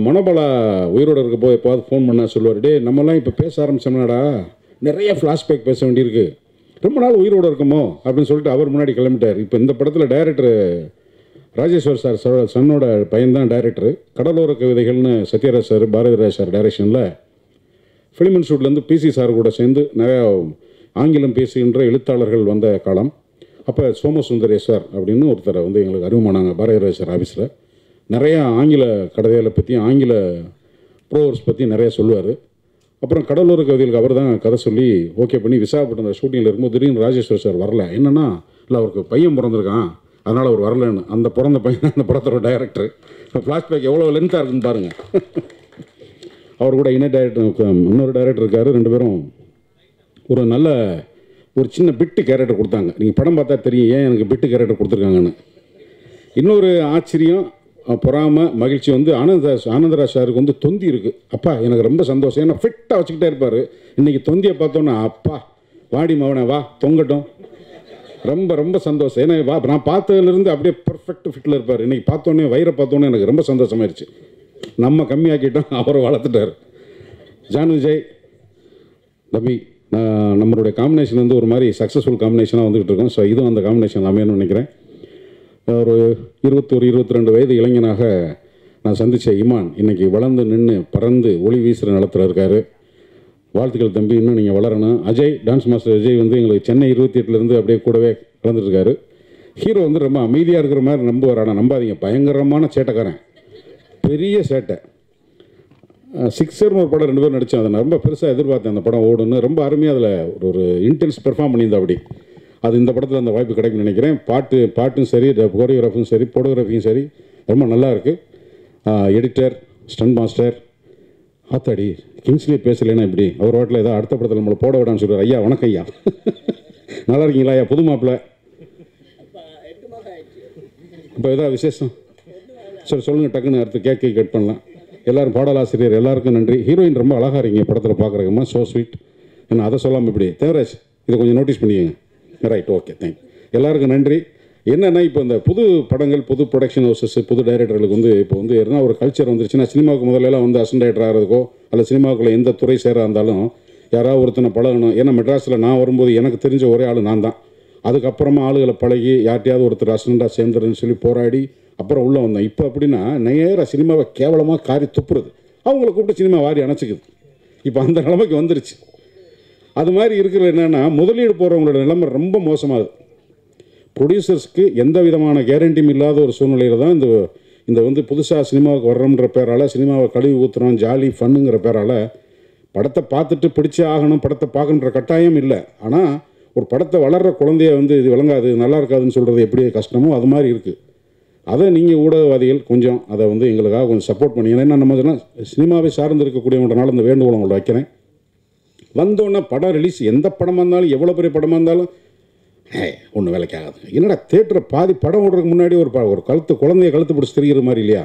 மனோபாலா உயிரோடு இருக்க போய் எப்பாவது ஃபோன் பண்ணால் சொல்லுவார், டே நம்மலாம் இப்போ பேச ஆரம்பிச்சோம்னாடா நிறைய ஃப்ளாஷ்பேக் பேச வேண்டியிருக்கு, ரொம்ப நாள் உயிரோடு இருக்குமோ அப்படின்னு சொல்லிட்டு அவர் முன்னாடி கிளம்பிட்டார். இப்போ இந்த படத்தில் டைரக்டர் ராஜேஸ்வர் சார் சன்னோட பையன்தான் டைரக்டர். கடலோர கவிதைகள்னு சத்யராஜ் சார் பாரதிராஜ் சார் டைரக்ஷனில் ஃபிலிம் இன்ஸ்டியூட்லேருந்து பிசி சார் கூட சேர்ந்து நிறையா ஆங்கிலம் பேசுகின்ற எழுத்தாளர்கள் வந்த காலம். அப்போ சோமசுந்தரேஸ்வர் அப்படின்னு ஒருத்தரை வந்து எங்களுக்கு அறிமுகமானாங்க பாரதிராஜ் சார் ஆஃபீஸில். நிறையா ஆங்கில கதைகளை பற்றி ஆங்கில ப்ரோவர்ஸ் பற்றி நிறையா சொல்லுவார். அப்புறம் கடலூர் கவிதைகளுக்கு அவர் தான் கதை சொல்லி ஓகே பண்ணி விசாகப்பட்டினம் ஷூட்டிங்கில் இருக்கும்போது திடீர்னு ராஜேஸ்வர் சார் வரல. என்னென்னா இல்லை அவருக்கு பையன் பிறந்திருக்கான் அதனால் அவர் வரலன்னு. அந்த பிறந்த பையன் அந்த படத்தோட டைரக்டர். இப்போ ஃப்ளாஷ்பேக் எவ்வளோ லென்த்தாக இருக்குன்னு பாருங்கள். அவர் கூட இணை டைரக்டர் இன்னொரு டைரக்டர் இருக்கார். ரெண்டு பேரும் ஒரு சின்ன பிட்டு கேரக்டர் கொடுத்தாங்க. நீங்கள் படம் பார்த்தா தெரியும் ஏன் எனக்கு பிட்டு கேரக்டர் கொடுத்துருக்காங்கன்னு. இன்னொரு ஆச்சரியம் பொறாம மகிழ்ச்சி வந்து ஆனந்தராஜ் சாருக்கு வந்து தொந்தி இருக்குது. அப்பா எனக்கு ரொம்ப சந்தோஷம், ஏன்னா ஃபிட்டாக வச்சுக்கிட்டே இருப்பார். இன்றைக்கி தொந்தியை பார்த்தோன்னா அப்பா வாடி மவனை வா தொங்கட்டும், ரொம்ப ரொம்ப சந்தோஷம். ஏன்னா நான் பார்த்ததுலேருந்து அப்படியே பர்ஃபெக்ட் ஃபிட்டில் இருப்பார். இன்றைக்கி பார்த்தோன்னே வயிறை பார்த்தோன்னே எனக்கு ரொம்ப சந்தோஷமாயிருச்சு. நம்ம கம்மியாக்கிட்டோம், அவரை வளர்த்துட்டார். ஜான் விஜய் தம்பி, நம்மளுடைய காம்பினேஷன் வந்து ஒரு மாதிரி சக்ஸஸ்ஃபுல் காம்பினேஷனாக வந்துக்கிட்டு இருக்கோம். ஸோ இதுவும் அந்த காம்பினேஷன் அமையணும்னு நினைக்கிறேன். ஒரு 21-22 வயது இளைஞனாக நான் சந்தித்த இமான் இன்றைக்கி வளர்ந்து நின்று பறந்து ஒளி வீசுகிற நிலத்தில் இருக்கார். வாழ்த்துக்கள் தம்பி, இன்னும் நீங்கள் வளரணும். அஜய், டான்ஸ் மாஸ்டர் அஜய் வந்து எங்களுக்கு சென்னை 28லேருந்து அப்படியே கூடவே கலந்துட்டுருக்காரு. ஹீரோ வந்து ரொம்ப அமைதியாக இருக்கிற மாதிரி நம்புவார், ஆனால் நம்பாதீங்க, பயங்கரமான சேட்டைக்காரன், பெரிய சேட்டை. சிக்ஸர்னு ஒரு படம் 2 பேரும் நடித்தேன். அதை நான் ரொம்ப பெருசாக எதிர்பார்த்தேன் அந்த படம் ஓடுன்னு. ரொம்ப அருமையாக அதில் ஒரு இன்டென்ஸ் பெர்ஃபார்ம் பண்ணியிருந்தேன். அப்படி அது இந்த படத்தில் அந்த வாய்ப்பு கிடைக்கும்னு நினைக்கிறேன். பாட்டும் சரி, கோரியோகிராஃபும் சரி, ஃபோட்டோகிராஃபியும் சரி ரொம்ப நல்லா இருக்குது. எடிட்டர், ஸ்டண்ட் மாஸ்டர், ஆத்தாடி கிங்ஸ்லேயே பேசலைன்னா இப்படி அவர் வாட்டில் ஏதோ அடுத்த படத்தில் நம்மளை போட விடான்னு சொல்லுவார். ஐயா வணக்கம் ஐயா, நல்லா இருக்கீங்களா ஐயா? புது மாப்பிள்ள இப்போ ஏதாவது விசேஷம் சரி சொல்லுங்கள், டக்குன்னு அடுத்து கேக்கு கட் பண்ணலாம். எல்லோரும் பாடலாசிரியர் எல்லாருக்கும் நன்றி. ஹீரோயின் ரொம்ப அழகாக இருக்கீங்க படத்தில் பார்க்குறதுமா, ஸோ ஸ்வீட். என்ன அதை சொல்லாமல் இப்படி தேவராஜ் இதை கொஞ்சம் நோட்டீஸ் பண்ணிக்கங்க. Right, okay, thank you. எல்லாருக்கும் நன்றி. என்னென்னா இப்போ இந்த புது படங்கள், புது ப்ரொடக்ஷன் ஹவுசஸ், புது டைரக்டர்களுக்கு வந்து இப்போ வந்து என்ன ஒரு கல்ச்சர் வந்துருச்சுன்னா, சினிமாவுக்கு முதல்லலாம் வந்து அசிஸ்டன்ட் டைரக்டர் ஆகிறதுக்கோ அல்ல சினிமாவுக்குள்ளே எந்த துறை சேர இருந்தாலும் யாராவது ஒருத்தனை பழகணும். ஏன்னா மெட்ராஸில் நான் வரும்போது எனக்கு தெரிஞ்ச ஒரே ஆள் நான் தான். அதுக்கப்புறமா ஆளுகளை பழகி யார்ட்டையாவது ஒருத்தர் அசிஸ்டண்ட்டாக சேர்ந்துருன்னு சொல்லி போராடி அப்புறம் உள்ளே வந்தேன். இப்போ அப்படின்னா நேராக சினிமாவை கேவலமாக காரி துப்புறது, அவங்கள கூப்பிட்டு சினிமா வாரி அணைச்சிக்குது. இப்போ அந்த நிலைமைக்கு வந்துருச்சு. அது மாதிரி இருக்கிறது என்னென்னா, முதலீடு போகிறவங்களோட நிலைமை ரொம்ப மோசமாகுது. ப்ரொடியூசர்ஸ்க்கு எந்த விதமான கேரண்டியும் இல்லாத ஒரு சூழ்நிலையில் தான் இந்த வந்து புதுசாக சினிமாவுக்கு வர்றோன்ற பேரால், சினிமாவை கழுவி ஊற்றுறோம் ஜாலி ஃபன்னுங்கிற பேரால் படத்தை பார்த்துட்டு பிடிச்சே ஆகணும், படத்தை பார்க்கணுன்ற கட்டாயம் இல்லை. ஆனால் ஒரு படத்தை வளர்கிற குழந்தைய வந்து இது விளங்காது, நல்லா இருக்காதுன்னு சொல்கிறது எப்படி கஷ்டமோ அது மாதிரி இருக்குது. அதை நீங்கள் ஊடகவாதிகள் கொஞ்சம் அதை வந்து எங்களுக்காக கொஞ்சம் சப்போர்ட் பண்ணி, ஏன்னா நம்ம இதெல்லாம் சினிமாவை சார்ந்து இருக்கக்கூடியவன்றனால இந்த வேண்டுகோளை உங்களை வைக்கிறேன். வந்தோன்னே படம் ரிலீஸ் எந்த படமாக இருந்தாலும், எவ்வளோ பெரிய படமாக இருந்தாலும் ஒன்றும் வேலைக்கு ஆகாது. என்னடா தேட்டரை பாதி படம் ஓடுறதுக்கு முன்னாடி ஒரு குழந்தைய கழுத்து பிடிச்சி தெரிகிற மாதிரி இல்லையா?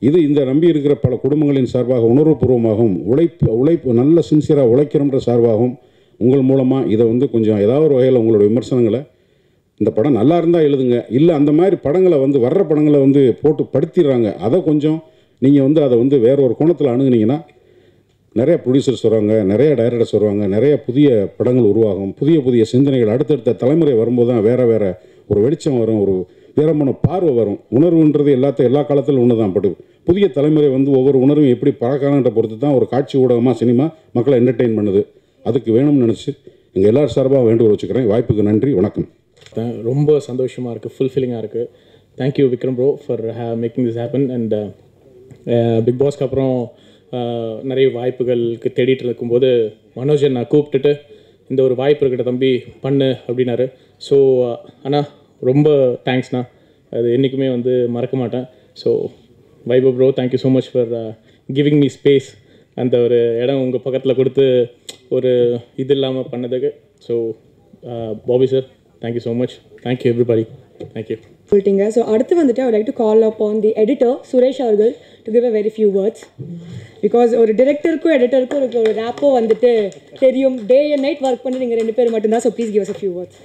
இது இந்த நம்பி இருக்கிற பல குடும்பங்களின் சார்பாக உணர்வுபூர்வமாகவும் உழைப்பு நல்ல சின்சியராக உழைக்கிறோன்ற சார்பாகவும் உங்கள் மூலமாக இதை வந்து கொஞ்சம் ஏதாவது ஒரு வகையில் உங்களோட விமர்சனங்களை, இந்த படம் நல்லா இருந்தால் எழுதுங்க, இல்லை அந்த மாதிரி படங்களை வந்து வர்ற படங்களை வந்து போட்டு படுத்திடுறாங்க, அதை கொஞ்சம் நீங்கள் வந்து அதை வந்து வேற ஒரு கோணத்தில் அணுகுனீங்கன்னா நிறைய ப்ரொடியூசர்ஸ் வருவாங்க, நிறைய டைரக்டர்ஸ் வருவாங்க, நிறைய புதிய படங்கள் உருவாகும், புதிய சிந்தனைகள் அடுத்தடுத்த தலைமுறை வரும்போது தான் வேறு ஒரு வெளிச்சம் வரும், ஒரு வேறமான பார்வை வரும். உணர்வுன்றது எல்லா காலத்திலும் ஒன்று தான். பட்டு புதிய தலைமுறை வந்து ஒவ்வொரு உணர்வும் எப்படி பழக்கலான்ற பொறுத்து தான் ஒரு காட்சி ஊடகமாக சினிமா மக்களை என்டர்டெயின் பண்ணுது. அதுக்கு வேணும்னு நினச்சி எங்கள் எல்லாரும் சார்பாக வேண்டுகோள் வச்சுக்கிறேன். வாய்ப்புக்கு நன்றி, வணக்கம். ரொம்ப சந்தோஷமாக இருக்குது, ஃபுல்ஃபில்லிங்காக இருக்குது. Thank you Vikram bro for making this happen. And big பாஸ்க்கு அப்புறம் நிறைய வாய்ப்புகளுக்கு தேடிட்டு இருக்கும்போது மனோஜன் நான் கூப்பிட்டுட்டு இந்த ஒரு வாய்ப்பு இருக்கிட்ட தம்பி பண்ணு அப்படின்னாரு. ஸோ அண்ணா ரொம்ப தேங்க்ஸ்ண்ணா, அது என்றைக்குமே வந்து மறக்க மாட்டேன். So Vaibhav bro, thank you so much for giving me space. அந்த ஒரு இடம் உங்கள் பக்கத்தில் கொடுத்து ஒரு இது இல்லாமல் பண்ணதுக்கு. So Bobby sir, thank you so much. Thank you everybody, thank you. சொல்லிட்டீங்க. ஸோ அடுத்து வந்துட்டு I would like to call upon the editor Suresh அவர்கள் to give a very few words. Because ஒரு டிரெக்டருக்கும் எடிட்டருக்கும் இருக்க ஒரு ரேப்போ வந்துட்டு தெரியும். டே அண்ட் நைட் ஒர்க் பண்ணி நீங்கள் 2 பேர் மட்டும்தான். So please give us a few words.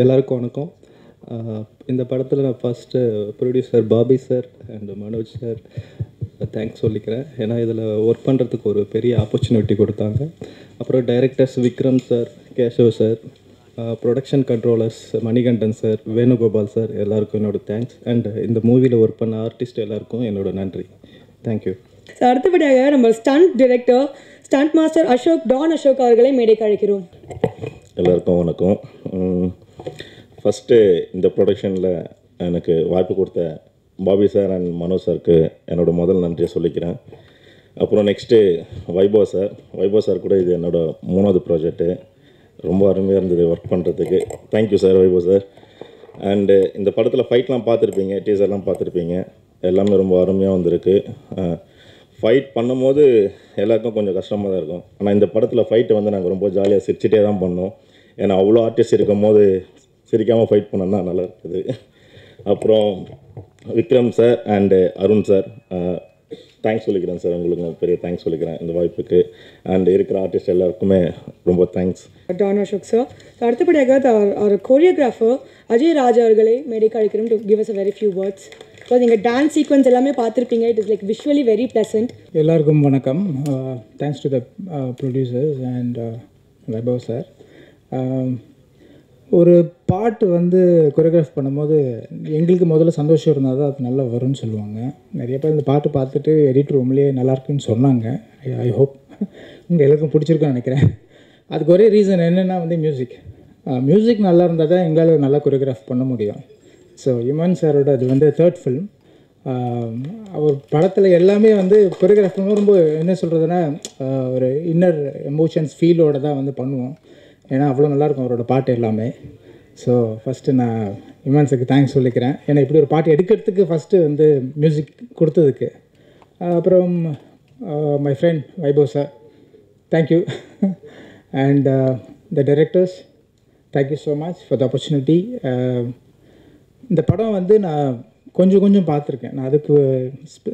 எல்லாருக்கும் வணக்கம். இந்த படத்தில் நான் first producer Bobby sir and Manoj sir thanks சொல்லிக்கிறேன். ஏன்னா இதில் ஒர்க் பண்ணுறதுக்கு ஒரு பெரிய ஆப்பர்ச்சுனிட்டி கொடுத்தாங்க. அப்புறம் directors Vikram sir, Keshav sir, production controllers Manikandan sir, Venugopal sir, எல்லாருக்கும் என்னோட தேங்க்ஸ். அண்ட் இந்த மூவியில் ஒர்க் பண்ண ஆர்டிஸ்ட் எல்லாருக்கும் என்னோட நன்றி. தேங்க்யூ. ஸோ அடுத்தபடியாக நம்ம stunt director, stunt master Don Ashok அவர்களை மேடைக்கு அழைக்கிறோம். எல்லாருக்கும் வணக்கம். ஃபஸ்ட்டு இந்த ப்ரொடக்ஷனில் எனக்கு வாய்ப்பு கொடுத்த பாபி சார் அண்ட் மனோஜ் சாருக்கு என்னோட முதல் நன்றியை சொல்லிக்கிறேன். அப்புறம் நெக்ஸ்ட்டு வைபவ் சார் கூட இது என்னோடய 3வது ப்ராஜெக்ட்டு. ரொம்ப அருமையாக இருந்தது ஒர்க் பண்ணுறதுக்கு. Thank you sir, Vaibhav sir. And இந்த படத்தில் ஃபைட்லாம் பார்த்துருப்பீங்க, டீசர்லாம் பார்த்துருப்பீங்க. எல்லாமே ரொம்ப அருமையாக வந்திருக்கு. ஃபைட் பண்ணும்போது எல்லாருக்கும் கொஞ்சம் கஷ்டமாக தான் இருக்கும். ஆனால் இந்த படத்தில் ஃபைட்டை வந்து நாங்கள் ரொம்ப ஜாலியாக சிரிச்சிட்டே தான் பண்ணோம். ஏன்னா அவ்வளோ ஆர்டிஸ்ட் இருக்கும் போது சிரிக்காமல் ஃபைட் பண்ணோன்னா நல்லா இருக்குது. அப்புறம் Vikram sir and Arun sir thanks சொல்லிக்கிறேன் சார். உங்களுக்கு பெரிய தேங்க்ஸ் சொல்லிக்கிறேன் இந்த வாய்ப்புக்கு. அண்ட் இருக்கிற ஆர்டிஸ்ட் எல்லாருக்குமே ரொம்ப தேங்க்ஸ். Don Ashok sir. அடுத்தபடியாக ஒரு கோரியோகிராஃபர் அஜய் ராஜ் அவர்களை மேடைக்கு அழைக்கிறோம் to give us a very few words. Because நீங்கள் டான்ஸ் சீக்வன்ஸ் எல்லாமே பார்த்துருப்பீங்க. It is like visually very pleasant. எல்லாருக்கும் வணக்கம். Thanks to the producers and Vaibhav sir. ஒரு பாட்டு வந்து கொரியோகிராஃப் பண்ணும்போது எங்களுக்கு முதல்ல சந்தோஷம் இருந்தால் தான் அது நல்லா வரும்னு சொல்லுவாங்க. நிறைய பேர் இந்த பாட்டு பார்த்துட்டு எடிட்டர் ரூம்லேயே நல்லாயிருக்குன்னு சொன்னாங்க. ஐ ஹோப் உங்கள் எல்லாருக்கும் பிடிச்சிருக்குன்னு நினைக்கிறேன். அதுக்கு ஒரே ரீசன் என்னென்னா வந்து மியூசிக் நல்லா இருந்தால் தான் எங்களால் நல்லா கொரியோகிராஃப் பண்ண முடியும். ஸோ இமான் சாரோட அது வந்து 3rd ஃபிலிம். அவர் படத்தில் எல்லாமே வந்து கொரியோகிராஃப் பண்ணும்போது ரொம்ப என்ன சொல்கிறதுனா ஒரு இன்னர் எமோஷன்ஸ் ஃபீலோடு தான் வந்து பண்ணுவோம். ஏன்னா அவ்வளோ நல்லாயிருக்கும் அவரோட பாட்டு எல்லாமே. ஸோ ஃபஸ்ட்டு நான் இமான் சாருக்கு தேங்க்ஸ் சொல்லிக்கிறேன். ஏன்னா இப்படி ஒரு பாட்டு எடுக்கிறதுக்கு ஃபஸ்ட்டு வந்து மியூசிக் கொடுத்ததுக்கு. அப்புறம் my friend Vaibhav sir, thank you. And the directors, thank you so much for the opportunity. இந்த படம் வந்து நான் கொஞ்சம் பார்த்துருக்கேன். நான் அதுக்கு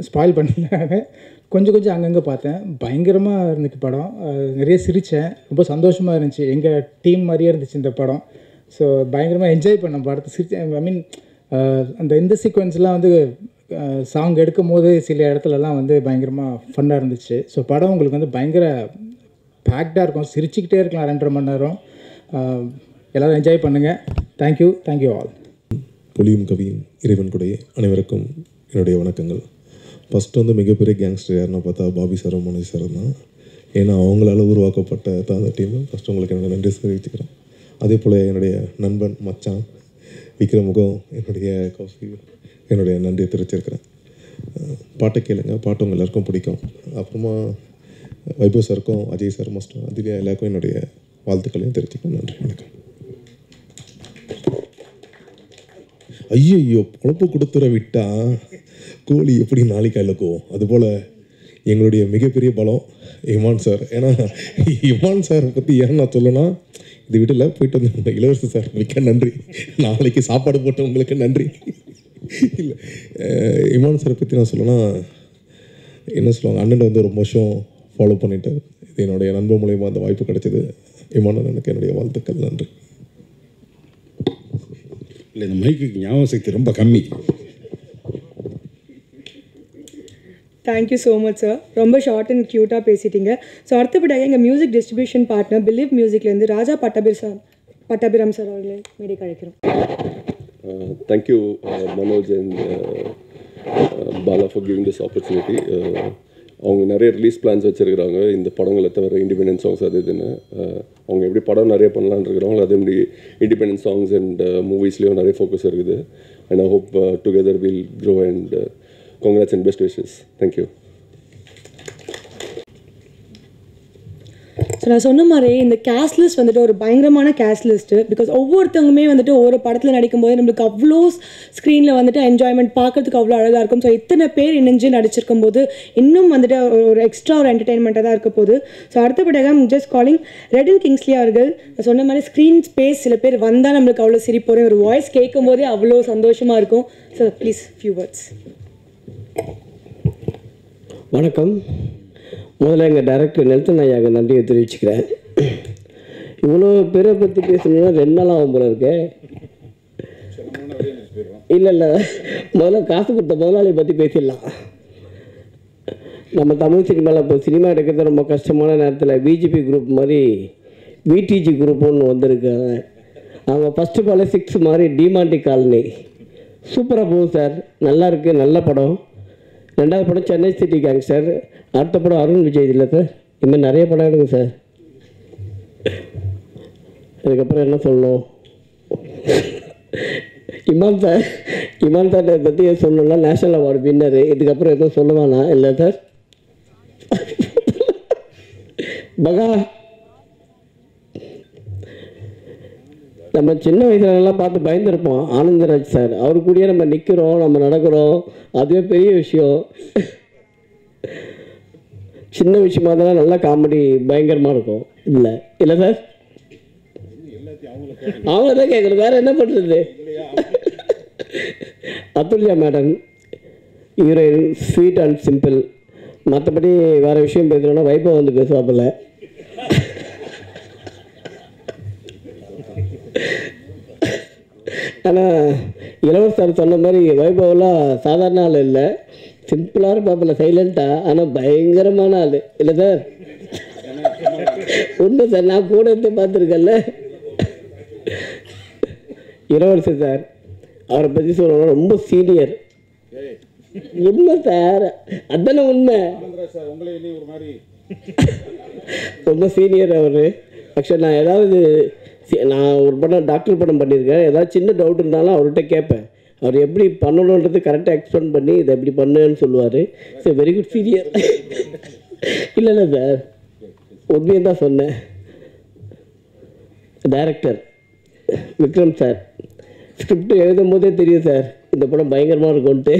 ஸ்பாயில் பண்ணல, கொஞ்சம் அங்கங்கே பார்த்தேன். பயங்கரமாக இருந்துச்சு படம். நிறைய சிரித்தேன், ரொம்ப சந்தோஷமாக இருந்துச்சு. எங்கள் டீம் மாதிரியே இருந்துச்சு இந்த படம். ஸோ பயங்கரமாக என்ஜாய் பண்ணேன் படத்தை, சிரித்தேன். ஐ மீன் அந்த இந்த சீக்வன்ஸ்லாம் வந்து சாங் எடுக்கும் போது சில இடத்துலலாம் வந்து பயங்கரமாக ஃபன்னாக இருந்துச்சு. ஸோ படம் உங்களுக்கு வந்து பயங்கர பேக்டாக இருக்கும், சிரிச்சுக்கிட்டே இருக்கலாம் 2.5 மணி நேரம். எல்லோரும் என்ஜாய் பண்ணுங்கள். Thank you all. பொலியும் கவியும் இறைவன் கூடைய அனைவருக்கும் என்னுடைய வணக்கங்கள். ஃபஸ்ட்டு வந்து மிகப்பெரிய கேங்ஸ்டர் யாருன்னா பார்த்தா பாபி சாரும் மனோஜ் சாரும் தான். ஏன்னா அவங்களால உருவாக்கப்பட்ட அந்த டீம். ஃபஸ்ட்டு உங்களுக்கு என்னோட நன்றி தெரிவிச்சுக்கிறேன். அதே போல் என்னுடைய நண்பன் மச்சான் விக்ரமுகம், என்னுடைய கௌசி, என்னுடைய நன்றியை தெரிவிச்சிருக்கிறேன். பாட்டை கேளுங்க, பாட்டு உங்கள் எல்லாருக்கும் பிடிக்கும். அப்புறமா வைபவ் சாருக்கும் அஜய் சார் மாஸ்டர் அதிலே எல்லாருக்கும் என்னுடைய வாழ்த்துக்களையும் தெரிவிச்சுக்கிறேன். நன்றி, வணக்கம். ஐயோ குழப்பு கொடுத்துற விட்டா கோழி எப்படி நாளைக்கு அழுக்கும், அதுபோல் எங்களுடைய மிகப்பெரிய பலம் இமான் சார். ஏன்னா இமான் சாரை பற்றி ஏன் நான் சொல்லணும்னா, இது வீட்டில் போயிட்டு வந்து இளவரசர் சார் மிக்க நன்றி, நாளைக்கு சாப்பாடு போட்ட உங்களுக்கு நன்றி. இல்லை, இமான் சாரை பற்றி நான் சொல்லணும்னா என்ன சொல்லுவாங்க, அண்ணன் வந்து ரொம்ப வருஷம் ஃபாலோ பண்ணிட்டு இது என்னுடைய நண்பர் மூலயமா அந்த வாய்ப்பு கிடைச்சது. இமான் எனக்கு என்னுடைய வாழ்த்துக்கள், நன்றி. இல்லை, இந்த மைக்குக்கு ஞாபக சக்தி ரொம்ப கம்மி. Thank you so much sir. ரொம்ப ஷார்ட் அண்ட் க்யூட்டாக பேசிட்டீங்க. ஸோ அடுத்தபடியாக எங்கள் மியூசிக் டிஸ்ட்ரிபியூஷன் பார்ட்னர் பிலீவ் மியூசிக்லேருந்து ராஜா பட்டாபிராம் சார் அவர்களை மேடைக்கு அழைக்கிறோம். Thank you Manoj and Bala for giving this opportunity. அவங்க நிறைய ரிலீஸ் பிளான்ஸ் வச்சுருக்கிறாங்க இந்த படங்களை தவிர, இண்டிபெண்டன்ஸ் சாங்ஸ் அது இதுன்னு. அவங்க எப்படி படம் நிறைய பண்ணலான்னு இருக்கிறாங்களோ அதே மாதிரி இண்டிபெண்டன்ஸ் சாங்ஸ் அண்ட் மூவிஸ்லேயும் நிறைய ஃபோக்கஸ் இருக்குது. And I hope together will grow and congrats and best wishes. Thank you. So நான் சொன்ன மாதிரி இந்த கேஸ்ட் லிஸ்ட் வந்துட்டு ஒரு பயங்கரமான கேஸ்ட் லிஸ்ட்டு. பிகாஸ் ஒவ்வொருத்தவங்களுமே வந்துட்டு ஒரு படத்தில் நடிக்கும்போது நம்மளுக்கு அவ்வளோ ஸ்க்ரீனில் வந்துட்டு என்ஜாய்மெண்ட் பார்க்கறதுக்கு அவ்வளோ அழகாக இருக்கும். ஸோ இத்தனை பேர் இணைஞ்சு நடிச்சிருக்கும் போது இன்னும் வந்துட்டு ஒரு எக்ஸ்ட்ரா ஒரு என்டர்டெயின்மெண்ட்டாக தான் இருக்க போகுது. ஸோ அடுத்தபடியாக ஜஸ்ட் காலிங் ரெடன் கிங்ஸ்லி அவர்கள் சொன்ன மாதிரி ஸ்க்ரீன் ஸ்பேஸ் சில பேர் வந்தால் நம்மளுக்கு அவ்வளோ சிரிப்போம், ஒரு வாய்ஸ் கேட்கும் போதே அவ்வளோ சந்தோஷமாக இருக்கும். So please few words. வணக்கம். முதல்ல எங்கள் டைரக்டர் நெல்சன் ஐயாவுக்கு நன்றியை தெரிவிச்சுக்கிறேன். இவ்வளோ பேரை பற்றி பேசணுன்னா 2 நாள் ஆகும் போல இருக்கே. இல்லை முதல்ல காசு கொடுத்த முதலாளியை பற்றி பேசிடலாம். நம்ம தமிழ் சினிமாவில் இப்போ சினிமா எடுக்கிறது ரொம்ப கஷ்டமான நேரத்தில் பிஜேபி குரூப் மாதிரி விடிஜி குரூப் ஒன்று வந்திருக்காங்க. அவங்க ஃபஸ்ட்டு படம் 6 மாதிரி டிமாண்டி காலனி சூப்பராக போகும் சார், நல்லா இருக்குது, நல்ல படம். 2வது படம் சென்னை சிட்டி கேங்ஸ்டர், அடுத்த படம் அருண் விஜய் இல்லை சார். இதுமாதிரி நிறைய படம் எடுங்க சார். அதுக்கப்புறம் என்ன சொல்லணும், இமான் சார்ட்டை பற்றி சொல்லணும்னா நேஷனல் அவார்டு வின்னரு. இதுக்கப்புறம் எதுவும் சொல்லுவானா? இல்லை சார். பகா நம்ம சின்ன வயசுலலாம் பார்த்து பயந்துருப்போம். ஆனந்தராஜ் சார் அவர் கூடயே நம்ம நிற்கிறோம், நம்ம நடக்கிறோம், அதுவே பெரிய விஷயம். சின்ன விஷயமா இருந்தாலும் நல்லா காமெடி பயங்கரமாக இருக்கும். இல்லை சார், அவங்க தான் கேட்குறது, வேறு என்ன பண்ணுறது. Athulya madam heroine, sweet and simple. மற்றபடி வேறு விஷயம் பேசுகிறோன்னா வைபவ் வந்து பேசுவாப்பில்ல. ஆனால் இளவரசர் சார் சொன்ன மாதிரி வைபவெலாம் சாதாரண ஆள் இல்லை, சிம்பிளாக இருப்பாப்பில்ல, சைலண்ட்டாக. ஆனால் பயங்கரமான ஆள் இல்லை சார். உண்மை சார், நான் கூட இருந்து பார்த்துருக்கேன்ல. இளவரசர் சார் அவரை பற்றி சொல்லணும், ரொம்ப சீனியர். உண்மை சார், அதானே உண்மை. ரொம்ப சீனியர் அவர். ஆக்சுவலி நான் ஒரு படம் டாக்டர் படம் பண்ணியிருக்கேன். ஏதாவது சின்ன டவுட் இருந்தாலும் அவர்கிட்ட கேட்பேன். அவர் எப்படி பண்ணணுன்றது கரெக்டாக எக்ஸ்பிளைன் பண்ணி இதை எப்படி பண்ணுன்னு சொல்லுவார். Sir very good senior. இல்லை சார், உண்மையை தான் சொன்னேன். டைரக்டர் விக்ரம் சார் ஸ்கிரிப்ட் எழுதும் போதே தெரியும் சார் இந்த படம் பயங்கரமாக இருக்கும்ன்ட்டு.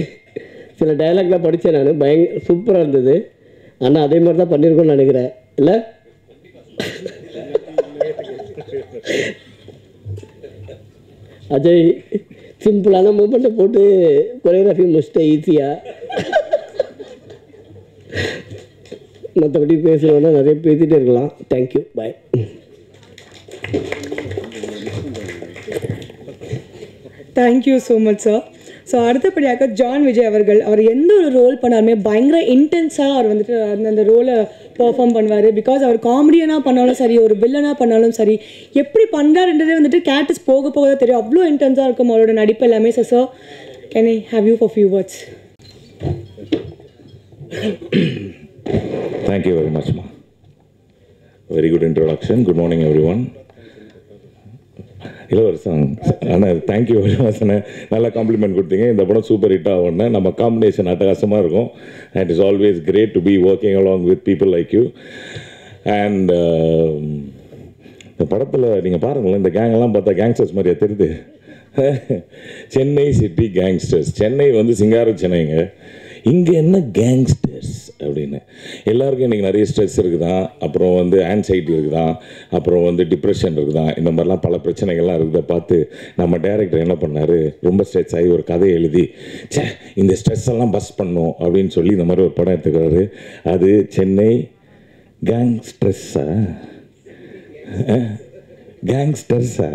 சில டைலாக்லாம் படித்தேன் நான், சூப்பராக இருந்தது. ஆனால் அதே மாதிரி தான் பண்ணியிருக்கோன்னு நினைக்கிறேன். இல்லை அஜய் சிம்பிளான மூமெண்ட்டை போட்டு கொரியோகிராஃபி முடிச்சிட்டேன் ஈஸியாக. மற்றபடி பேசுகிறோன்னா நிறைய பேசிகிட்டே இருக்கலாம். Thank you, bye. Thank you so much sir. So அடுத்தபடியாக ஜான் விஜய் அவர்கள், அவர் எந்த ஒரு ரோல் பண்ணாலுமே பயங்கர இன்டென்ஸாக அவர் வந்துட்டு அந்த ரோலை பெர்ஃபார்ம் பண்ணுவார். பிகாஸ் அவர் காமெடியனாக பண்ணாலும் சரி, ஒரு வில்லனாக பண்ணாலும் சரி, எப்படி பண்ணுறாருன்றதே வந்துட்டு கேரக்டர்ஸ் போக போக தான் தெரியும். அவ்வளோ இன்டென்ஸாக இருக்கும் அவரோட நடிப்பு எல்லாமே. Sir can I have you for few words? Thank you very much, ma. Very good introduction. Good morning, everyone. இளவரசன் ஆனால் தேங்க்யூ வெரி மச். நல்லா காம்ப்ளிமெண்ட் கொடுத்தீங்க. இந்த படம் சூப்பர் ஹிட் ஆகும்னா நம்ம காம்பினேஷன் அட்டகாசமாக இருக்கும். And it's always great to be working along with people like you. And இந்த படத்தில் நீங்கள் பாருங்களேன், இந்த கேங்கெல்லாம் பார்த்தா கேங்ஸ்டர்ஸ் மாதிரியா தெரியுது. Chennai city gangsters. சென்னை வந்து சிங்கார சென்னைங்க. இங்கே என்ன கேங்ஸ்டர்ஸ் அப்படின்னு எல்லாருக்கும் இன்றைக்கி நிறைய ஸ்ட்ரெஸ் இருக்குதான், அப்புறம் வந்து ஆன்சைட்டி இருக்குதான், அப்புறம் வந்து டிப்ரெஷன் இருக்குதான், இந்த மாதிரிலாம் பல பிரச்சனைகள்லாம் இருக்குதை பார்த்து நம்ம டைரக்டர் என்ன பண்ணார், ரொம்ப ஸ்ட்ரெஸ் ஆகி ஒரு கதை எழுதி இந்த ஸ்ட்ரெஸ் எல்லாம் பஸ் பண்ணும் அப்படின்னு சொல்லி இந்த மாதிரி ஒரு படம் எடுத்துக்கிறாரு. அது சென்னை கேங்ஸ்டர்ஸா கேங்ஸ்டர்ஸா.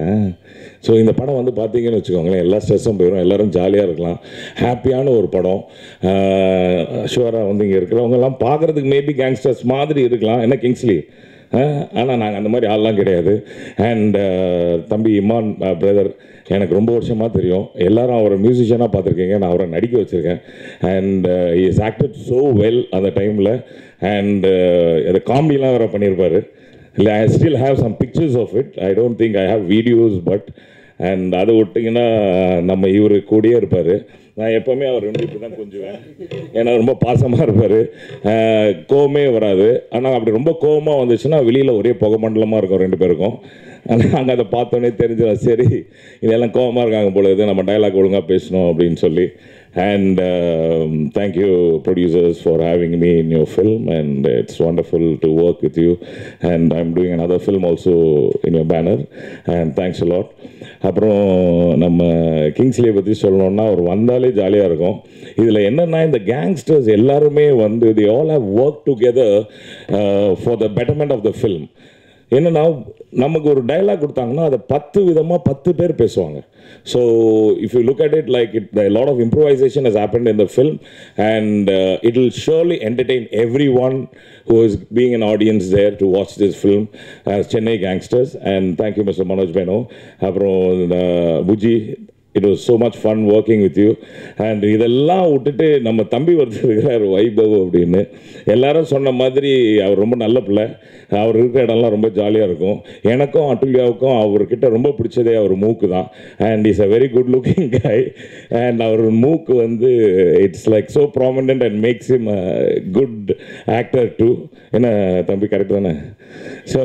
ஸோ இந்த படம் வந்து பார்த்தீங்கன்னு வச்சுக்கோங்களேன், எல்லா ஸ்ட்ரெஸ்ஸும் போயிடும், எல்லோரும் ஜாலியாக இருக்கலாம், ஹாப்பியான ஒரு படம். ஷுவராக வந்து இங்கே இருக்கிறவங்கெல்லாம் பார்க்குறதுக்கு மேபி கேங்ஸ்டர்ஸ் மாதிரி இருக்கலாம், என்ன கிங்ஸ்லி. ஆனால் நாங்கள் அந்த மாதிரி ஆள்லாம் கிடையாது. அண்ட் தம்பி இமான் பிரதர் எனக்கு ரொம்ப வருஷமாக தெரியும். எல்லாரும் அவரை மியூசிஷியனாக பார்த்துருக்கீங்க, நான் அவரை நடிக்க வச்சுருக்கேன். And is acted so well அந்த டைமில். அண்ட் அது காமெடிலாம் வேறு பண்ணியிருப்பார். I still have some pictures of it. I don't think I have videos, but and அதை விட்டிங்கன்னா நம்ம இவர் கூடயே இருப்பார். நான் எப்போவுமே அவர் ரெண்டு இப்படி தான் கொஞ்சுவேன், ஏன்னா ரொம்ப பாசமாக இருப்பார், கோவமே வராது. ஆனால் அப்படி ரொம்ப கோவமாக வந்துச்சுன்னா வெளியில் ஒரே புகை மண்டலமாக இருக்கும் ரெண்டு பேருக்கும். ஆனால் நாங்கள் அதை பார்த்தோன்னே தெரிஞ்சிடும், சரி இதெல்லாம் கோவமாக இருக்காங்க போல, இது நம்ம டைலாக் ஒழுங்காக பேசணும் அப்படின்னு சொல்லி. And thank you producers for having me in your film, and it's wonderful to work with you, and I'm doing another film also in your banner, and thanks a lot. அப்புறம் நம்ம கிங்ஸ்லியை பற்றி சொல்லணுன்னா அவர் வந்தாலே ஜாலியாக இருக்கும். இதில் என்னென்னா இந்த கேங்ஸ்டர்ஸ் எல்லாருமே வந்து they all have worked together for the betterment of the film. என்னன்னா நமக்கு ஒரு டயலாக் கொடுத்தாங்கன்னா அதை 10 விதமாக 10 பேர் பேசுவாங்க. So if you look at it like it a lot of improvisation has happened in the film and it will surely entertain everyone who is being an audience there to watch this film as Chennai Gangsters. And thank you Mr. Manoj Beno. அப்புறம் Buji, it was so much fun working with you. And இதெல்லாம் விட்டுட்டு நம்ம தம்பி ஒருத்தர் இருக்கிறார் வைபவ் அப்படின்னு. எல்லாரும் சொன்ன மாதிரி அவர் ரொம்ப நல்ல பிள்ளை. அவர் இருக்கிற இடம்லாம் ரொம்ப ஜாலியாக இருக்கும். எனக்கும் அட்டுல்யாவுக்கும் அவர்கிட்ட ரொம்ப பிடிச்சதே அவர் மூக்கு தான். And is a very good looking guy. And அவர் மூக்கு வந்து it's like so prominent and makes him a good actor too. என்ன தம்பி, கரெக்ட் தானே? So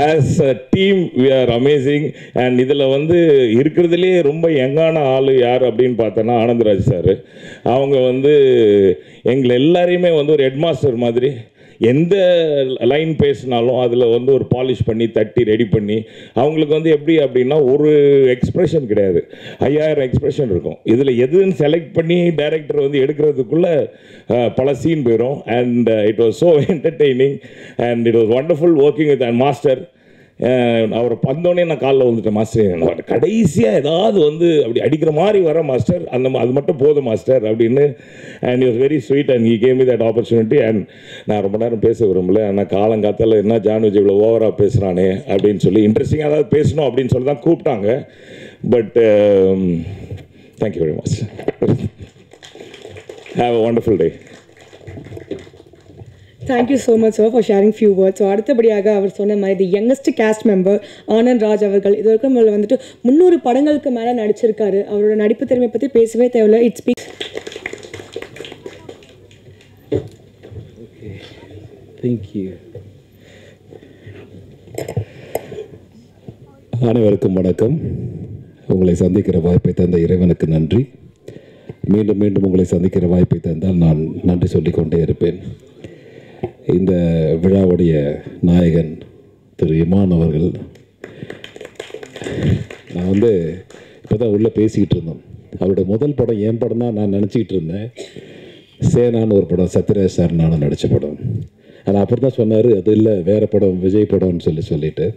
as a team we are amazing. And இதில் வந்து இருக்கிறதுலே ரொம்ப யங்கான ஆள் யார் அப்படின்னு பார்த்தோன்னா ஆனந்தராஜ் சார். அவங்க வந்து எங்களை எல்லாரையுமே வந்து ஒரு ஹெட்மாஸ்டர் மாதிரி எந்த லைன் பேசினாலும் அதில் வந்து ஒரு பாலிஷ் பண்ணி தட்டி ரெடி பண்ணி அவங்களுக்கு வந்து எப்படி அப்படின்னா ஒரு எக்ஸ்ப்ரெஷன் கிடையாது, 5000 எக்ஸ்ப்ரெஷன் இருக்கும். இதில் எதுன்னு செலக்ட் பண்ணி டைரக்டர் வந்து எடுக்கிறதுக்குள்ளே பல சீன் போயிடும். And it was so entertaining and it was wonderful working with and master. அவரை பந்தோடனே நான் காலில் வந்துட்டேன், மாஸ்டர் கடைசியாக ஏதாவது வந்து அப்படி அடிக்கிற மாதிரி வர மாஸ்டர், அது மட்டும் போதும் மாஸ்டர் அப்படின்னு. And it was very sweet and he gave me that opportunity. And நான் ரொம்ப நேரம் பேச விரும்பல, ஆனால் காலங்காத்தால் என்ன ஜான்விஜய் இவ்வளோ ஓவராக பேசுகிறானே அப்படின்னு சொல்லி இன்ட்ரெஸ்டிங்காக ஏதாவது பேசணும் அப்படின்னு சொல்லி தான் கூப்பிட்டாங்க. But thank you very much. Have a wonderful day. Thank you so much sir for sharing few words. So அடுத்தபடியாக அவர் சொன்ன மாதிரி the youngest cast member Anand Raj அவர்கள் இது வரைக்கும் வந்துட்டு 300 படங்களுக்கு மேலே நடிச்சிருக்காரு. அவரோட நடிப்பு திறமை பற்றி பேசவே தேவையில்லை. It's speak. தேங்க்யூ. அனைவருக்கும் வணக்கம். உங்களை சந்திக்கிற வாய்ப்பை தந்த இறைவனுக்கு நன்றி. மீண்டும் மீண்டும் உங்களை சந்திக்கிற வாய்ப்பை தந்தால் நான் நன்றி சொல்லிக்கொண்டே இருப்பேன். இந்த விழாவுடைய நாயகன் திரு இமான் அவர்கள், நான் வந்து இப்போ தான் உள்ளே பேசிக்கிட்டு இருந்தோம். அவருடைய முதல் படம் என் படம் தான் நான் நினச்சிக்கிட்டு இருந்தேன். சேனான்னு ஒரு படம், சத்யராஜ் சார் நானும் நடித்த படம். ஆனால் அப்புறம் தான் சொன்னார் அது இல்லை வேறு படம், விஜய் படம்னு சொல்லிட்டு.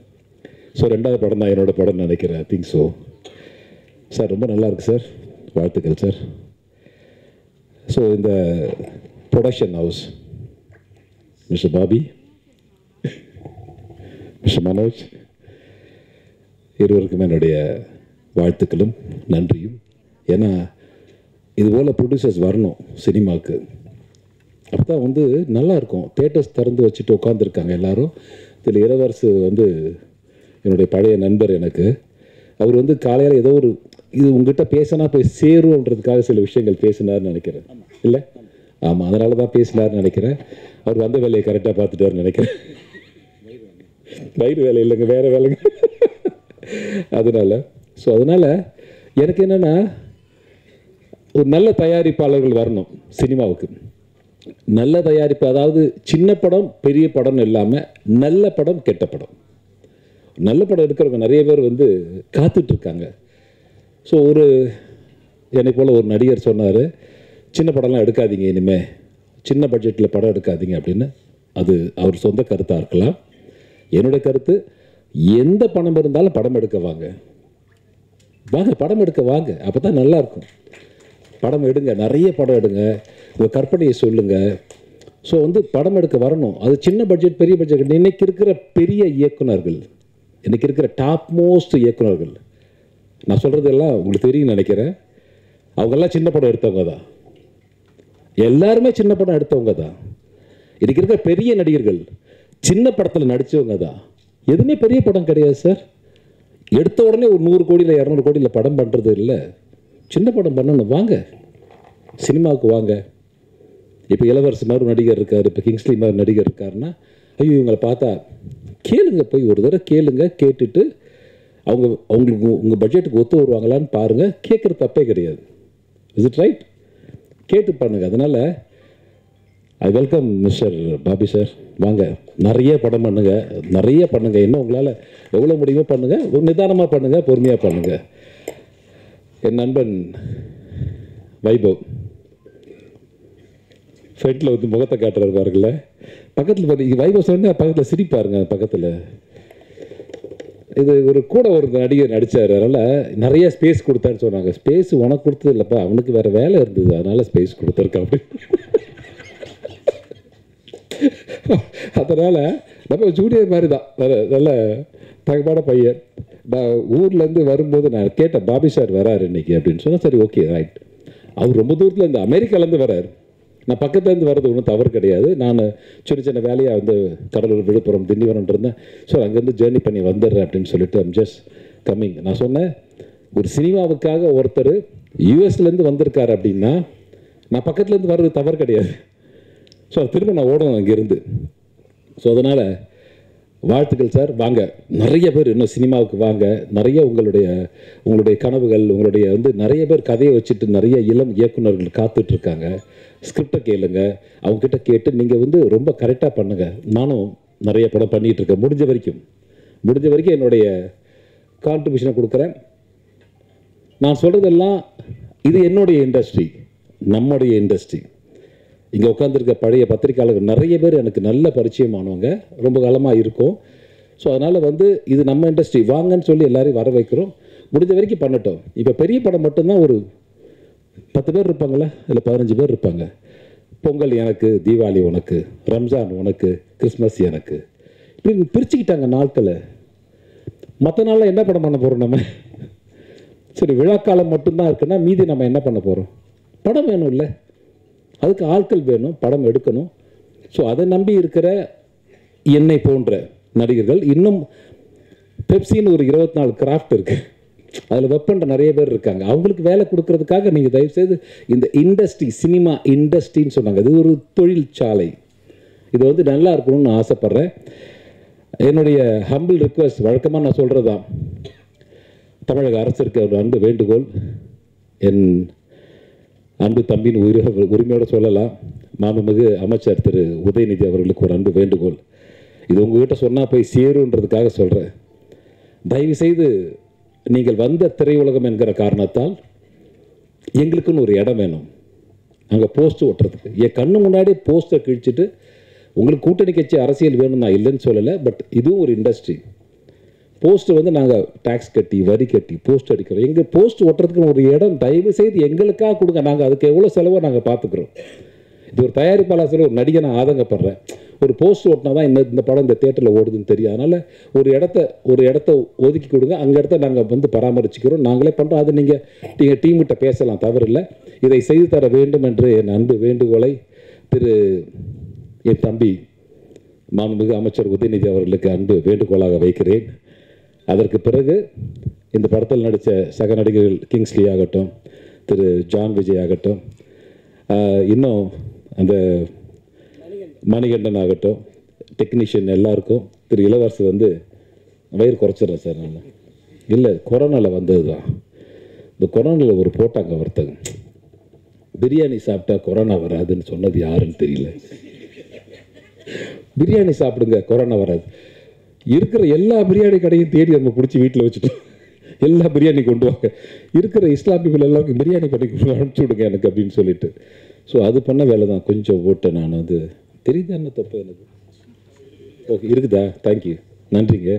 ஸோ 2வது படம் தான் என்னோடய படம்னு நினைக்கிறேன். Think so. சார் ரொம்ப நல்லாயிருக்கு சார், வாழ்த்துக்கள் சார். ஸோ இந்த production house mister Bobby, mister Manoj, இருவருக்கும் என்னுடைய வாழ்த்துக்களும் நன்றியும். ஏன்னா இதுபோல் ப்ரொடியூசர்ஸ் வரணும் சினிமாவுக்கு. அப்போ தான் வந்து நல்லாயிருக்கும். தேட்டர்ஸ் திறந்து வச்சுட்டு உட்காந்துருக்காங்க எல்லோரும். இதில் இளவரசு வந்து என்னுடைய பழைய நண்பர். எனக்கு அவர் வந்து காலையில் ஏதோ ஒரு இது உங்ககிட்ட பேசினா போய் சேரும்ன்றதுக்காக சில விஷயங்கள் பேசினார்னு நினைக்கிறேன். இல்லை? ஆமாம், அதனால தான் பேசினார்னு நினைக்கிறேன். அவர் வந்த வேலையை கரெக்டாக பார்த்துட்டாருன்னு நினைக்கிறேன். வயிறு வேலை இல்லைங்க, வேறு வேலைங்க. அதனால் அதனால் எனக்கு என்னென்னா ஒரு நல்ல தயாரிப்பாளர்கள் வரணும் சினிமாவுக்கு. நல்ல தயாரிப்பு, அதாவது சின்ன படம் பெரிய படம்னு இல்லாமல் நல்ல படம் கெட்ட படம். நல்ல படம் எடுக்கிறவங்க நிறைய பேர் வந்து காத்துட்ருக்காங்க. ஸோ என்னை போல் ஒரு நடிகர் சொன்னார், சின்ன படம்லாம் எடுக்காதீங்க இனிமேல், சின்ன பட்ஜெட்டில் படம் எடுக்காதீங்க அப்படின்னு. அது அவர் சொந்த கருத்தாக இருக்கலாம். என்னுடைய கருத்து, எந்த பணம் இருந்தாலும் படம் எடுக்க வாங்க, படம் எடுக்க வாங்க. அப்போ தான் நல்லாயிருக்கும். படம் எடுங்க, நிறைய படம் எடுங்க, உங்கள் கற்பனையை சொல்லுங்கள். ஸோ படம் எடுக்க வரணும். அது சின்ன பட்ஜெட் பெரிய பட்ஜெட். இன்றைக்கி இருக்கிற பெரிய இயக்குனர்கள், இன்றைக்கி இருக்கிற டாப் மோஸ்ட் இயக்குனர்கள், நான் சொல்கிறது எல்லாம் உங்களுக்கு தெரியும்னு நினைக்கிறேன். அவங்கெல்லாம் சின்ன படம் எடுத்தவங்க தான். எல்லாருமே சின்ன படம் எடுத்தவங்க தான். இன்றைக்கி இருக்கிற பெரிய நடிகர்கள் சின்ன படத்தில் நடித்தவங்க தான். எதுவுமே பெரிய படம் கிடையாது சார். எடுத்த உடனே ஒரு 100 கோடியில் 200 கோடியில் படம் பண்ணுறது இல்லை. சின்ன படம் பண்ணணும். வாங்க, சினிமாவுக்கு வாங்க. இப்போ இளவரசு மாதிரி நடிகர் இருக்கார், இப்போ கிங்ஸ்லி மாதிரி நடிகர் இருக்காருன்னா, ஐயோ இவங்களை பார்த்தா கேளுங்க, போய் ஒரு தடவை கேளுங்க. கேட்டுட்டு அவங்களுக்கு உங்கள் பட்ஜெட்டுக்கு ஒத்து வருவாங்களான்னு பாருங்கள். கேட்குறது தப்பே கிடையாது. Is it right? கேட்டு பண்ணுங்க. அதனால் I welcome mister Bobby sir. வாங்க, நிறைய படம் பண்ணுங்கள், நிறைய பண்ணுங்கள். இன்னும் உங்களால் எவ்வளோ முடியுமோ பண்ணுங்கள். நிதானமாக பண்ணுங்கள், பொறுமையாக பண்ணுங்கள். என் நண்பன் வைபவ் ஃப்ரெண்டில் முகத்தை காட்டுறாரு பாருங்கள, பக்கத்தில் வைபவ் சொன்னா பக்கத்தில் சிரிப்பாருங்க பக்கத்தில். இது கூட ஒரு நடிகர் நடித்தார், அதனால் நிறைய ஸ்பேஸ் கொடுத்தான்னு சொன்னாங்க. ஸ்பேஸ் உனக்கு கொடுத்தது இல்லைப்பா, அவனுக்கு வேறு வேலை இருந்தது, அதனால் ஸ்பேஸ் கொடுத்துருக்கா அப்படி. அதனால் நம்ம ஜூனியர் மாதிரி தான், நல்ல தகமான பையன். நான் ஊர்லேருந்து வரும்போது நான் கேட்டேன், பாபி சார் வராரு இன்னைக்கு அப்படின்னு சொன்னால், சரி ஓகே ரைட். அவர் ரொம்ப தூரத்தில் இருந்து அமெரிக்காலேருந்து வராரு. நான் பக்கத்துலேருந்து வர்றது ஒன்றும் தவறு கிடையாது. நான் சின்ன சின்ன வேலையாக வந்து கடலூர், விழுப்புரம், திண்டிவனம் இருந்தேன். ஸோ அங்கேருந்து ஜேர்னி பண்ணி வந்துடுறேன் அப்படின்னு சொல்லிட்டு ஐம் ஜஸ்ட் கம்மிங். நான் சொன்னேன், ஒரு சினிமாவுக்காக ஒருத்தர் யூஎஸ்லேருந்து வந்திருக்காரு அப்படின்னா நான் பக்கத்துலேருந்து வர்றது தவறு கிடையாது. ஸோ திரும்ப நான் ஓடணும் அங்கேருந்து. ஸோ அதனால் வாழ்த்துக்கள் சார். வாங்க, நிறைய பேர் இன்னும் சினிமாவுக்கு வாங்க. நிறைய உங்களுடைய கனவுகள், உங்களுடைய வந்து நிறைய பேர் கதையை வச்சுட்டு நிறைய இளம் இயக்குநர்கள் காத்துட்ருக்காங்க. ஸ்கிரிப்டை கேளுங்க, அவங்கக்கிட்ட கேட்டு நீங்கள் வந்து ரொம்ப கரெக்டாக பண்ணுங்கள். நானும் நிறைய படம் பண்ணிகிட்ருக்கேன். முடிஞ்ச வரைக்கும் என்னுடைய கான்ட்ரிபியூஷனை கொடுக்குறேன். நான் சொல்கிறதெல்லாம் இது என்னுடைய இண்டஸ்ட்ரி, நம்முடைய இண்டஸ்ட்ரி. இங்கே உட்காந்துருக்க பழைய பத்திரிக்கையாளர்கள் நிறைய பேர் எனக்கு நல்ல பரிச்சயமானவங்க, ரொம்ப காலமாக இருக்கும். ஸோ அதனால் வந்து இது நம்ம இண்டஸ்ட்ரி, வாங்கன்னு சொல்லி எல்லோரையும் வர வைக்கிறோம். முடிஞ்ச வரைக்கும் பண்ணட்டும். இப்போ பெரிய படம் மட்டும்தான் ஒரு 10 பேர் இருப்பாங்களா, இல்லை 15 பேர் இருப்பாங்க. பொங்கல் எனக்கு, தீபாவளி உனக்கு, ரம்ஜான் உனக்கு, கிறிஸ்மஸ் எனக்கு, இப்படி பிரிச்சுக்கிட்டாங்க நாட்களை. மற்ற நாளில் என்ன படம் பண்ண போகிறோம் நம்ம? சரி, விழாக்காலம் மட்டும்தான் இருக்குன்னா மீதி நம்ம என்ன பண்ண போகிறோம்? படம் வேணும் இல்லை, அதுக்கு ஆட்கள் வேணும், படம் எடுக்கணும். ஸோ அதை நம்பி இருக்கிற என்னை போன்ற நடிகர்கள், இன்னும் பெப்சின்னு ஒரு 24 கிராஃப்ட் இருக்குது, அதில் ஒர்க் பண்ணுற நிறைய பேர் இருக்காங்க. அவங்களுக்கு வேலை கொடுக்கறதுக்காக நீங்கள் தயவுசெய்து இந்த இண்டஸ்ட்ரி, சினிமா இண்டஸ்ட்ரின்னு சொன்னாங்க, இது ஒரு தொழிற்சாலை, இது வந்து நல்லா இருக்கணும்னு ஆசைப்பட்றேன். என்னுடைய ஹம்பிள் ரிக்வெஸ்ட், வழக்கமாக நான் சொல்கிறது தான், தமிழக அரசிற்கு ஒரு அன்பு வேண்டுகோள், என் அன்பு தம்பின்னு உரிமையோடு சொல்லலாம், மாண்புமிகு அமைச்சர் திரு உதயநிதி அவர்களுக்கு ஒரு அன்பு வேண்டுகோள். இது உங்கள்கிட்ட சொன்னால் போய் சேருன்றதுக்காக சொல்கிறேன். தயவுசெய்து நீங்கள் வந்த திரையுலகம் என்கிற காரணத்தால் எங்களுக்குன்னு ஒரு இடம் வேணும். அங்கே போஸ்ட் ஓட்டுறதுக்கு என் கண்ணு முன்னாடி போஸ்டர் கிழிச்சிட்டு உங்களுக்கு கூட்டணி கட்சி அரசியல் வேணும், நான் இல்லைன்னு சொல்லலை. பட் இதுவும் ஒரு இண்டஸ்ட்ரி. போஸ்ட்டு வந்து நாங்கள் டேக்ஸ் கட்டி, வரி கட்டி போஸ்ட் அடிக்கிறோம். எங்கள் போஸ்ட் ஓட்டுறதுக்கு ஒரு இடம் தயவு செய்து எங்களுக்காக கொடுங்க. நாங்கள் அதுக்கு எவ்வளோ செலவோ நாங்கள் பார்த்துக்குறோம். இது ஒரு தயாரிப்பாளர் சொல்ல, ஒரு நடிகை நான் ஆதங்கப்படுறேன். ஒரு போஸ்ட் ஓட்டினா தான் இந்த படம் இந்த தேட்டரில் ஓடுதுன்னு தெரியும். அதனால் ஒரு இடத்த ஒதுக்கி கொடுங்க, அங்கே இடத்த நாங்கள் வந்து பராமரிச்சுக்கிறோம், நாங்களே பண்ணுறோம். அது நீங்கள் டீம்கிட்ட பேசலாம், தவறில்லை. இதை செய்து தர வேண்டும் என்று என் அன்பு வேண்டுகோளை என் தம்பி மாண்புமிகு அமைச்சர் உதயநிதி அவர்களுக்கு அன்பு வேண்டுகோளாக வைக்கிறேன். அதற்கு பிறகு இந்த படத்தில் நடித்த சக நடிகர்கள் கிங்ஸ்லி ஆகட்டும், திரு ஜான் விஜய் ஆகட்டும், இன்னும் அந்த மணிகண்டன் ஆகட்டும், டெக்னீஷியன் எல்லாருக்கும், திரு இளவரசு வந்து வயிறு குறைச்சிட்றேன் சார் நான், இல்லை கொரோனாவில் வந்தது தான். இந்த கொரோனாவில் ஒரு போட்டாங்க ஒருத்தங்க, பிரியாணி சாப்பிட்டா கொரோனா வராதுன்னு சொன்னது யாருன்னு தெரியல. பிரியாணி சாப்பிடுங்க, கொரோனா வராது. இருக்கிற எல்லா பிரியாணி கடையும் தேடி நம்ம பிடிச்சி வீட்டில் வச்சுட்டோம். எல்லா பிரியாணி கொண்டு வாங்க, இருக்கிற இஸ்லாமியர்கள் எல்லாருக்கும் பிரியாணி பண்ணி அனுப்பிச்சி விடுங்க எனக்கு அப்படின்னு சொல்லிட்டு. ஸோ அது பண்ண வேலை தான். கொஞ்சம் ஓட்டேன் நான், வந்து தெரியுதா என்ன தப்பு எனக்கு? ஓகே, இருக்குதா? தேங்க்யூ, நன்றிங்க,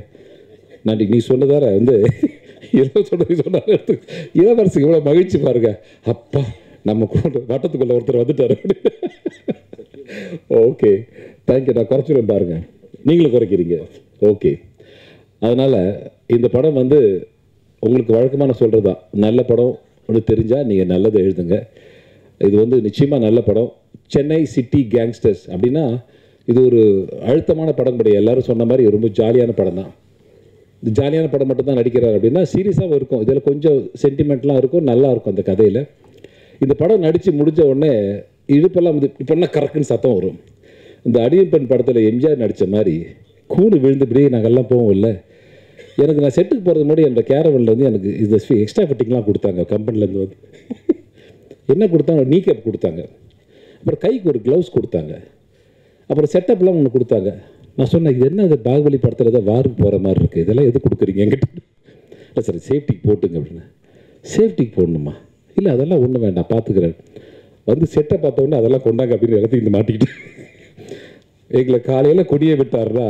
நன்றி. நீ சொன்னதார வந்து இளவரசுக்கு இவ்வளோ மகிழ்ச்சி பாருங்க. அப்பா, நம்ம வட்டத்துக்குள்ள ஒருத்தர் வந்துட்டார். Okay, thank you. நான் குறைச்சிடுவேன் பாருங்க, நீங்களும் குறைக்கிறீங்க. ஓகே, அதனால் இந்த படம் வந்து உங்களுக்கு வழக்கமான சொல்கிறது தான், நல்ல படம் ஒன்று தெரிஞ்சால் நீங்கள் நல்லதை எழுதுங்க. இது வந்து நிச்சயமாக நல்ல படம். சென்னை சிட்டி கேங்ஸ்டர்ஸ் அப்படின்னா இது ஒரு அழுத்தமான படம் கிடையாது. எல்லோரும் சொன்ன மாதிரி ரொம்ப ஜாலியான படம் தான். இந்த ஜாலியான படம் மட்டும்தான் நடிக்கிறார் அப்படின்னா சீரியஸாகவும் இருக்கும், இதில் கொஞ்சம் சென்டிமெண்ட்லாம் இருக்கும், நல்லா இருக்கும் அந்த கதையில். இந்த படம் நடித்து முடிஞ்ச உடனே இழுப்பெல்லாம் வந்து இப்போன்னா கறக்குன்னு சத்தம் வரும். இந்த அடியப்பன் படத்தில் எம்ஜிஆர் நடித்த மாதிரி கூடு விழுந்துபடியே நாங்கள்லாம் போவோம் இல்லை. எனக்கு நான் செட்டுக்கு போகிறது முன்னாடி என்னோட கேரவனில் வந்து எனக்கு இந்த எக்ஸ்ட்ரா ஃபிட்டிங்லாம் கொடுத்தாங்க கம்பெனிலேருந்து. வந்து என்ன கொடுத்தாங்க, நீ கேப் கொடுத்தாங்க, அப்புறம் கைக்கு ஒரு க்ளவுஸ் கொடுத்தாங்க, அப்புறம் செட்டப்லாம் ஒன்று கொடுத்தாங்க. நான் சொன்னேன், இது என்ன, இது பாகுபலி படத்தில் தான் வாருக்கு போகிற மாதிரி இருக்குது, இதெல்லாம் எது கொடுக்குறீங்க என்கிட்ட? இல்லை சார், சேஃப்டிக்கு போட்டுங்க அப்படின்னு. சேஃப்டிக்கு போடணுமா? இல்லை அதெல்லாம் ஒன்றும் வேண்டாம், பார்த்துக்கிறேன். வந்து செட்டை பார்த்தோன்னே அதெல்லாம் கொண்டாங்க அப்படின்னு இடத்துக்கு இந்த மாட்டிக்கிட்டு எங்களை காலையில் கொடியை விட்டார்னா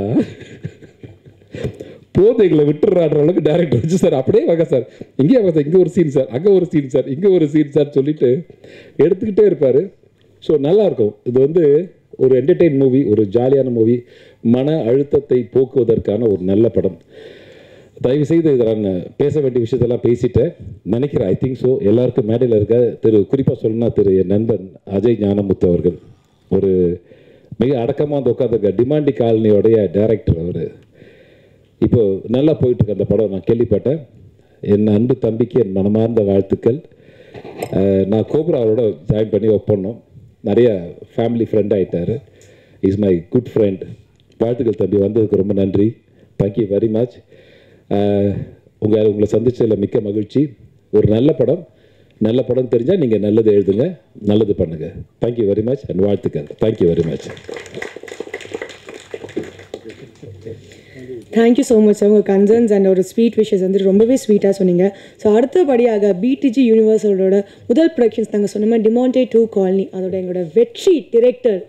போது எங்களை விட்டுறாடுற அளவுக்கு டேரக்டர் வச்சு சார் அப்படியே வாங்க சார் இங்கே வாங்க சார், இங்கே ஒரு சீன் சார், அங்கே ஒரு சீன் சார், இங்கே ஒரு சீன் சார் சொல்லிட்டு எடுத்துக்கிட்டே இருப்பார். ஸோ நல்லாயிருக்கும். இது வந்து ஒரு என்டர்டெயின் மூவி, ஒரு ஜாலியான மூவி, மன அழுத்தத்தை போக்குவதற்கான ஒரு நல்ல படம். தயவுசெய்து இதை நான் பேச வேண்டிய விஷயத்தெல்லாம் பேசிட்டேன் நினைக்கிறேன். I think so. எல்லாருக்கும் மேடையில் இருக்க குறிப்பாக சொல்லணும்னா என் நண்பன் அஜய் ஞானமுத்து அவர்கள் ஒரு மிக அடக்கமாக வந்து உட்காந்துருக்க டிமாண்டி காலனியோடைய டைரக்டர். அவர் இப்போ நல்லா போயிட்டுருக்கு அந்த படம். நான் கேள்விப்பட்டேன். என் அன்பு தம்பிக்கு என் மனமார்ந்த வாழ்த்துக்கள். நான் கோப்ராவோட ஜாயின் பண்ணி ஒர்க் பண்ணோம். நிறைய ஃபேமிலி ஃப்ரெண்ட் ஆகிட்டார். Is my good friend. வாழ்த்துக்கள் தம்பி, வந்ததுக்கு ரொம்ப நன்றி. Thank you very much. உங்களை சந்திச்சதில் மிக்க மகிழ்ச்சி. ஒரு நல்ல படம் தெரிஞ்சால் நீங்கள் நல்லது எழுதுங்க, நல்லது பண்ணுங்கள். தேங்க்யூ வெரி மச் அண்ட் வாழ்த்துக்கள். Thank you very much. Thank you so much sir. உங்கள் கன்சர்ன்ஸ் அண்ட் ஒரு ஸ்வீட் விஷஸ் வந்து ரொம்பவே ஸ்வீட்டாக சொன்னீங்க. ஸோ அடுத்தபடியாக பிடிஜி யூனிவர்சலோட முதல் ப்ரொடக்ஷன்ஸ் நாங்கள் சொன்ன மாதிரி டிமாண்டே 2 காலனி, அதோட எங்களோட வெற்றி டிரெக்டர்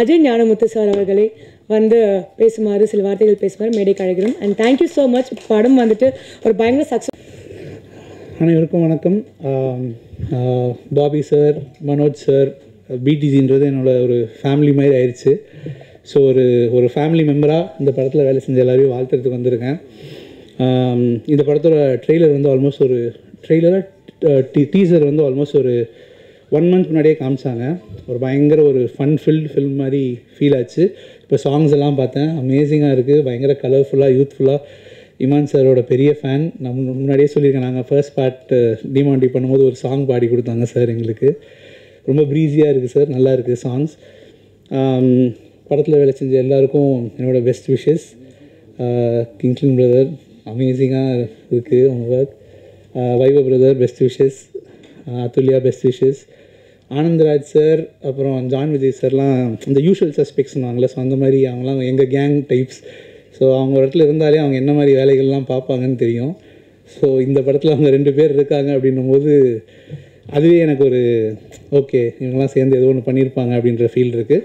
அஜய் ஞானமுத்து சார் அவர்களை வந்து பேசுமாறு, சில வார்த்தைகள் பேசுமாறு மேடைக்கு அழைக்கிறோம். And thank you so much. படம் வந்துட்டு ஒரு பயங்கர சக்ஸஸ். அனைவருக்கும் வணக்கம். பாபி சார், மனோஜ் சார், பிடிஜின்றது என்னோட ஒரு ஃபேமிலி மாதிரி ஆயிடுச்சு. ஸோ ஒரு ஃபேமிலி மெம்பராக இந்த படத்தில் வேலை செஞ்ச எல்லாரையும் வாழ்த்துறதுக்கு வந்திருக்கேன். இந்த படத்தோட ட்ரெய்லர் வந்து ஆல்மோஸ்ட் ஒரு டீசர் வந்து ஆல்மோஸ்ட் ஒரு 1 மந்த் முன்னாடியே காமிச்சாங்க. ஒரு பயங்கர ஒரு ஃபன்ஃபில்டு ஃபில்ம் மாதிரி ஃபீல் ஆச்சு. இப்போ சாங்ஸ் எல்லாம் பார்த்தேன், அமேசிங்காக இருக்குது. பயங்கர கலர்ஃபுல்லாக, யூத்ஃபுல்லாக. இமான் சாரோட பெரிய ஃபேன். நம்ம முன்னாடியே சொல்லியிருக்கேன், நாங்கள் ஃபர்ஸ்ட் பார்ட் டிமாண்டி பண்ணும்போது ஒரு சாங் பாடி கொடுத்தாங்க சார் எங்களுக்கு. ரொம்ப ப்ரீஸியாக இருக்குது சார், நல்லா இருக்குது சாங்ஸ். படத்தில் வேலை செஞ்ச எல்லாருக்கும் என்னோடய பெஸ்ட் விஷஸ். கிங்ஸ்லின் பிரதர் அமேசிங்காக இருக்குது உங்கள் work. Vaibhav brother best wishes. Athulya best wishes. Anandraj sir, அப்புறம் ஜான் விஜய் சார்லாம் இந்த யூஷுவல் சஸ்பெக்ட்ஸ்னாங்களே, ஸோ அந்த மாதிரி அவங்களாம் எங்கள் கேங் டைப்ஸ். ஸோ அவங்க ஒரு இடத்துல இருந்தாலே அவங்க என்ன மாதிரி வேலைகள்லாம் பார்ப்பாங்கன்னு தெரியும். ஸோ இந்த படத்தில் அவங்க 2 பேர் இருக்காங்க அப்படின்னும் போது அதுவே எனக்கு ஒரு ஓகே, இவங்கெல்லாம் சேர்ந்து ஏதோ ஒன்று பண்ணியிருப்பாங்க அப்படின்ற ஃபீல் இருக்குது.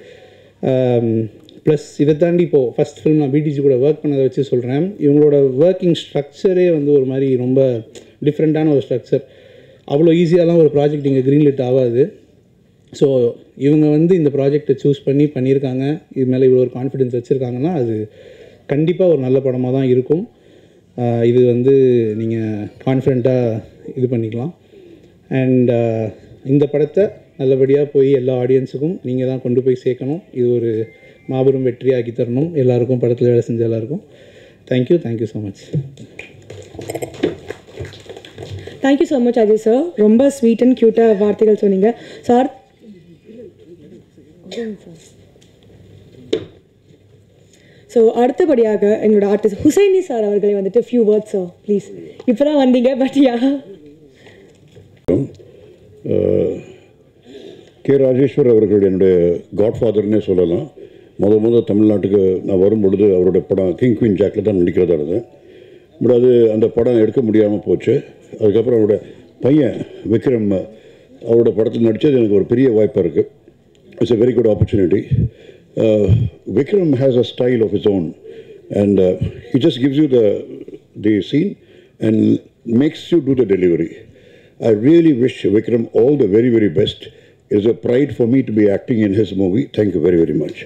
ப்ளஸ் இதை தாண்டி இப்போது ஃபஸ்ட் ஃபிலிம் நான் பிடிஜி கூட ஒர்க் பண்ணதை வச்சு சொல்கிறேன். இவங்களோட ஒர்க்கிங் ஸ்ட்ரக்சரே வந்து ஒரு மாதிரி ரொம்ப டிஃப்ரெண்ட்டான ஒரு ஸ்ட்ரக்சர். அவ்வளோ ஈஸியாலாம் ஒரு ப்ராஜெக்ட் இங்கே க்ரீன்லிட் ஆகாது. ஸோ இவங்க வந்து இந்த ப்ராஜெக்டை சூஸ் பண்ணியிருக்காங்க. இது மேலே இவ்வளோ ஒரு கான்ஃபிடென்ஸ் வச்சுருக்காங்கன்னா அது கண்டிப்பாக ஒரு நல்ல படமாக தான் இருக்கும். இது வந்து நீங்கள் கான்ஃபிடெண்ட்டாக இது பண்ணிக்கலாம். அண்ட் இந்த படத்தை நல்லபடியாக போய் எல்லா ஆடியன்ஸுக்கும் நீங்கள் தான் கொண்டு போய் சேர்க்கணும். இது ஒரு மாபெரும் வெற்றியாக்கி தரணும் எல்லாருக்கும், படத்தில் வேலை செஞ்ச எல்லாருக்கும். Thank you so much. Thank you so much Ajay sir. ரொம்ப ஸ்வீட் அண்ட் க்யூட்டாக வார்த்தைகள் சொன்னீங்க சார். ஸோ அடுத்தபடியாக எங்களோட ஆர்டிஸ்ட் ஹுசைனி சார் அவர்களை வந்துட்டு ஃபியூ வேர்ட்ஸ் சார் ப்ளீஸ். இப்போ தான் வந்தீங்க பட் யா. கே ராஜேஸ்வர் அவர்கள் என்னுடைய காட்ஃபாதர்னே சொல்லலாம். முதல் தமிழ்நாட்டுக்கு நான் வரும்பொழுது அவருடைய படம் கிங் குயின் ஜாக்கில் தான் நடிக்கிறதா இருந்தேன். பட் அது அந்த படம் எடுக்க முடியாமல் போச்சு. அதுக்கப்புறம் அவருடைய பையன் விக்ரம் அவரோட படத்தில் நடித்தது எனக்கு ஒரு பெரிய வாய்ப்பாக இருக்குது. It's a very good opportunity. Vikram has a style of his own and he just gives you the scene and makes you do the delivery. I really wish Vikram all the very, very best. It is a pride for me to be acting in his movie. Thank you very, very much.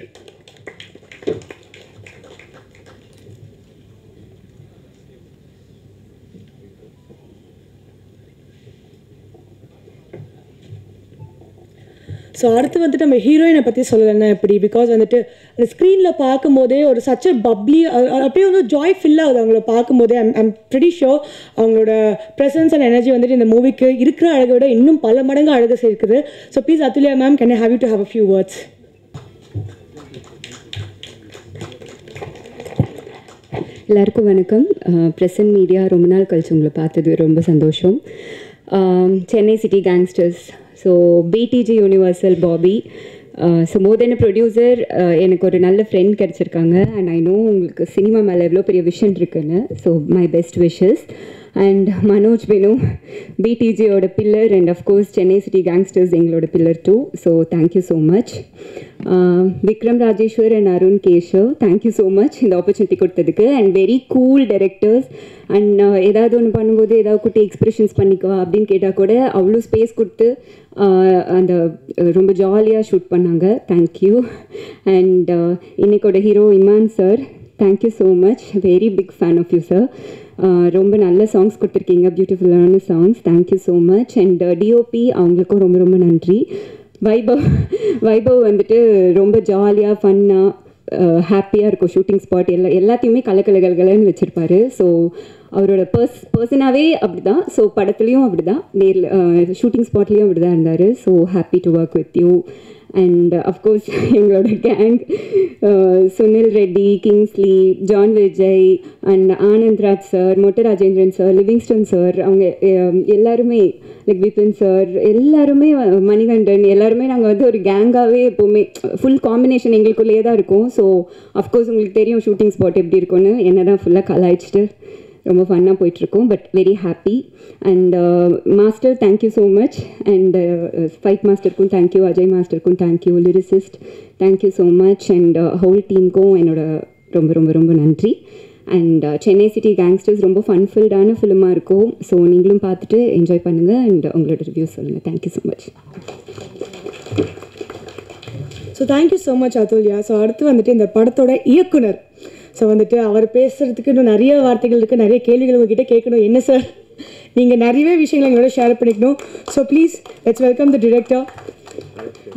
So அடுத்து வந்துட்டு நம்ம ஹீரோயினை பற்றி சொல்லலைன்னா எப்படி, because வந்துட்டு அந்த ஸ்க்ரீனில் பார்க்கும்போதே ஒரு சச் பப்ளி அப்படியே வந்து ஜாய் ஃபில் ஆகுது அவங்கள பார்க்கும்போதே. ஐம் ப்ரிட்டி ஷோர் அவங்களோட ப்ரெசன்ஸ் அண்ட் எனர்ஜி வந்துட்டு இந்த மூவிக்கு இருக்கிற அழகை விட இன்னும் பல மடங்கு அழகு சேர்க்குது. So please Athulya ma'am, can I have you to have a few words. எல்லாருக்கும் வணக்கம். ப்ரெசன்ட் மீடியா, ரொம்ப நாள் கழிச்சு உங்களை பார்த்தது ரொம்ப சந்தோஷம். Chennai city gangsters, so BTG universal Bobby, so more then a producer எனக்கு ஒரு நல்ல ஃப்ரெண்ட் கிடச்சிருக்காங்க. அண்ட் ஐ நோ உங்களுக்கு சினிமா மேலே எவ்வளோ பெரிய விஷன் இருக்குன்னு. So my best wishes. And Manoj Benu பிடிஜியோட pillar and of course Chennai city gangsters எங்களோட pillar too. So thank you so much. Vikram Rajeshwar and Arun Keshav, thank you so much இந்த ஆப்பர்ச்சுனிட்டி கொடுத்ததுக்கு. And very cool directors. And ஏதாவது ஒன்று பண்ணும்போது ஏதாவது குட்டி எக்ஸ்பிரஷன்ஸ் பண்ணிக்குவா அப்படின்னு கேட்டால் கூட அவ்வளோ ஸ்பேஸ் கொடுத்து அந்த ரொம்ப ஜாலியாக ஷூட் பண்ணாங்க. தேங்க்யூ. அண்ட் இன்னைக்கோட hero Imman sir, thank you so much. Very big fan of you sir. ரொம்ப நல்ல சாங்ஸ் கொடுத்துருக்கீங்க, பியூட்டிஃபுல்லான songs. Thank you so much. And DOP அவங்களுக்கும் ரொம்ப ரொம்ப நன்றி. வைபவ் வந்துட்டு ரொம்ப ஜாலியாக ஃபன்னாக ஹாப்பியாக இருக்கும். ஷூட்டிங் ஸ்பாட் எல்லாத்தையுமே கலகலகலன்னு வச்சுருப்பாரு. ஸோ அவரோட பர்சனாகவே அப்படி தான். ஸோ படத்துலேயும் அப்படி தான், நேரில் ஷூட்டிங் ஸ்பாட்லேயும் அப்படி தான் இருந்தார். So happy to work with you. And of course எங்களோட gang Sunil Reddy, Kingsley, John Vijay and Anandraj sir, Mottai Rajendran sir, Livingston sir, அவங்க எல்லாருமே, லைக் விபின் சார், எல்லாருமே, மணிகண்டன், எல்லாருமே நாங்கள் வந்து ஒரு கேங்காகவே எப்போவுமே ஃபுல் காம்பினேஷன் எங்களுக்குள்ளேயே தான் இருக்கும். ஸோ அஃப்கோர்ஸ் உங்களுக்கு தெரியும் ஷூட்டிங் ஸ்பாட் எப்படி இருக்குன்னு. என்ன தான் ஃபுல்லாக கலாய்ச்சிட்டு ரொம்ப ஃபன்னாக போயிட்டுருக்கோம். But very happy. And master, thank you so much. And fight மாஸ்டருக்கும் தேங்க்யூ, அஜய் மாஸ்டருக்கும் thank you, lyricist thank you so much. And whole டீமுக்கும் என்னோட ரொம்ப ரொம்ப ரொம்ப நன்றி. அண்ட் சென்னை சிட்டி கேங்ஸ்டர்ஸ் ரொம்ப ஃபன்ஃபில்டான ஃபிலிமாக இருக்கும். ஸோ நீங்களும் பார்த்துட்டு என்ஜாய் பண்ணுங்கள் அண்ட் உங்களோட ரிவ்யூ சொல்லுங்கள். Thank you so much. So thank you so much Athulya. So அடுத்து வந்துட்டு இந்த படத்தோட இயக்குனர். ஸோ வந்துட்டு அவர் பேசுகிறதுக்கு இன்னும் நிறைய வார்த்தைகள் இருக்குது, நிறைய கேள்விகள் உங்ககிட்ட கேட்கணும். என்ன சார், நீங்கள் நிறையவே விஷயங்கள் எங்களோட ஷேர் பண்ணிக்கணும். So please let's welcome the director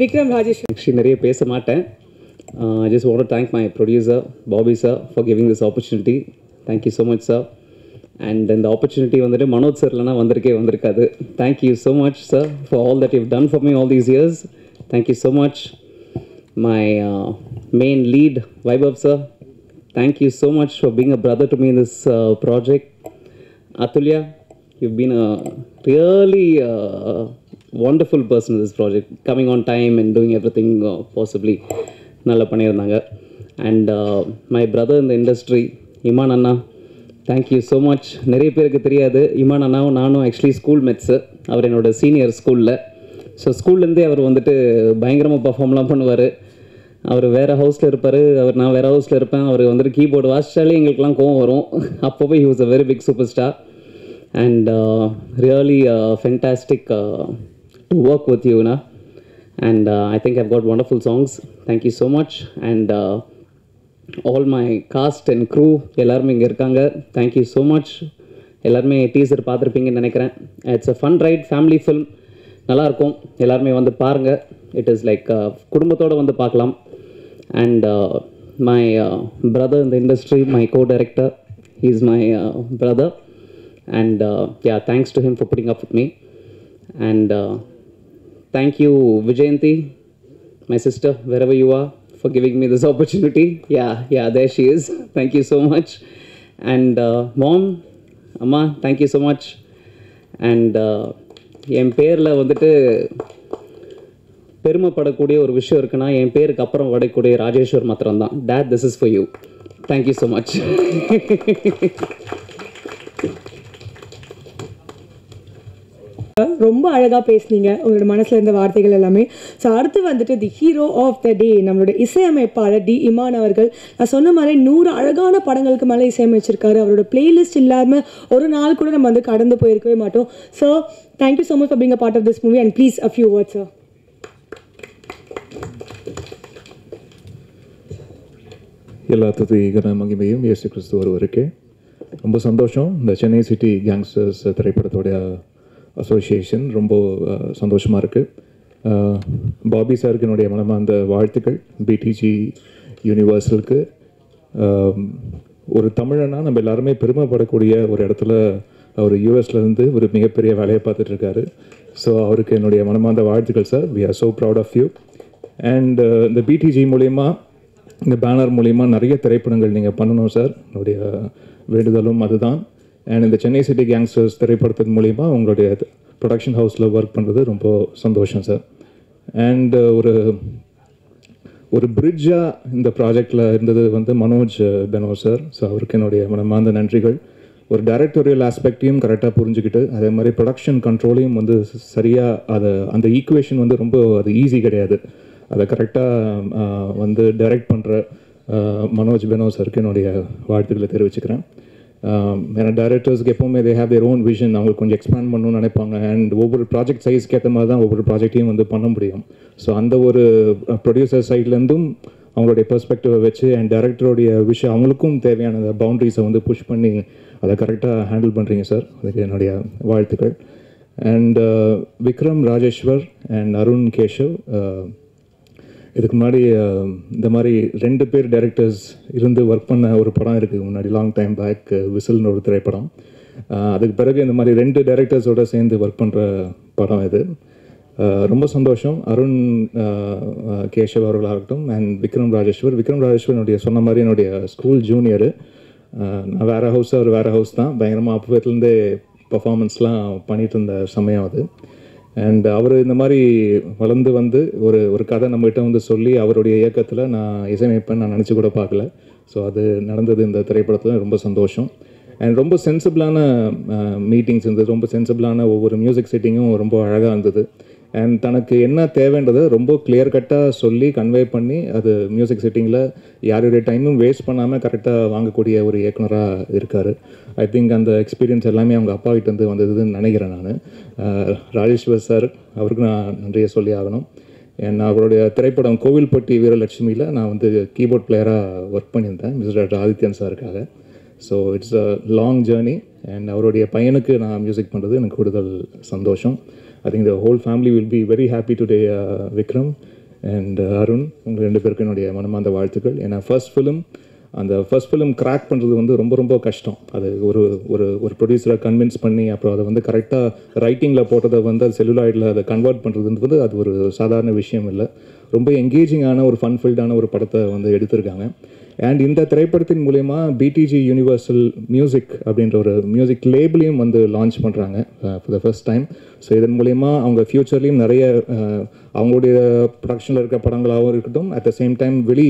Vikram Rajesh. Actually நிறைய பேச மாட்டேன். I just want to thank my producer Bobby sir for giving this opportunity. Thank you so much sir. And இந்த opportunity வந்துட்டு மனோஜ் சார் இல்லைனா வந்திருக்காது. Thank you so much sir for all that you've done for me all these years. Thank you so much. My main lead Vaibhav sir, thank you so much for being a brother to me in this project. Atulya, you've been a really wonderful person in this project, coming on time and doing everything possibly நல்லா பண்ணியிருந்தாங்க. And my brother இந்த industry Imman அண்ணா, thank you so much. நிறைய பேருக்கு தெரியாது, இமான் அண்ணாவும் நானும் actually school mates. அவர் என்னோடய senior ஸ்கூலில். ஸோ ஸ்கூல்லேருந்தே அவர் வந்துட்டு பயங்கரமாக பர்ஃபார்ம்லாம் பண்ணுவார். அவர் வேறு ஹவுஸில் இருப்பார், நான் வேறு ஹவுஸில் இருப்பேன். அவர் வந்துட்டு கீபோர்டு வாசிச்சாலே எங்களுக்குலாம் கோவம் வரும். அப்போவே he was a very big super star. And really fantastic to work with யூனா. And I think I've got wonderful songs. Thank you so much. And all my cast and crew எல்லாருமே இங்கே இருக்காங்க. Thank you so much. எல்லாருமே teaser பார்த்துருப்பீங்கன்னு நினைக்கிறேன். It's a fun right, family film, நல்லாயிருக்கும். எல்லாருமே வந்து பாருங்கள். இட் இஸ் லைக் குடும்பத்தோடு வந்து பார்க்கலாம். And my brother in the industry, my co-director, he is my brother. And yeah, thanks to him for putting up with me. And thank you, Vijayanti, my sister, wherever you are, for giving me this opportunity. Yeah, there she is. Thank you so much. And Mom, Amma, thank you so much. And என் பேரில் வந்துட்டு பெருமைப்படக்கூடிய ஒரு விஷயம் இருக்குன்னா, என் பேருக்கு அப்புறம் வரக்கூடிய ராஜேஸ்வர் மாத்திரம்தான். Dad, this is for you. Thank you so much. ரொம்ப அழகாக பேசுனீங்க, உங்களோட மனசில் இருந்த வார்த்தைகள் எல்லாமே. ஸோ அடுத்து வந்துட்டு தி ஹீரோ ஆஃப் த டே, நம்மளோட இசையமைப்பாளர் டி இமான் அவர்கள். நான் சொன்ன மாதிரி 100 அழகான படங்களுக்கு மேலே இசையமைச்சிருக்காரு. அவரோட பிளேலிஸ்ட் இல்லாமல் ஒரு நாள் கூட நம்ம வந்து கடந்து போயிருக்கவே மாட்டோம். So thank you so much for being a part of this movie. And please a few words sir. எல்லா துதிகன மகிமையும் இயேசு கிறிஸ்து ஒருவருக்கே. ரொம்ப சந்தோஷம். இந்த சென்னை சிட்டி கேங்ஸ்டர்ஸ் திரைப்படத்தோடைய அசோசியேஷன் ரொம்ப சந்தோஷமாக இருக்குது. பாபி சாருக்கு என்னுடைய மனமார்ந்த வாழ்த்துக்கள். பிடிஜி யூனிவர்சலுக்கு ஒரு தமிழனா நம்ம எல்லாருமே பெருமைப்படக்கூடிய ஒரு இடத்துல அவர் யூஎஸ்லேருந்து ஒரு மிகப்பெரிய வேலையை பார்த்துட்ருக்காரு. ஸோ அவருக்கு என்னுடைய மனமார்ந்த வாழ்த்துக்கள் sir. We are so proud of you. And இந்த பிடிஜி மூலயமா, இந்த பேனர் மூலயமா நிறைய திரைப்படங்கள் நீங்கள் பண்ணணும் சார். என்னுடைய வேண்டுதலும் அதுதான். அண்ட் இந்த சென்னை சிட்டி கேங்ஸ்டர்ஸ் திரைப்படத்தின் மூலிமா உங்களுடைய ப்ரொடக்ஷன் ஹவுஸில் ஒர்க் பண்ணுறது ரொம்ப சந்தோஷம் சார். அண்ட் ஒரு பிரிட்ஜாக இந்த ப்ராஜெக்டில் இருந்தது வந்து மனோஜ் பெனோ சார். ஸோ அவருக்கு என்னுடைய மனமார்ந்த நன்றிகள். ஒரு டைரக்டோரியல் ஆஸ்பெக்டையும் கரெக்டாக புரிஞ்சுக்கிட்டு அதே மாதிரி ப்ரொடக்ஷன் கண்ட்ரோலையும் வந்து சரியாக அதை அந்த ஈக்குவேஷன் வந்து ரொம்ப அது ஈஸி கிடையாது. அதை கரெக்டாக வந்து டைரக்ட் பண்ணுற மனோஜ் பெனோ சருக்கு என்னுடைய வாழ்த்துக்களை தெரிவிச்சுக்கிறேன். ஏன்னா டைரக்டர்ஸ்க்கு எப்போவுமே they have their own vision, அவங்களுக்கு கொஞ்சம் எக்ஸ்பேண்ட் பண்ணணும்னு நினைப்பாங்க. அண்ட் ஒவ்வொரு ப்ராஜெக்ட் சைஸ்க்கு ஏற்ற மாதிரி தான் ஒவ்வொரு ப்ராஜெக்டையும் வந்து பண்ண முடியும். ஸோ அந்த ஒரு ப்ரொடியூசர் சைட்லேருந்தும் அவங்களுடைய பெர்ஸ்பெக்டிவை வச்சு அண்ட் டைரக்டருடைய விஷயம் அவங்களுக்கும் தேவையான பவுண்ட்ரிஸை வந்து புஷ் பண்ணி அதை கரெக்டாக ஹேண்டில் பண்ணுறீங்க சார். அதுக்கு என்னுடைய வாழ்த்துக்கள். அண்ட் விக்ரம் ராஜேஸ்வர் அண்ட் அருண் கேஷவ், இதுக்கு முன்னாடி இந்த மாதிரி 2 பேர் டைரக்டர்ஸ் இருந்து ஒர்க் பண்ண ஒரு படம் இருக்குது முன்னாடி லாங் டைம் பேக், விசில்னு ஒரு திரைப்படம். அதுக்கு பிறகு இந்த மாதிரி 2 டைரக்டர்ஸோடு சேர்ந்து ஒர்க் பண்ணுற படம் இது. ரொம்ப சந்தோஷம். அருண் கேஷவ் அவர்களாகட்டும் அண்ட் விக்ரம் ராஜேஸ்வர் என்னுடைய சொன்ன மாதிரி என்னுடைய ஸ்கூல் ஜூனியரு. நான் வேறு ஹவுஸ், அவர் வேறு ஹவுஸ் தான். பயங்கரமாக அப்போத்துலேருந்தே பர்ஃபார்மன்ஸ்லாம் பண்ணிகிட்டு இருந்த சமயம் அது. அண்ட் அவர் இந்த மாதிரி வளர்ந்து வந்து ஒரு கதை நம்மகிட்ட வந்து சொல்லி அவருடைய இயக்கத்தில் நான் இசையமைப்பேன் நான் நினச்சி கூட பார்க்கல. ஸோ அது நடந்தது இந்த திரைப்படத்தில். ரொம்ப சந்தோஷம். அண்ட் ரொம்ப சென்சிபிளான மீட்டிங்ஸ் இருந்தது. ரொம்ப சென்சிபிளான ஒவ்வொரு மியூசிக் செட்டிங்கும் ரொம்ப அழகாக இருந்தது. அண்ட் தனக்கு என்ன தேவைன்றதை ரொம்ப கிளியர் கட்டாக சொல்லி கன்வே பண்ணி அது மியூசிக் செட்டிங்கில் யாருடைய டைமும் வேஸ்ட் பண்ணாமல் கரெக்டாக வாங்கக்கூடிய ஒரு இயக்குனராக இருக்கார். ஐ திங்க் அந்த எக்ஸ்பீரியன்ஸ் எல்லாமே அவங்க அப்பா கிட்டேருந்து வந்ததுன்னு நினைக்கிறேன் நான். ராஜேஸ்வர் சார், அவருக்கு நான் நன்றியை சொல்லி ஆகணும். அண்ட் அவருடைய திரைப்படம் கோவில்பட்டி வீரலட்சுமியில் நான் வந்து கீபோர்ட் பிளேயராக ஒர்க் பண்ணியிருந்தேன் மிஸ்டர் ஆதித்யன் சாருக்காக. So it's a long journey. And அவருடைய பையனுக்கு நான் மியூசிக் பண்ணுறது எனக்கு கூடுதல் சந்தோஷம். I think the whole family will be very happy today, Vikram and Arun. உங்கள் 2 பேருக்கும் என்னுடைய மனமார்ந்த வாழ்த்துக்கள். ஏன்னா ஃபர்ஸ்ட் ஃபிலிம் கிராக் பண்ணுறது வந்து ரொம்ப ரொம்ப கஷ்டம். அது ஒரு ப்ரொடியூசரை கன்வின்ஸ் பண்ணி அப்புறம் அதை வந்து கரெக்டாக ரைட்டிங்கில் போட்டதை வந்து அது செல்லுலாய்டில் அதை கன்வெர்ட் பண்ணுறதுன்றது அது ஒரு சாதாரண விஷயம் இல்லை. ரொம்ப என்கேஜிங்கான ஒரு ஃபன்ஃபில்டான ஒரு படத்தை வந்து எடுத்திருக்காங்க. அண்ட் இந்த திரைப்படத்தின் மூலயமா பிடிஜி யூனிவர்சல் மியூசிக் அப்படின்ற ஒரு மியூசிக் லேபிளையும் வந்து லான்ச் பண்ணுறாங்க for the first time. So இதன் மூலயமா அவங்க ஃப்யூச்சர்லேயும் நிறைய அவங்களுடைய ப்ரொடக்ஷனில் இருக்க படங்களாகவும் இருக்கட்டும், அட் த சேம் டைம் வெளி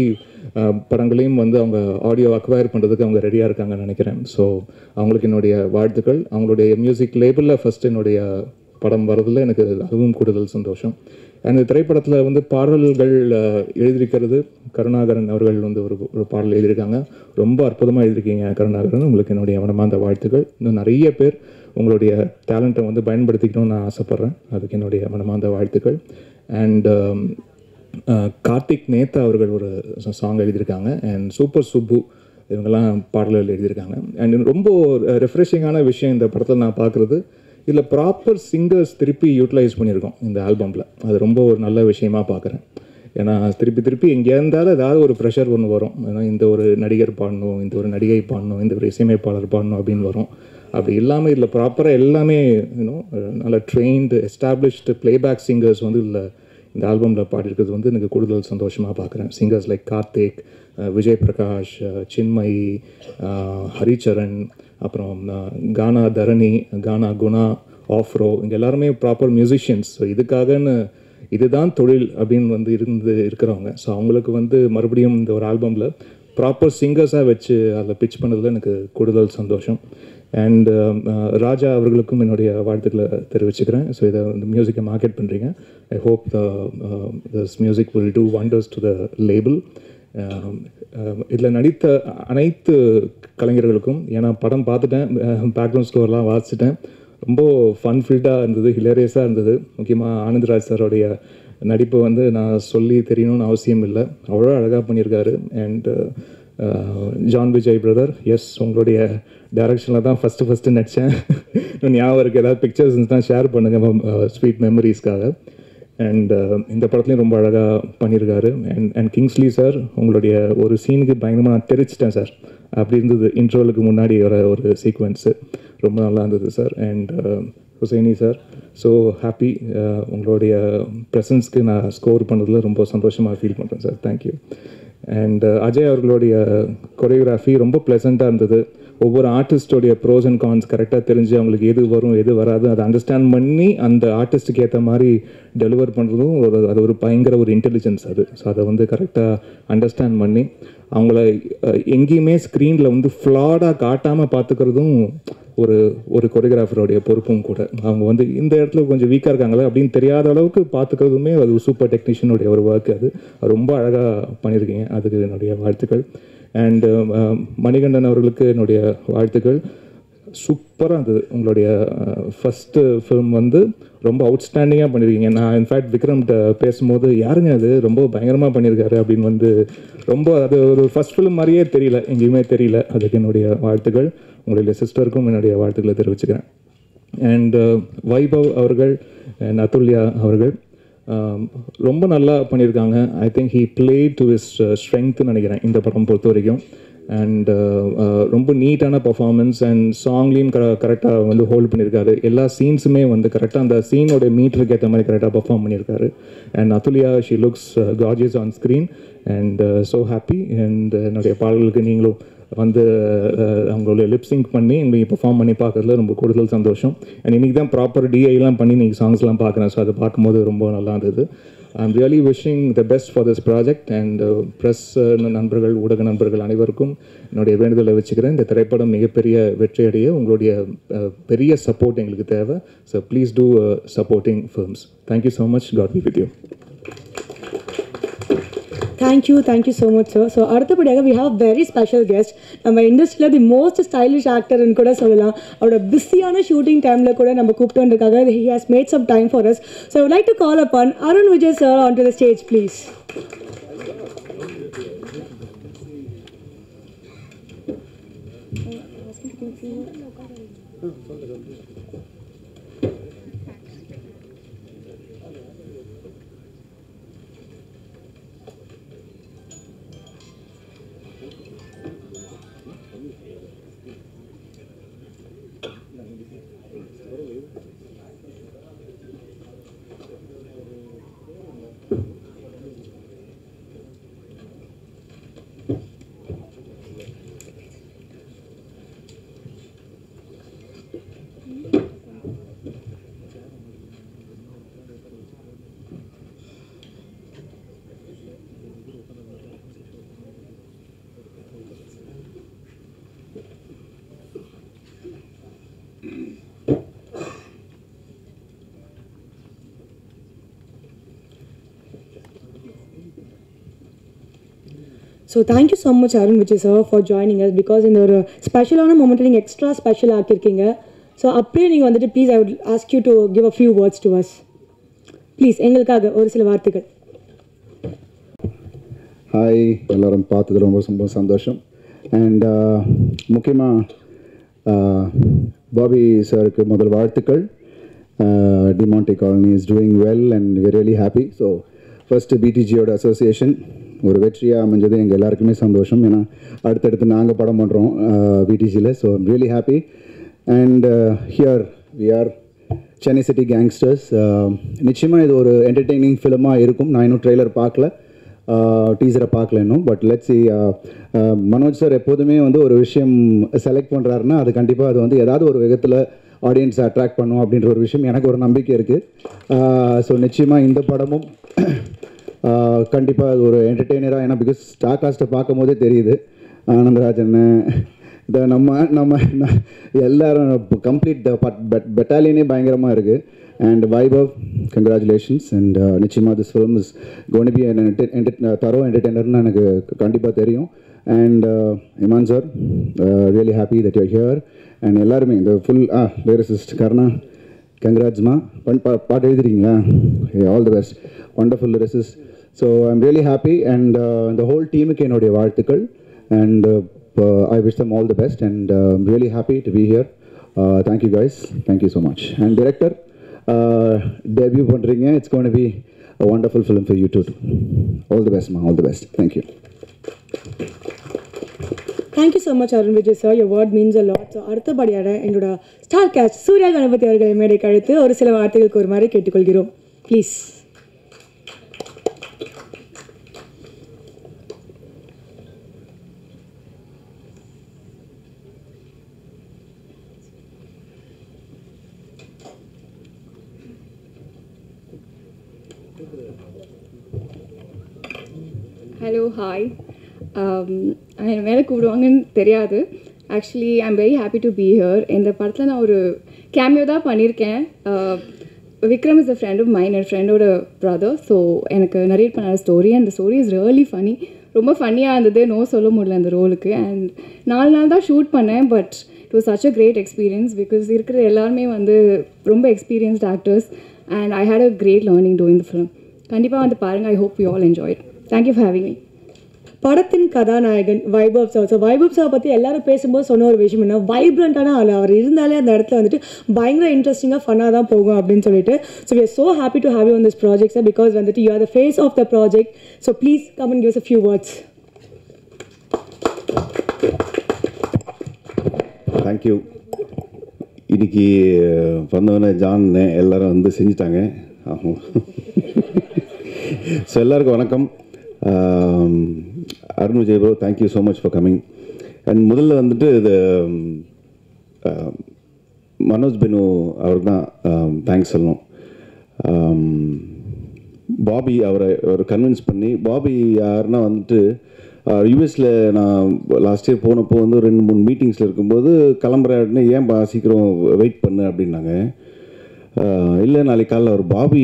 படங்களையும் வந்து அவங்க ஆடியோ அக்வயர் பண்ணுறதுக்கு அவங்க ரெடியாக இருக்காங்கன்னு நினைக்கிறேன். ஸோ அவங்களுக்கு என்னுடைய வாழ்த்துக்கள். அவங்களுடைய மியூசிக் லேபிளில் ஃபஸ்ட்டு என்னுடைய படம் வரதில் எனக்கு அதுவும் கூடுதல் சந்தோஷம். அந்த திரைப்படத்தில் வந்து பாடல்கள் எழுதியிருக்கிறது கருணாகரன் அவர்கள் வந்து ஒரு பாடல் எழுதியிருக்காங்க. ரொம்ப அற்புதமாக எழுதியிருக்கீங்க கருணாகரன். உங்களுக்கு என்னுடைய மனமார்ந்த வாழ்த்துக்கள். இன்னும் நிறைய பேர் உங்களுடைய டேலண்ட்டை வந்து பயன்படுத்திக்கணும்னு நான் ஆசைப்பட்றேன். அதுக்கு என்னுடைய மனமார்ந்த வாழ்த்துக்கள். அண்ட் கார்த்திக் நேத்தா அவர்கள் ஒரு சாங் எழுதியிருக்காங்க. அண்ட் சூப்பர் சுப்பு இவங்கெல்லாம் பாடல்கள் எழுதியிருக்காங்க. அண்ட் ரொம்ப ரெஃப்ரெஷிங்கான விஷயம் இந்த படத்தில் நான் பார்க்குறது, இதில் ப்ராப்பர் சிங்கர்ஸ் திருப்பி யூட்டிலைஸ் பண்ணியிருக்கோம் இந்த ஆல்பமில். அது ரொம்ப ஒரு நல்ல விஷயமாக பார்க்குறேன். ஏன்னா திருப்பி எங்கே இருந்தாலும் ஏதாவது ஒரு ப்ரெஷர் ஒன்று வரும். ஏன்னா இந்த ஒரு நடிகர் பாடணும், இந்த ஒரு நடிகை பாடணும், இந்த ஒரு இசையமைப்பாளர் பாடணும் அப்படின்னு வரும். அப்படி இல்லாமல் இதில் ப்ராப்பராக எல்லாமே இன்னும் நல்ல ட்ரெயின்டு எஸ்டாப்ளிஷ்டு ப்ளேபேக் சிங்கர்ஸ் வந்து இதில் இந்த ஆல்பமில் பாடியிருக்கிறது வந்து எனக்கு கூடுதல் சந்தோஷமாக பார்க்குறேன். சிங்கர்ஸ் லைக் கார்த்திக், விஜய் பிரகாஷ், சின்மயி, ஹரிச்சரன், அப்புறம் கானா தரணி, கானா குணா, ஆஃப்ரோ, இங்கே எல்லாருமே ப்ராப்பர் மியூசிஷியன்ஸ். ஸோ இதுக்காகன்னு இதுதான் தொழில் அப்படின்னு வந்து இருக்கிறவங்க. ஸோ அவங்களுக்கு வந்து மறுபடியும் இந்த ஒரு ஆல்பமில் ப்ராப்பர் சிங்கர்ஸாக வச்சு அதில் பிச் பண்ணதில் எனக்கு கூடுதல் சந்தோஷம். அண்ட் ராஜா அவர்களுக்கும் என்னுடைய வாழ்த்துக்களை தெரிவிச்சுக்கிறேன். ஸோ இதை வந்து மியூசிக்கை மார்க்கெட் பண்ணுறீங்க. I hope this music will do wonders to the label. இதில் நடித்த அனைத்து கலைஞர்களுக்கும், ஏன்னா படம் பார்த்துட்டேன், பேக்ரவுண்ட் ஸ்கோர்லாம் வாசிச்சிட்டேன், ரொம்ப ஃபன்ஃபில்டாக இருந்தது, ஹிலேரியஸாக இருந்தது. முக்கியமாக ஆனந்த்ராஜ் சாரோடைய நடிப்பை வந்து நான் சொல்லி தெரியணும்னு அவசியம் இல்லை, அவ்வளோ அழகாக பண்ணியிருக்காரு. And John Vijay brother, yes உங்களுடைய டைரக்ஷனில் தான் ஃபஸ்ட்டு நடித்தேன். இன்னும் ஞாபகம் இருக்குது, ஏதாவது பிக்சர்ஸ் இருந்துச்சுன்னா ஷேர் பண்ணுங்கள் ஸ்வீட் மெமரிஸ்க்காக. அண்ட் இந்த படத்துலையும் ரொம்ப அழகாக பண்ணியிருக்காரு. அண்ட் கிங்ஸ்லி சார், உங்களுடைய ஒரு சீனுக்கு பயங்கரமாக நான் தெரிச்சிட்டேன் சார், அப்படி இருந்தது இன்ட்ரோலுக்கு முன்னாடி வர ஒரு சீக்வன்ஸு, ரொம்ப நல்லா இருந்தது sir. And Husaini sir, so happy, உங்களுடைய ப்ரெசன்ஸ்க்கு நான் ஸ்கோர் பண்ணதில் ரொம்ப சந்தோஷமாக ஃபீல் பண்ணுறேன் சார். தேங்க்யூ. அண்ட் அஜய் அவர்களுடைய கொரியோகிராஃபி ரொம்ப ப்ளசண்ட்டாக இருந்தது. ஒவ்வொரு ஆர்டிஸ்டோடைய ப்ரோஸ் அண்ட் கான்ஸ் கரெக்டாக தெரிஞ்சு அவங்களுக்கு எது வரும் எது வராது அதை அண்டர்ஸ்டாண்ட் பண்ணி அந்த ஆர்டிஸ்ட்டுக்கு ஏற்ற மாதிரி டெலிவர் பண்ணுறதும் அது ஒரு பயங்கர ஒரு இன்டெலிஜென்ஸ் அது. ஸோ அதை வந்து கரெக்டாக அண்டர்ஸ்டாண்ட் பண்ணி அவங்கள எங்கேயுமே ஸ்க்ரீனில் வந்து ஃப்ளாடாக காட்டாமல் பார்த்துக்கிறதும் ஒரு கொரியோகிராஃபருடைய பொறுப்பும் கூட. அவங்க வந்து இந்த இடத்துல கொஞ்சம் வீக்காக இருக்காங்களே அப்படின்னு தெரியாத அளவுக்கு பார்த்துக்கிறதுமே அது சூப்பர் டெக்னீஷியனுடைய ஒரு ஒர்க். அது ரொம்ப அழகாக பண்ணியிருக்கீங்க, அதுக்கு என்னுடைய வாழ்த்துக்கள். அண்டு மணிகண்டன் அவர்களுக்கு என்னுடைய வாழ்த்துக்கள். சூப்பராக இருந்தது உங்களுடைய ஃபஸ்ட்டு ஃபிலிம் வந்து ரொம்ப அவுட்ஸ்டாண்டிங்காக பண்ணியிருக்கீங்க. நான் இன்ஃபேக்ட் விக்ரம்கிட்ட பேசும்போது யாருங்க அது ரொம்ப பயங்கரமாக பண்ணியிருக்காரு அப்படின்னு வந்து ரொம்ப அது ஒரு ஃபஸ்ட் ஃபிலிம் மாதிரியே தெரியல, எங்கேயுமே தெரியல. அதுக்கு என்னுடைய வாழ்த்துக்கள். உங்களுடைய சிஸ்டருக்கும் என்னுடைய வாழ்த்துக்களை தெரிவிச்சுக்கிறேன். அண்ட் வைபவ் அவர்கள் அண்ட் அதுல்யா அவர்கள் ரொம்ப நல்லா பண்ணியிருக்காங்க. I think he play to his ஸ்ட்ரெங்க்த்னு நினைக்கிறேன் இந்த படம் பொறுத்த வரைக்கும். அண்ட் ரொம்ப நீட்டான பர்ஃபார்மன்ஸ் அண்ட் சாங்லேயும் கரெக்டாக வந்து ஹோல்ட் பண்ணியிருக்காரு. எல்லா சீன்ஸுமே வந்து கரெக்டாக அந்த சீனோட மீட்டருக்கு ஏற்ற மாதிரி கரெக்டாக பர்ஃபார்ம் பண்ணியிருக்காரு. And Athulya she looks gorgeous on screen and so happy. And என்னுடைய பாடல்களுக்கு நீங்களும் வந்து அவங்களுடைய லிப்ஸிங்க் பண்ணி இன்றைக்கி பெர்ஃபார்ம் பண்ணி பார்க்குறதுல ரொம்ப கூடுதல் சந்தோஷம். அண்ட் இன்றைக்கி தான் ப்ராப்பர் டிஐலாம் பண்ணி இன்றைக்கி சாங்ஸ்லாம் பார்க்குறேன். ஸோ அதை பார்க்கும்போது ரொம்ப நல்லா இருந்தது. I am really wishing the best for this project. And press நண்பர்கள், ஊடக நண்பர்கள் அனைவருக்கும் என்னுடைய வேண்டுதலை வச்சுக்கிறேன். இந்த திரைப்படம் மிகப்பெரிய வெற்றியடைய உங்களுடைய பெரிய சப்போர்ட் எங்களுக்கு தேவை. So please do supporting films. Thank you so much. God be with you. Thank you so much, sir. So, அடுத்தபடியாக we have a very special guest. நம்ம இண்டஸ்ட்ரியில் தி மோஸ்ட் ஸ்டைலிஷ் ஆக்டர்னு கூட சொல்லலாம். அவரோட பிஸியான ஷூட்டிங் டைமில் கூட நம்ம கூப்பிட்டு வந்திருக்காங்க. He has made some time for us. So, I would like to call upon Arun Vijay sir onto the stage, please. So thank you so much Arun Vijay sir for joining us because in ஒரு ஸ்பெஷலான moment நீங்கள் extra special ஆக்கியிருக்கீங்க. So அப்படியே நீங்கள் வந்துட்டு please I would ask you to give a few words to us. Please எங்களுக்காக ஒரு சில வார்த்தைகள். ஹாய், எல்லோரும் பார்த்தது ரொம்ப சந்தோஷம். அண்ட் முக்கியமாக பாபி சாருக்கு முதல் வாழ்த்துக்கள். Demonte Colony is doing well and very really happy. So first பிடிஜியோட அசோசியேஷன் ஒரு வெற்றியாக அமைஞ்சது எங்கள் எல்லாருக்குமே சந்தோஷம். ஏன்னா அடுத்தடுத்து நாங்கள் படம் பண்ணுறோம் பிடிஜியில். So I'm really happy. And here we are Chennai city gangsters. நிச்சயமாக இது ஒரு என்டர்டெய்னிங் ஃபிலிமாக இருக்கும். நான் இன்னும் ட்ரெய்லர் பார்க்கல, டீசரை பார்க்கல இன்னும். But let's see. Manoj sir எப்போதுமே வந்து ஒரு விஷயம் செலக்ட் பண்ணுறாருன்னா அது கண்டிப்பாக அது வந்து ஏதாவது ஒரு விதத்தில் ஆடியன்ஸை அட்ராக்ட் பண்ணும் அப்படின்ற ஒரு விஷயம் எனக்கு ஒரு நம்பிக்கை இருக்குது. ஸோ நிச்சயமாக இந்த படமும் கண்டிப்பாக அது ஒரு என்டர்டெய்னராக, ஏன்னா பிகாஸ் ஸ்டார் காஸ்ட்டை பார்க்கும் போதே தெரியுது. ஆனந்தராஜன் இந்த நம்ம எல்லாரும் கம்ப்ளீட் பெட்டாலியனே பயங்கரமாக இருக்குது. And Vaibhav, congratulations. அண்ட் நிச்சயமாக this film is gonna be thorough என்டர்டெய்னர்னு எனக்கு கண்டிப்பாக தெரியும். And Imman sir, really happy that you here. And எல்லாருமே இந்த ஃபுல் லிரிசிஸ்ட் கர்ணா, கங்க்ராட்ஸ்மா. பாட்டு எழுதுறீங்களா? All the best, wonderful lyricist. So I'm really happy. And இந்த ஹோல் டீமுக்கு என்னுடைய வாழ்த்துக்கள். And I wish them all the best and I'm really happy to be here. Thank you guys. Thank you so much. And director, debut பண்றீங்க. It's going to be a wonderful film for you too. All the best, ma. All the best. Thank you. Thank you so much Arun Vijay sir. Your word means a lot. So அடுத்தபடியாக எங்களோட star cast Surya Ganapathi அவர்களை மேடைக்கு அழைத்து ஒரு சில வார்த்தைகளுக்கு ஒரு மாதிரி கேட்டுக்கொள்கிறோம். ப்ளீஸ். ஹலோ ஹாய் மேலே கூப்பிடுவாங்கன்னு தெரியாது. Actually I am very happy to be here. இந்த படத்தில் நான் ஒரு கேமியோ தான் பண்ணியிருக்கேன். Vikram is a friend of mine, என் ஃப்ரெண்டோட ப்ரதர். ஸோ எனக்கு நரேட் பண்ண ஸ்டோரி, அந்த ஸ்டோரி இஸ் ரியலி ஃபனி. ரொம்ப ஃபன்னியாக இருந்தது, நோ சொல்ல முடியல அந்த ரோலுக்கு. அண்ட் 4 நாள் தான் ஷூட் பண்ணேன், but it was such a great experience because இருக்கிற எல்லாருமே வந்து ரொம்ப experienced actors and I had a great learning doing the film. கண்டிப்பாக வந்து பாருங்கள். I hope you all enjoy. Thank you for having me. படத்தின் கதாநாயகன் Vaibhav sir. So Vaibhav sir பற்றி எல்லாரும் பேசும்போது சொன்ன ஒரு விஷயம் என்ன, வைப்ரண்ட்டான ஆள். அவர் இருந்தாலே அந்த இடத்துல வந்துட்டு பயங்கர இன்ட்ரெஸ்டிங்காக ஃபன்னாக தான் போகும் அப்படின்னு சொல்லிட்டு. So we are so happy to have you on this project sir, because வந்துட்டு you are the face of the project. So please come and give us a few words. Thank you. இன்னைக்கு வந்தவனே ஜான் எல்லாரும் வந்து செஞ்சிட்டாங்க. ஸோ எல்லாருக்கும் வணக்கம். Arun Vijay bro, thank you so much for coming. And முதல்ல வந்துட்டு இது மனோஜ் பெனு அவருக்கு தான் தேங்க்ஸ் சொல்லணும். பாபி அவரை ஒரு கன்வின்ஸ் பண்ணி, பாபி யாருன்னா வந்துட்டு யூஎஸில் நான் லாஸ்ட் இயர் போனப்போ வந்து 2-3 மீட்டிங்ஸில் இருக்கும்போது கிளம்புறேன்னு, ஏன் சீக்கிரம் வெயிட் பண்ணு அப்படின்னாங்க. இல்லை நாளைக்கு காலையில் அவர் பாபி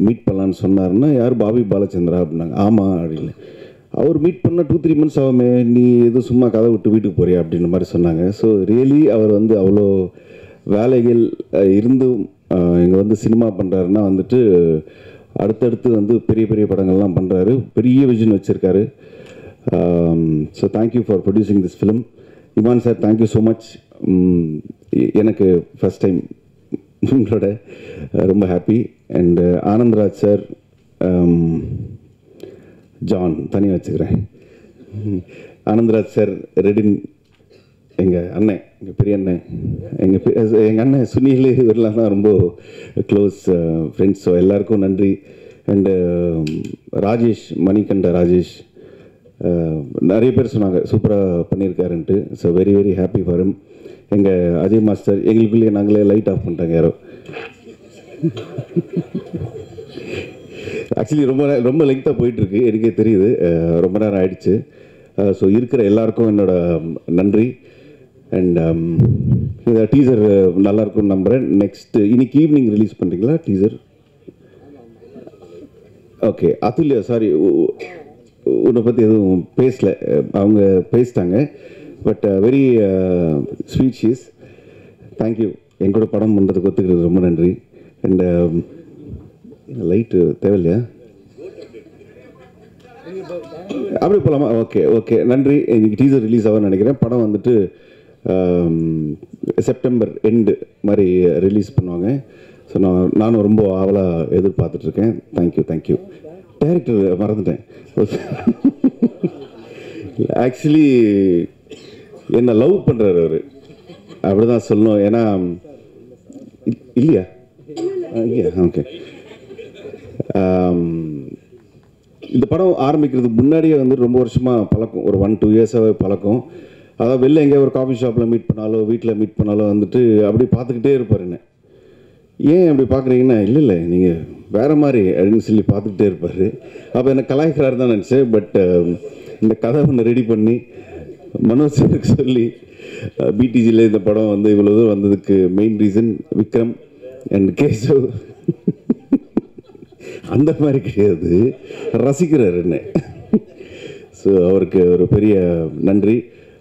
மீட் பண்ணலான்னு சொன்னார்னா, யார் பாபி பாலச்சந்திரா அப்படின்னாங்க. ஆமாம் அப்படின்னு. அவர் மீட் பண்ண 2-3 months ஆகுமே, நீ எதுவும் சும்மா கதை விட்டு வீட்டுக்கு போறியா அப்படின்ற மாதிரி சொன்னாங்க. ஸோ ரியலி அவர் வந்து அவ்வளோ வேலைகள் இருந்தும் இங்கே வந்து சினிமா பண்ணுறாருன்னா வந்துட்டு அடுத்தடுத்து வந்து பெரிய பெரிய படங்கள்லாம் பண்ணுறாரு, பெரிய விஷன் வச்சுருக்காரு. So thank you for producing this film. Imman sir, thank you so much. எனக்கு ஃபஸ்ட் டைம் உங்களோட ரொம்ப happy. And Anandraj sir, John தனியாக வச்சுக்கிறேன். ஆனந்த்ராஜ் சார், ரெடின் எங்கள் அண்ணன், எங்கள் பெரிய அண்ணன், எங்கள் அண்ணன் சுனில், இவரெல்லாம் தான் ரொம்ப க்ளோஸ் ஃப்ரெண்ட்ஸ். ஸோ எல்லாருக்கும் நன்றி. அண்டு ராஜேஷ், மணிகண்ட ராஜேஷ், நிறைய பேர் சொன்னாங்க சூப்பராக பண்ணியிருக்காருன்ட்டு. So very very happy for him. எங்கள் அஜய் மாஸ்டர், எங்களுக்குள்ளேயே நாங்களே லைட் ஆஃப் பண்ணிட்டாங்க யாரோ. ஆக்சுவலி ரொம்ப லெங்க்த்தாக போயிட்டுருக்கு, எனக்கே தெரியுது, ரொம்ப நேரம் ஆயிடுச்சு. ஸோ இருக்கிற எல்லாருக்கும் என்னோட நன்றி. அண்ட் இந்த டீசர் நல்லாயிருக்கும்னு நம்புகிறேன். நெக்ஸ்ட் இன்னைக்கு ஈவினிங் ரிலீஸ் பண்ணுறீங்களா டீசர்? ஓகே. அதுல்யா, சாரி, உன்னை பற்றி எதுவும் பேசல, அவங்க பேசிட்டாங்க. But very sweet she's. Thank you. எங்கூட படம் பண்ணுறதுக்கு ஒத்துக்கிறது ரொம்ப நன்றி. அண்ட் லைட்டு தேவையில்லையா? அப்படி போகலாமா? ஓகே ஓகே, நன்றி. இன்னைக்கு டீசர் ரிலீஸ் ஆகும்னு நினைக்கிறேன். படம் வந்துட்டு செப்டம்பர் எண்டு மாதிரி ரிலீஸ் பண்ணுவாங்க. ஸோ நானும் ரொம்ப ஆவலாக எதிர்பார்த்துட்ருக்கேன். தேங்க்யூ. டைரக்டர் மறந்துட்டேன். ஆக்சுவலி என்னை லவ் பண்ணுறாரு அவர், அப்படி தான் சொல்லணும். ஏன்னா இல்லையா? ஓகே. இந்த படம் ஆரம்பிக்கிறதுக்கு முன்னாடியே வந்து ரொம்ப வருஷமாக பழக்கம், ஒரு 1-2 இயர்ஸாகவே பழக்கம். அதாவது வெளில எங்கேயா ஒரு காஃபி ஷாப்பில் மீட் பண்ணாலோ வீட்டில் மீட் பண்ணாலோ வந்துட்டு அப்படி பார்த்துக்கிட்டே இருப்பார் என்ன. ஏன் அப்படி பார்க்குறீங்கன்னா, இல்லை நீங்கள் வேறு மாதிரி அப்படின்னு சொல்லி பார்த்துக்கிட்டே இருப்பார். அப்போ எனக்கு கலாய்க்கிறாரு தான் நினச்சேன். பட் இந்த கதை ஒன்று ரெடி பண்ணி மனோஜ் சாருக்கு சொல்லி பிடிஜியில் இந்த படம் வந்து இவ்வளோ தூரம் வந்ததுக்கு main reason Vikram and Keshav. அந்த மாதிரி கிடையாது, ரசிக்கிறார் என்ன. ஸோ அவருக்கு ஒரு பெரிய நன்றி.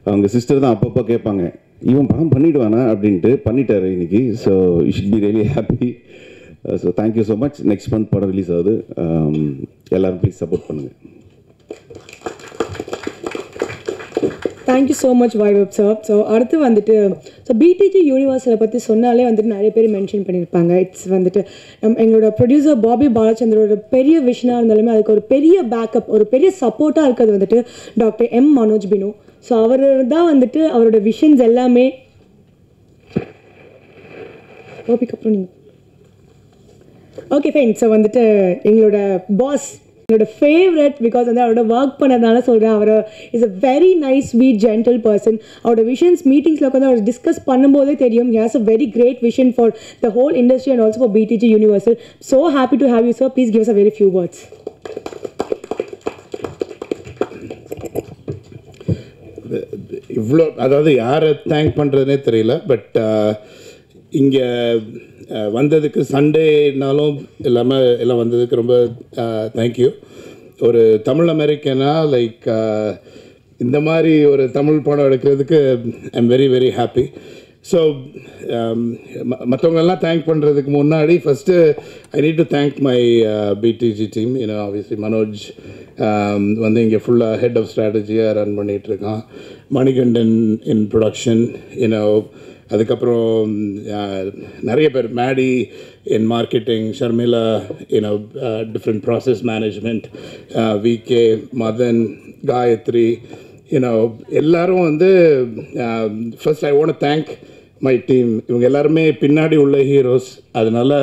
அவங்க சிஸ்டர் தான் அப்பப்போ கேட்பாங்க, இவன் படம் பண்ணிவிடுவானா அப்படின்ட்டு. பண்ணிட்டாரு இன்னைக்கு. So you should be really happy. So thank you so much. Next month படம் ரிலீஸ் ஆகுது. எல்லோரும் ப்ளீஸ் சப்போர்ட் பண்ணுங்கள். Thank you so much Vaibhav sir. So அடுத்து வந்துட்டு பிடிஜி யூனிவர்ஸை பற்றி சொன்னாலே வந்துட்டு நிறைய பேர் மென்ஷன் பண்ணியிருப்பாங்க. இட்ஸ் வந்துட்டு எங்களோட ப்ரொடியூசர் பாபி பாலச்சந்திரோட பெரிய விஷனாக இருந்தாலுமே அதுக்கு ஒரு பெரிய பேக்கப், ஒரு பெரிய சப்போர்ட்டாக இருக்கிறது வந்துட்டு doctor M Manoj Binu. So அவர் தான் வந்துட்டு அவரோட விஷன்ஸ் எல்லாமே. அப்புறம் நீங்கள் ஓகே ஃபைன். ஸோ வந்துட்டு எங்களோட பாஸ், என்னோட ஃபேவரட், பிகாஸ் வந்து அவரோட ஒர்க் பண்ணதுனால சொல்கிறேன். அவர் is a very nice sweet gentle person. அவரோட விஷன்ஸ் மீட்டிங்ஸில் உட்காந்து அவர் டிஸ்கஸ் பண்ணும்போதே தெரியும். He has a very great vision for the whole industry and also for BTG Universal. So happy to have you sir. Please give us a very few words. இவ்வளோ அதாவது யாரை thank பண்ணுறதுனே தெரியல. பட் இங்கே வந்ததுக்கு சண்டேனாலும் இல்லாமல் எல்லாம் வந்ததுக்கு ரொம்ப தேங்க்யூ. ஒரு தமிழ் அமெரிக்கனா லைக் இந்த மாதிரி ஒரு தமிழ் படம் எடுக்கிறதுக்கு I am very very happy. So மற்றவங்கெல்லாம் தேங்க் பண்ணுறதுக்கு முன்னாடி first I need to thank my BTG team. You know obviously Manoj வந்து இங்கே ஃபுல்லாக ஹெட் ஆஃப் ஸ்ட்ராட்டஜியாக ரன் பண்ணிகிட்ருக்கான். மணிகண்டன் இன் ப்ரொடக்ஷன், யூனோ அதுக்கப்புறம் நிறைய பேர், Maddy in marketing, Sharmila you know different process management, VK, Madan, Gayathri, you know எல்லாரும் வந்து first I want to thank my team. இவங்க எல்லாருமே பின்னாடி உள்ள ஹீரோஸ், அதனால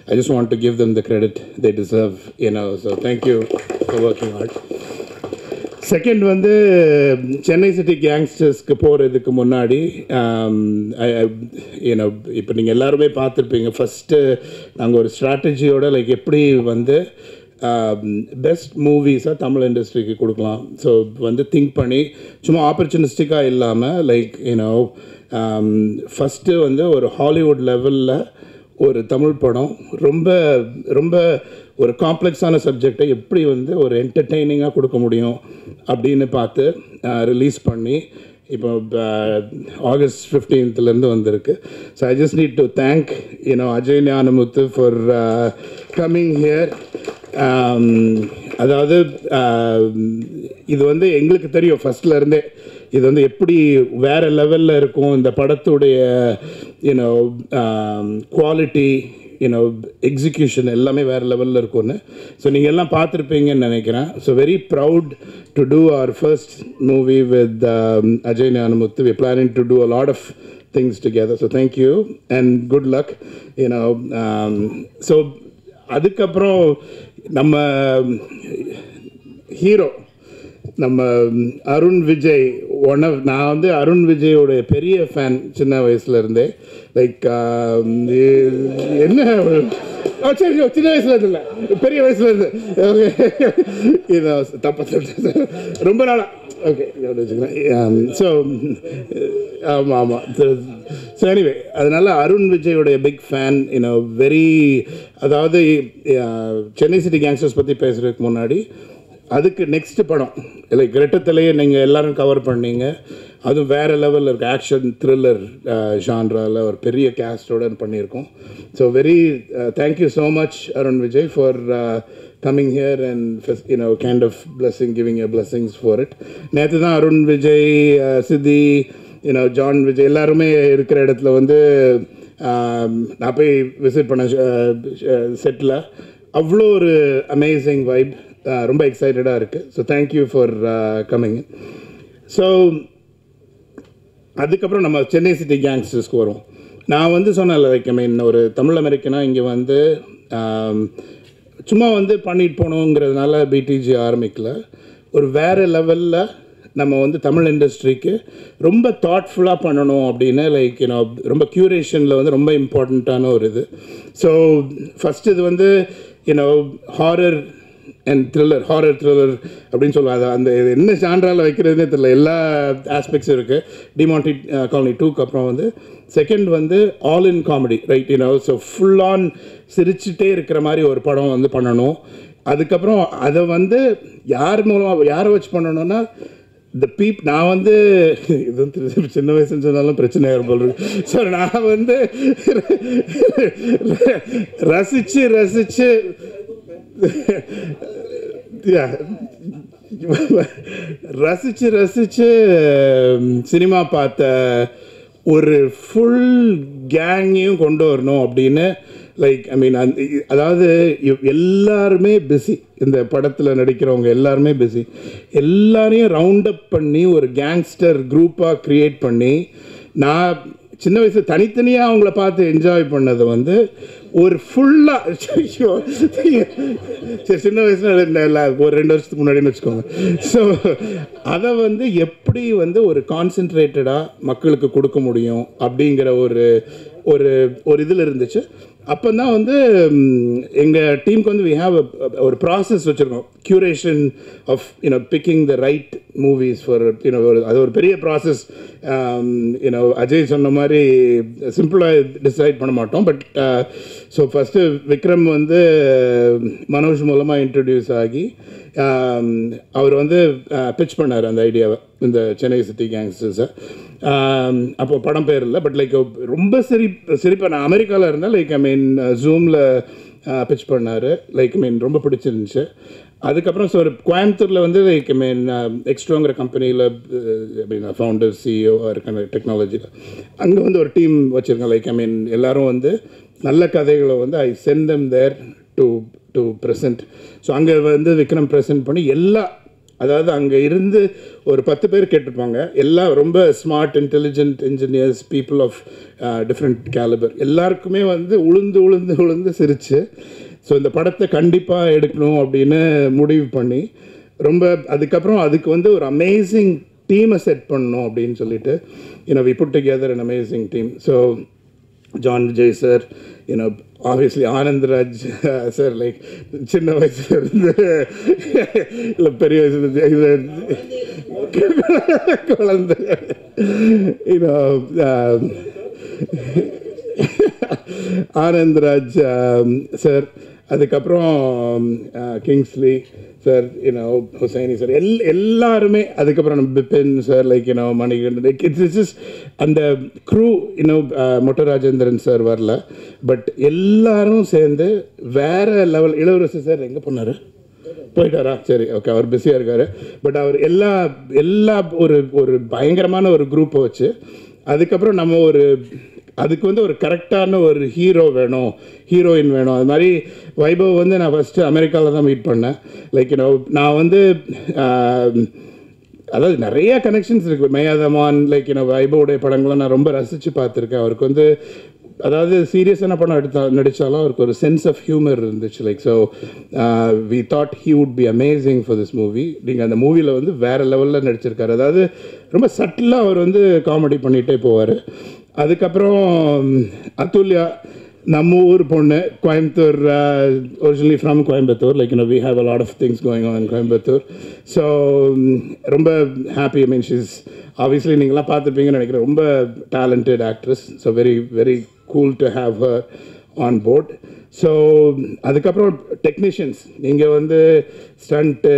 I just want to give them the credit they deserve, you know. So thank you for working hard. Second வந்து Chennai city கேங்ஸ்டர்ஸ்க்கு போகிறதுக்கு முன்னாடி யூனோ இப்போ நீங்கள் எல்லாருமே பார்த்துருப்பீங்க, ஃபஸ்ட்டு நாங்கள் ஒரு ஸ்ட்ராட்டஜியோட லைக் எப்படி வந்து பெஸ்ட் மூவிஸாக தமிழ் இண்டஸ்ட்ரிக்கு கொடுக்கலாம். ஸோ வந்து திங்க் பண்ணி சும்மா ஆப்பர்ச்சுனிஸ்டிக்காக இல்லாமல் லைக் யூனோ ஃபஸ்ட்டு வந்து ஒரு ஹாலிவுட் லெவலில் ஒரு தமிழ் படம் ரொம்ப ரொம்ப ஒரு காம்ப்ளெக்ஸான சப்ஜெக்டை எப்படி வந்து ஒரு என்டர்டெய்னிங்காக கொடுக்க முடியும் அப்படின்னு பார்த்து ரிலீஸ் பண்ணி இப்போ ஆகஸ்ட் 15th வந்திருக்கு. So I just need to thank you know Ajay Gnanamuthu for coming here. அதாவது இது வந்து எங்களுக்கு தெரியும் ஃபஸ்ட்லேருந்தே இது வந்து எப்படி வேறு லெவலில் இருக்கும் இந்த படத்துடைய யூனோ குவாலிட்டி, யூனோ எக்ஸிக்யூஷன் எல்லாமே வேறு லெவலில் இருக்கும்னு. ஸோ நீங்கள் எல்லாம் பார்த்துருப்பீங்கன்னு நினைக்கிறேன். So very proud to do our first movie with Ajay Gnanamuthu. We planning to do a lot of things together. So thank you and good luck, you know. So அதுக்கப்புறம் நம்ம ஹீரோ நம்ம அருண் விஜய், நான் வந்து அருண் விஜயோடைய பெரிய ஃபேன் சின்ன வயசுலேருந்தே. லைக் என்ன சரி சின்ன வயசுலேருந்து இல்லை, பெரிய வயசுலேருந்து. ஓகே, இதை தப்ப ரொம்ப நாளாக. ஓகே வச்சுக்கிறேன். ஸோ ஆமாம் ஆமாம். ஸோ எனிவே அதனால் அருண் விஜயோடைய பிக் ஃபேன், யூனோ வெரி. அதாவது சென்னை சிட்டி கேங்ஸ்டர்ஸ் பற்றி பேசுகிறதுக்கு முன்னாடி அதுக்கு நெக்ஸ்ட் படம் லைக் ரெட்டத்திலேயே நீங்கள் எல்லோரும் கவர் பண்ணீங்க. அதுவும் வேறு லெவலில் இருக்குது, ஆக்ஷன் த்ரில்லர் ஜான்ராவில் ஒரு பெரிய கேஸ்டோட பண்ணியிருக்கோம். So very thank you so much Arun Vijay for coming here and you know kind of blessing, giving a blessings for it. நேற்று தான் அருண் விஜய், சித்தி, யூனோ ஜான் விஜய் எல்லாருமே இருக்கிற இடத்துல வந்து நான் போய் விசிட் பண்ண செட்டில். அவ்வளோ ஒரு அமேசிங் வைப், ரொம்ப எக்ஸைட்டடாக இருக்குது. So thank you for coming. So அதுக்கப்புறம் நம்ம சென்னை சிட்டி கேங்ஸ்டர்ஸ்க்கு வரும். நான் வந்து சொன்னேன் லைக் ஐ மீன் ஒரு தமிழ் அமெரிக்கனாக இங்கே வந்து சும்மா வந்து பண்ணிட்டு போகணுங்கிறதுனால பிடிஜி ஆரம்பிக்கல. ஒரு வேறு லெவலில் நம்ம வந்து தமிழ் இண்டஸ்ட்ரிக்கு ரொம்ப தாட்ஃபுல்லாக பண்ணணும் அப்படின்னு லைக் யூனோ ரொம்ப க்யூரேஷனில் வந்து ரொம்ப இம்பார்ட்டண்ட்டான ஒரு இது. ஸோ ஃபஸ்ட்டு இது வந்து you know horror and thriller, horror thriller அப்படின்னு சொல்லுவாங்க. அந்த என்ன ஜான்ராவில் வைக்கிறதுனே தெரியல, எல்லா ஆஸ்பெக்ட்ஸும் இருக்குது. டிமாண்டி காலனி 2க்கு அப்புறம் வந்து செகண்ட் வந்து all in comedy, right you know. So full on சிரிச்சுட்டே இருக்கிற மாதிரி ஒரு படம் வந்து பண்ணணும். அதுக்கப்புறம் அதை வந்து யார் மூலமாக யாரை வச்சு பண்ணணுன்னா நான் வந்து இது வந்து சின்ன வயசுன்னு சொன்னாலும் பிரச்சனை போல் இருக்கு. ஸோ நான் வந்து ரசித்து ரசித்து சினிமா பார்த்த ஒரு ஃபுல் கேங்கையும் கொண்டு வரணும் அப்படின்னு லைக் ஐ மீன் அதாவது எல்லாருமே பிஸி, இந்த படத்தில் நடிக்கிறவங்க எல்லாருமே பிஸி. எல்லாரையும் ரவுண்ட் அப் பண்ணி ஒரு கேங்ஸ்டர் குரூப்பாக க்ரியேட் பண்ணி நான் சின்ன வயசு தனித்தனியாக அவங்கள பார்த்து என்ஜாய் பண்ணது வந்து ஒரு ஃபுல்லாக சரி சின்ன வயசில் ஒரு 2 வருஷத்துக்கு முன்னாடின்னு வச்சுக்கோங்க. ஸோ அதை வந்து எப்படி வந்து ஒரு கான்சென்ட்ரேட்டடாக மக்களுக்கு கொடுக்க முடியும் அப்படிங்கிற ஒரு ஒரு ஒரு இதில் இருந்துச்சு. அப்போ தான் வந்து எங்கள் டீமுக்கு வந்து வி ஹாவ் ஒரு ப்ராசஸ் வச்சுருக்கோம், curation of picking the right movies for அது ஒரு பெரிய ப்ராசஸ். அஜய் சொன்ன மாதிரி சிம்பிளாக டிசைட் பண்ண மாட்டோம். பட் ஸோ ஃபஸ்ட்டு விக்ரம் வந்து மனோஜ் மூலமாக இன்ட்ரடியூஸ் ஆகி அவர் வந்து பிச் பண்ணார் அந்த ஐடியாவை, இந்த சென்னை சிட்டி கேங்ஸ்டர்ஸை. அப்போ படம் பேர் இல்லை, பட் லைக் ரொம்ப சிரிப்பாக நான் அமெரிக்காவில் இருந்தேன். லைக் ஜூமில் பிச் பண்ணார். லைக் ரொம்ப பிடிச்சிருந்துச்சு. அதுக்கப்புறம் ஸோ கோயம்புத்தூரில் வந்து லைக் எக்ஸ்ட்ரோங்கிற கம்பெனியில் ஃபவுண்டர் சிஇஓ இருக்க டெக்னாலஜியில் அங்கே வந்து ஒரு டீம் வச்சுருக்கேன். லைக் எல்லோரும் வந்து நல்ல கதைகளை வந்து I sent them there to present. So அங்கே வந்து விக்ரம் ப்ரெசென்ட் பண்ணி அதாவது அங்கே இருந்து ஒரு 10 பேர் கேட்டிருப்பாங்க. எல்லாம் ரொம்ப smart intelligent engineers, people of different calibre. எல்லாருக்குமே வந்து உளுந்து சிரிச்சு ஸோ இந்த படத்தை கண்டிப்பாக எடுக்கணும் அப்படின்னு முடிவு பண்ணி அதுக்கப்புறம் அதுக்கு வந்து ஒரு அமேசிங் டீமை செட் பண்ணணும் அப்படின்னு சொல்லிட்டு we put together an amazing team. So John Vijay sir, obviously Anandraj sir, like சின்ன வயசுல இருந்து இல்லை பெரிய வயசுல குழந்தை, ஆனந்த்ராஜ் சார், அதுக்கப்புறம் கிங்ஸ்லி சார், ஹுசைனி சார், எல்லாருமே, அதுக்கப்புறம் நம்ம Bipin sir, like Manikandan, like it's அந்த க்ரூ மொட்ட ராஜேந்திரன் சார் வரல. பட் எல்லாரும் சேர்ந்து வேற லெவல். இளவரசி சார் எங்கே போனார்? போயிட்டாரா? சரி, ஓகே, அவர் பிஸியாக இருக்கார். பட் அவர் எல்லா ஒரு பயங்கரமான ஒரு குரூப்பை வச்சு அதுக்கப்புறம் நம்ம அதுக்கு வந்து ஒரு கரெக்டான ஒரு ஹீரோ வேணும், ஹீரோயின் வேணும். அது மாதிரி வைபவ் வந்து நான் ஃபஸ்ட்டு அமெரிக்காவில் தான் மீட் பண்ணேன். லைக் நான் வந்து அதாவது நிறைய கனெக்ஷன்ஸ் இருக்குது. மேயாதமான், லைக் வைபவுடைய படங்கள்லாம் நான் ரொம்ப ரசித்து பார்த்துருக்கேன். அவருக்கு வந்து அதாவது சீரியஸான படம் நடித்தாலும் அவருக்கு ஒரு சென்ஸ் ஆஃப் ஹியூமர் இருந்துச்சு. Like so we thought he would be amazing for this movie. நீங்கள் அந்த மூவியில் வந்து வேறு லெவலில் நடிச்சிருக்காரு. அதாவது ரொம்ப சட்டிலாக அவர் வந்து காமெடி பண்ணிகிட்டே போவார். அதுக்கப்புறம் அதுல்யா, நம்ம ஊர் பொண்ணு, Coimbatore, originally from Coimbatore. Like we have a lot of things going on in Coimbatore. So ரொம்ப ஹாப்பி. ஷீஸ் ஆப்வியஸ்லி நீங்களாம் பார்த்துருப்பீங்கன்னு நினைக்கிறேன். ரொம்ப talented actress. So very very cool to have her on board. So அதுக்கப்புறம் டெக்னீஷியன்ஸ், நீங்கள் வந்து ஸ்டண்ட்டு,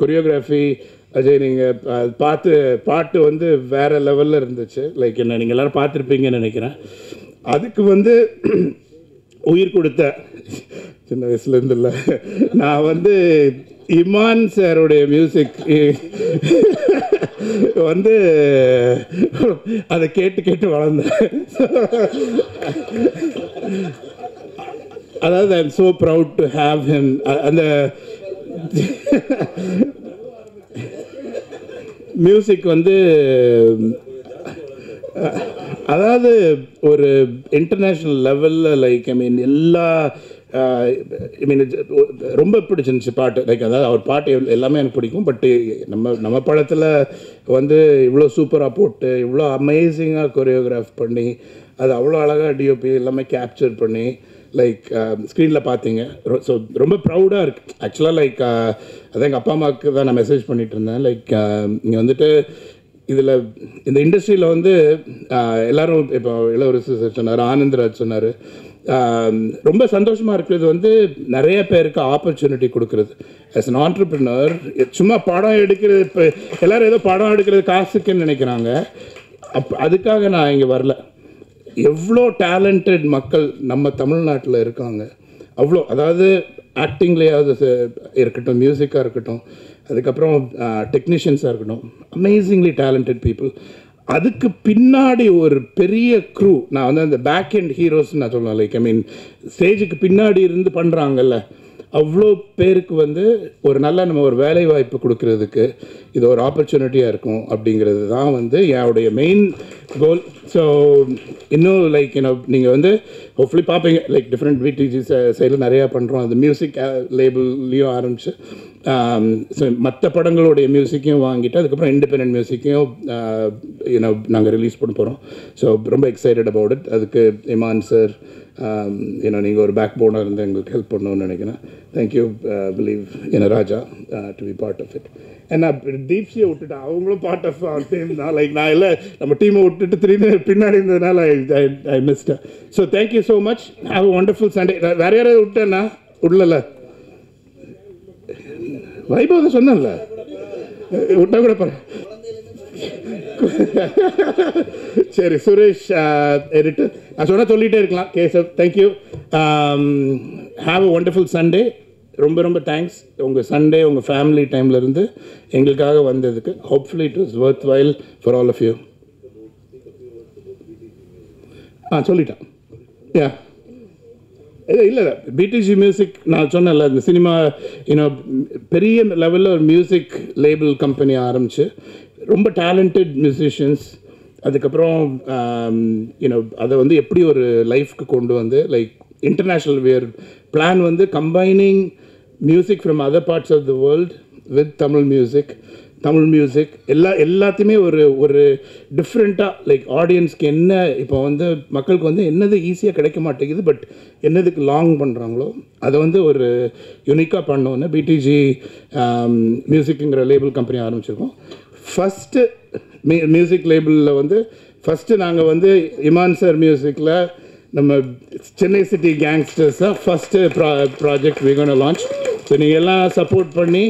கொரியோகிராஃபி, அஜய் நீங்கள் பாட்டு வந்து வேறு லெவலில் இருந்துச்சு. லைக் நீங்கள் எல்லோரும் பார்த்துருப்பீங்கன்னு நினைக்கிறேன். அதுக்கு வந்து உயிர் கொடுத்த, சின்ன வயசுலேருந்து இல்லை, நான் வந்து இமான் சாருடைய மியூசிக் வந்து அதை கேட்டு வளர்ந்தேன். அதாவது I am so proud to have him. அந்த மியூசிக் வந்து அதாவது ஒரு இன்டர்நேஷ்னல் லெவலில் லைக் எல்லா ரொம்ப பிடிச்சிருந்துச்சு பாட்டு. லைக் அதாவது அவர் பாட்டு எல்லாமே எனக்கு பிடிக்கும். பட்டு நம்ம படத்தில் வந்து இவ்வளோ சூப்பராக போட்டு இவ்வளோ அமேசிங்காக கொரியோகிராஃப் பண்ணி அது அவ்வளோ அழகாக டிஓபி எல்லாமே கேப்சர் பண்ணி லைக் ஸ்க்ரீனில் பார்த்தீங்க. ஸோ ரொம்ப ப்ரௌடாக இருக்குது ஆக்சுவலாக. லைக் அதான் எங்கள் அப்பா அம்மாவுக்கு தான் நான் மெசேஜ் பண்ணிகிட்டு இருந்தேன். லைக் இங்கே வந்துட்டு இதில் இந்த இண்டஸ்ட்ரியில் வந்து எல்லோரும் இப்போ இளவரசி சொன்னார், ஆனந்த்ராஜ் சொன்னார், ரொம்ப சந்தோஷமாக இருக்கிறது வந்து நிறைய பேருக்கு ஆப்பர்ச்சுனிட்டி கொடுக்குறது. ஆஸ் அன் ஆண்டர்ப்ரினர் சும்மா படம் எடுக்கிறது, இப்போ எல்லோரும் ஏதோ படம் எடுக்கிறது காசுக்குன்னு நினைக்கிறாங்க. அதுக்காக நான் இங்கே வரல. எவ்வளோ டேலண்டட் மக்கள் நம்ம தமிழ்நாட்டில் இருக்காங்க. அவ்வளோ, அதாவது ஆக்டிங்லேயாவது இருக்கட்டும், மியூசிக்காக இருக்கட்டும், அதுக்கப்புறம் டெக்னீஷியன்ஸாக இருக்கட்டும், அமேசிங்லி டேலண்டட் பீப்புள். அதுக்கு பின்னாடி ஒரு பெரிய க்ரூ. நான் வந்து அந்த பேக் எண்ட் ஹீரோஸ்ன்னு நான் சொல்லுவேன். லைக் ஸ்டேஜுக்கு பின்னாடி இருந்து பண்ணுறாங்கல்ல, அவ்வளோ பேருக்கு வந்து ஒரு நல்ல நம்ம ஒரு வேலை வாய்ப்பு கொடுக்கறதுக்கு இது ஒரு ஆப்பர்ச்சுனிட்டியாக இருக்கும் அப்படிங்கிறது தான் வந்து என்னுடைய மெயின் கோல். ஸோ இன்னும் லைக் நீங்கள் வந்து ஹோப்ஃபுல்லி பார்ப்பீங்க லைக் டிஃப்ரெண்ட் விடிஜி சைடில் நிறையா பண்ணுறோம். அந்த மியூசிக் லேபிள்லேயும் ஆரம்பிச்சு ஸோ மற்ற படங்களுடைய மியூசிக்கையும் வாங்கிட்டு அதுக்கப்புறம் இண்டிபெண்டன்ட் மியூசிக்கையும் நாங்கள் ரிலீஸ் பண்ண போகிறோம். ஸோ ரொம்ப எக்ஸைட்டட் அபவுட் இட். அதுக்கு இமான் சார் நீங்கள் ஒரு பேக் போனாக இருந்து எங்களுக்கு ஹெல்ப் பண்ணணும்னு நினைக்கிறேன். Thank you believe Raja to be part of it. ஏன்னா தீப்ஸியை விட்டுட்டு அவங்களும் பார்ட் ஆஃப் டீம் தான். லைக் நான் இல்லை நம்ம டீமை விட்டுட்டு திரும்பி பின்னாடி இருந்ததுனால I mistaken. So thank you so much. Have a wonderful Sunday. வேறு யாராவது விட்டேன்னா விடல வைபவ சொன்னேன்ல விட்டா கூட பாரு. சரி சுரேஷ் எடிட்டர் நான் சொன்னால் சொல்லிகிட்டே இருக்கலாம். Keshav thank you. Have a wonderful Sunday. ரொம்ப ரொம்ப தேங்க்ஸ் உங்கள் சண்டே உங்கள் ஃபேமிலி டைம்லேருந்து எங்களுக்காக வந்ததுக்கு. Hopefully it was worthwhile for all of you. சொல்லிட்டேன். யா இல்லை பிடிஜி மியூசிக் நான் சொன்னேன்ல இந்த சினிமா பெரிய லெவலில் ஒரு மியூசிக் லேபிள் கம்பெனி ஆரம்பித்து ரொம்ப டேலண்டட் மியூசிஷியன்ஸ் அதுக்கப்புறம் அதை வந்து எப்படி ஒரு லைஃப்க்கு கொண்டு வந்து லைக் இன்டர்நேஷ்னல் பிளான் வந்து combining music from other parts of the world with Tamil music எல்லாத்தையுமே ஒரு டிஃப்ரெண்ட்டாக லைக் ஆடியன்ஸ்க்கு என்ன இப்போ வந்து மக்களுக்கு வந்து என்னது ஈஸியாக கிடைக்க மாட்டேங்குது பட் என்னதுக்கு லாங் பண்ணுறாங்களோ அதை வந்து ஒரு யூனிக்காக பண்ணோன்னு பிடிஜி மியூசிக்குங்கிற லேபிள் கம்பெனி ஆரம்பிச்சிருக்கோம். ஃபஸ்ட்டு மியூசிக் லேபிளில் வந்து ஃபஸ்ட்டு நாங்கள் வந்து இமான் சார் மியூசிக்கில் நம்ம சென்னை சிட்டி கேங்ஸ்டர்ஸாக first project we gonna launch. So நீங்கள் எல்லாம் சப்போர்ட் பண்ணி